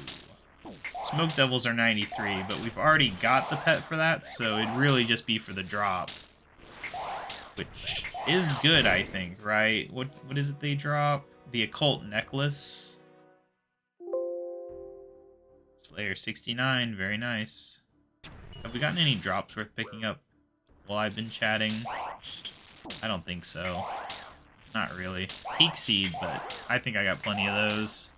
Smoke Devils are 93, but we've already got the pet for that, so it'd really just be for the drop. Which is good, I think, right? What is it they drop? The Occult Necklace. Slayer 69, very nice. Have we gotten any drops worth picking up while I've been chatting? I don't think so. Not really. Peak Seed, but I think I got plenty of those.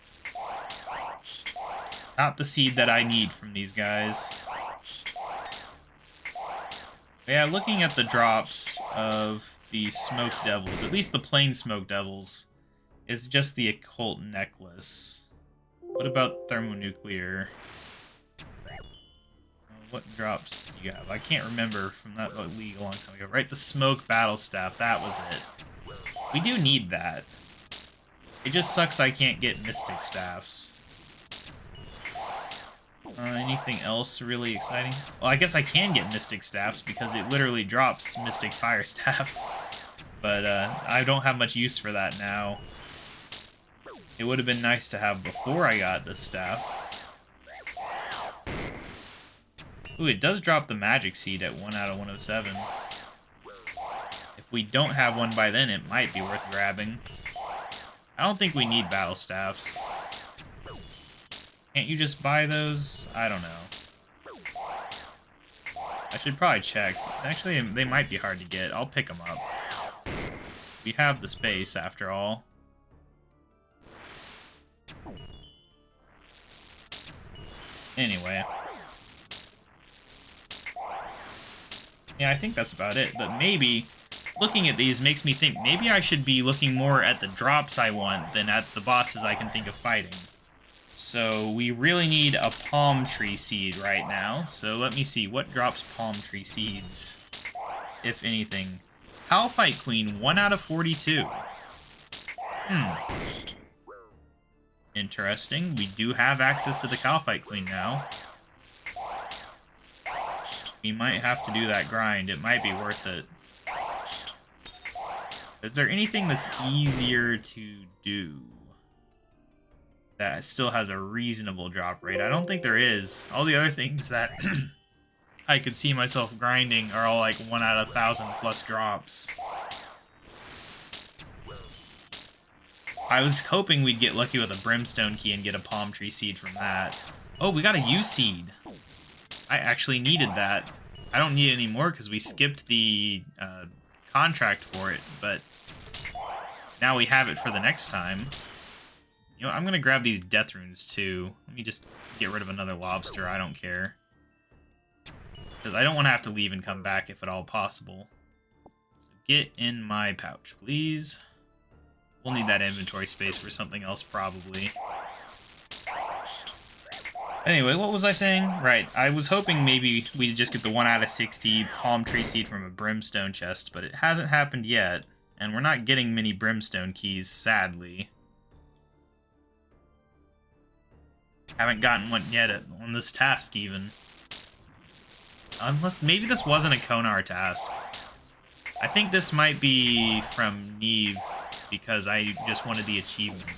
Not the seed that I need from these guys. Yeah, looking at the drops of the Smoke Devils, at least the plain Smoke Devils, it's just the Occult Necklace. What about Thermonuclear? What drops do you have? I can't remember from that league a long time ago. Right, the Smoke Battle Staff, that was it. We do need that. It just sucks I can't get Mystic Staffs. Anything else really exciting? Well, I guess I can get Mystic Staffs because it literally drops Mystic Fire Staffs. But I don't have much use for that now. It would have been nice to have before I got this staff. Ooh, it does drop the Magic Seed at 1 out of 107. If we don't have one by then, it might be worth grabbing. I don't think we need Battle Staffs. Can't you just buy those? I don't know. I should probably check. Actually, they might be hard to get. I'll pick them up. We have the space, after all. Anyway. Yeah, I think that's about it. But maybe, looking at these makes me think maybe I should be looking more at the drops I want than at the bosses I can think of fighting. So we really need a Palm Tree Seed right now. So let me see, what drops Palm Tree Seeds, if anything? Calphite Queen, 1 out of 42. Interesting. We do have access to the Calphite Queen now. We might have to do that grind. It might be worth it. Is there anything that's easier to do that still has a reasonable drop rate? I don't think there is. All the other things that I could see myself grinding are all like 1 out of 1,000 plus drops. I was hoping we'd get lucky with a Brimstone Key and get a Palm Tree Seed from that. Oh, we got a U-Seed. I actually needed that. I don't need it anymore because we skipped the contract for it, but now we have it for the next time. You know, I'm going to grab these Death Runes too. Let me just get rid of another Lobster. I don't care. Because I don't want to have to leave and come back if at all possible. So get in my pouch, please. We'll need that inventory space for something else, probably. Anyway, what was I saying? Right, I was hoping maybe we'd just get the 1 out of 60 Palm Tree Seed from a Brimstone chest, but it hasn't happened yet, and we're not getting many Brimstone Keys, sadly. Haven't gotten one yet on this task, even. Unless, maybe this wasn't a Konar task. I think this might be from Neve, because I just wanted the achievement.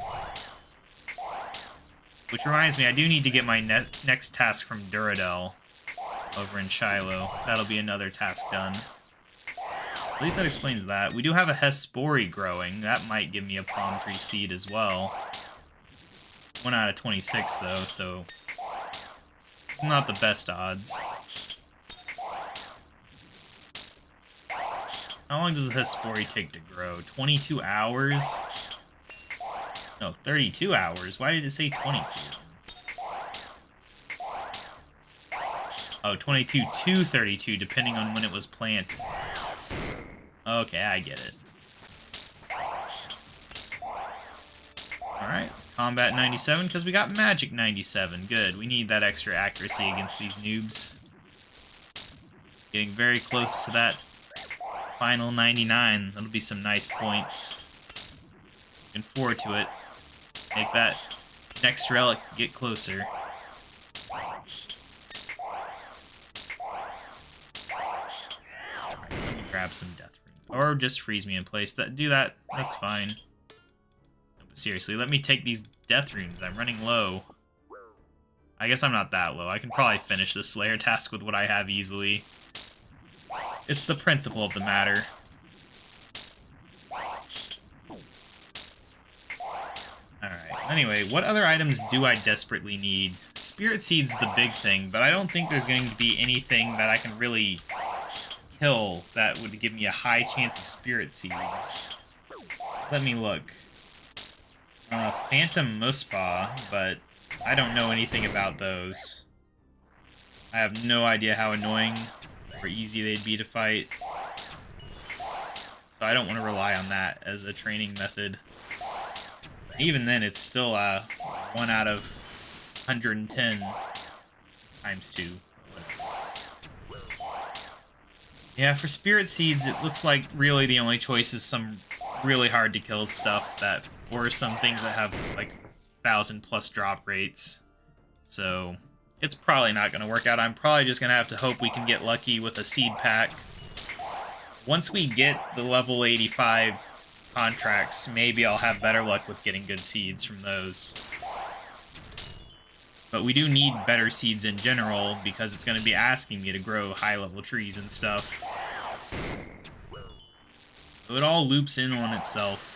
Which reminds me, I do need to get my next task from Duradel over in Shiloh. That'll be another task done. At least that explains that. We do have a Hespori growing. That might give me a Palm Tree Seed as well. 1 out of 26, though, so not the best odds. How long does the Hespori take to grow? 22 hours? No, 32 hours. Why did it say 22? Oh, 22 to 32, depending on when it was planted. Okay, I get it. Alright, combat 97, because we got magic 97. Good, we need that extra accuracy against these noobs. Getting very close to that final 99. That'll be some nice points. Looking forward to it. Make that next relic get closer. Let me grab some death runes. Or just freeze me in place. That's fine. But seriously, let me take these death runes. I'm running low. I guess I'm not that low. I can probably finish this Slayer task with what I have easily. It's the principle of the matter. Alright, anyway, what other items do I desperately need? Spirit Seed's the big thing, but I don't think there's going to be anything that I can really kill that would give me a high chance of Spirit Seeds. Let me look. Phantom Muspa, but I don't know anything about those. I have no idea how annoying or easy they'd be to fight. So I don't want to rely on that as a training method. Even then, it's still 1 out of 110 times 2. Yeah, for Spirit Seeds, it looks like really the only choice is some really hard to kill stuff or some things that have like 1,000+ drop rates. So it's probably not going to work out. I'm probably just going to have to hope we can get lucky with a seed pack. Once we get the level 85 contracts, maybe I'll have better luck with getting good seeds from those. But we do need better seeds in general, because it's going to be asking me to grow high-level trees and stuff. So it all loops in on itself.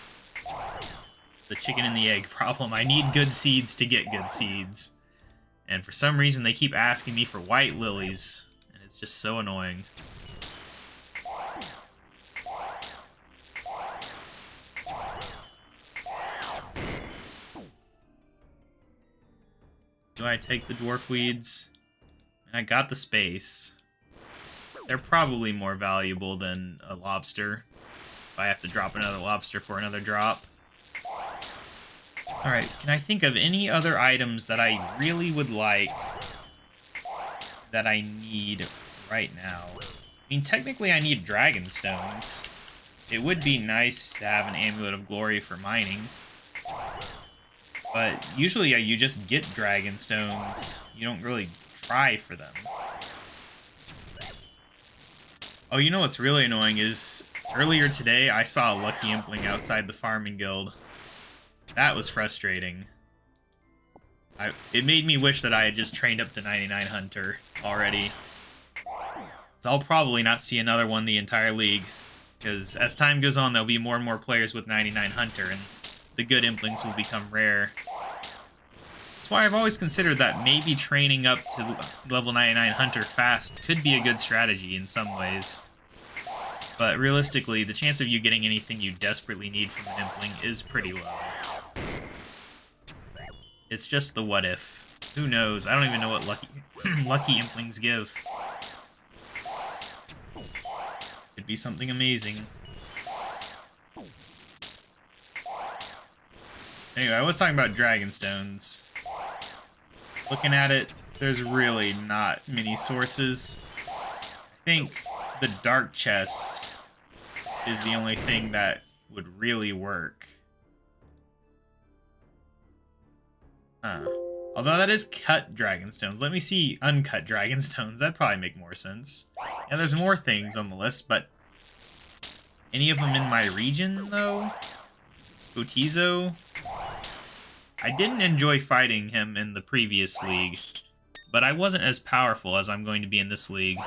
The chicken and the egg problem. I need good seeds to get good seeds. And for some reason, they keep asking me for white lilies, and it's just so annoying. Do I take the dwarf weeds? I got the space. They're probably more valuable than a lobster. If I have to drop another lobster for another drop. Alright, can I think of any other items that I really would like that I need right now? I mean, technically I need dragon stones. It would be nice to have an Amulet of Glory for mining. But usually you just get dragon stones. You don't really try for them. Oh, you know what's really annoying is earlier today I saw a Lucky Impling outside the farming guild. That was frustrating. It made me wish that I had just trained up to 99 Hunter already. So I'll probably not see another one the entire league. Because as time goes on, there'll be more and more players with 99 Hunter, and the good Implings will become rare. That's why I've always considered that maybe training up to level 99 Hunter fast could be a good strategy in some ways. But realistically, the chance of you getting anything you desperately need from an Impling is pretty low. It's just the what if. Who knows? I don't even know what lucky Implings give. Could be something amazing. Anyway, I was talking about Dragonstones. Looking at it, there's really not many sources. I think the Dark Chest is the only thing that would really work. Huh. Although that is cut Dragonstones. Let me see uncut Dragonstones. That'd probably make more sense. Yeah, there's more things on the list, but any of them in my region, though? Gotizo? I didn't enjoy fighting him in the previous league, but I wasn't as powerful as I'm going to be in this league.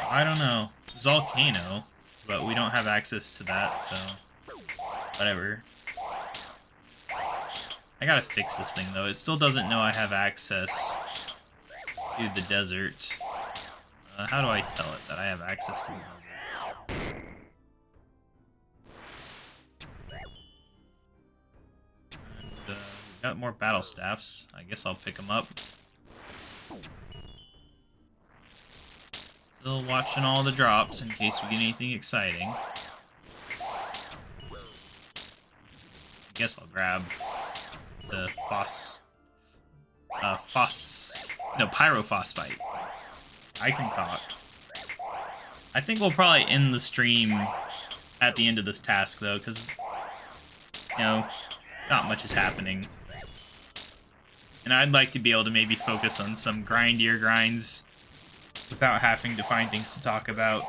I don't know. Volcano, but we don't have access to that, so whatever. I gotta fix this thing, though. It still doesn't know I have access to the desert. How do I tell it that I have access to the desert? And, Got more battle staffs. I guess I'll pick them up. Still watching all the drops in case we get anything exciting. I guess I'll grab the pyrophosphite. I can talk. I think we'll probably end the stream at the end of this task, though, because, you know, not much is happening. And I'd like to be able to maybe focus on some grindier grinds without having to find things to talk about.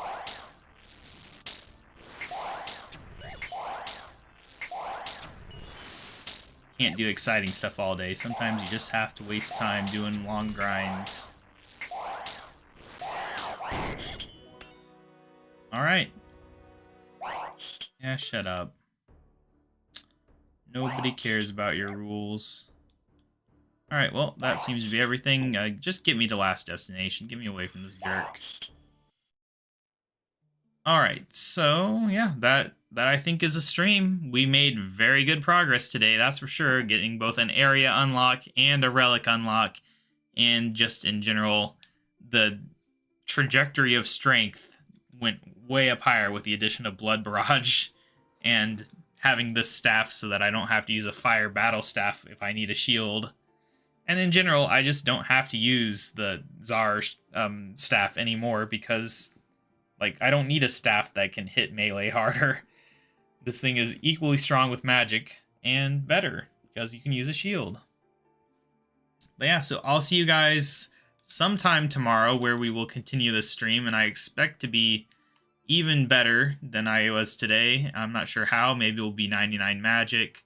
Can't do exciting stuff all day. Sometimes you just have to waste time doing long grinds. Alright. Yeah, shut up. Nobody cares about your rules. Alright, well, that seems to be everything. Just get me to last destination. Get me away from this jerk. Alright, so, yeah, that I think is a stream. We made very good progress today, that's for sure. Getting both an area unlock and a relic unlock. And just in general, the trajectory of strength went way up higher with the addition of Blood Barrage and having this staff so that I don't have to use a fire battle staff if I need a shield. And in general, I just don't have to use the Czar staff anymore because, like, I don't need a staff that can hit melee harder. This thing is equally strong with magic and better because you can use a shield. But yeah, so I'll see you guys sometime tomorrow where we will continue this stream, and I expect to be even better than I was today. I'm not sure how. Maybe we'll be 99 magic.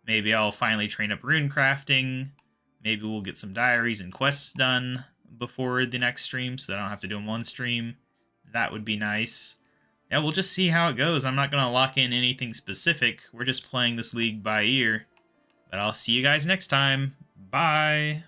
Maybe I'll finally train up rune crafting. Maybe we'll get some diaries and quests done before the next stream so that I don't have to do them one stream. That would be nice. Yeah, we'll just see how it goes. I'm not going to lock in anything specific. We're just playing this league by ear. But I'll see you guys next time. Bye!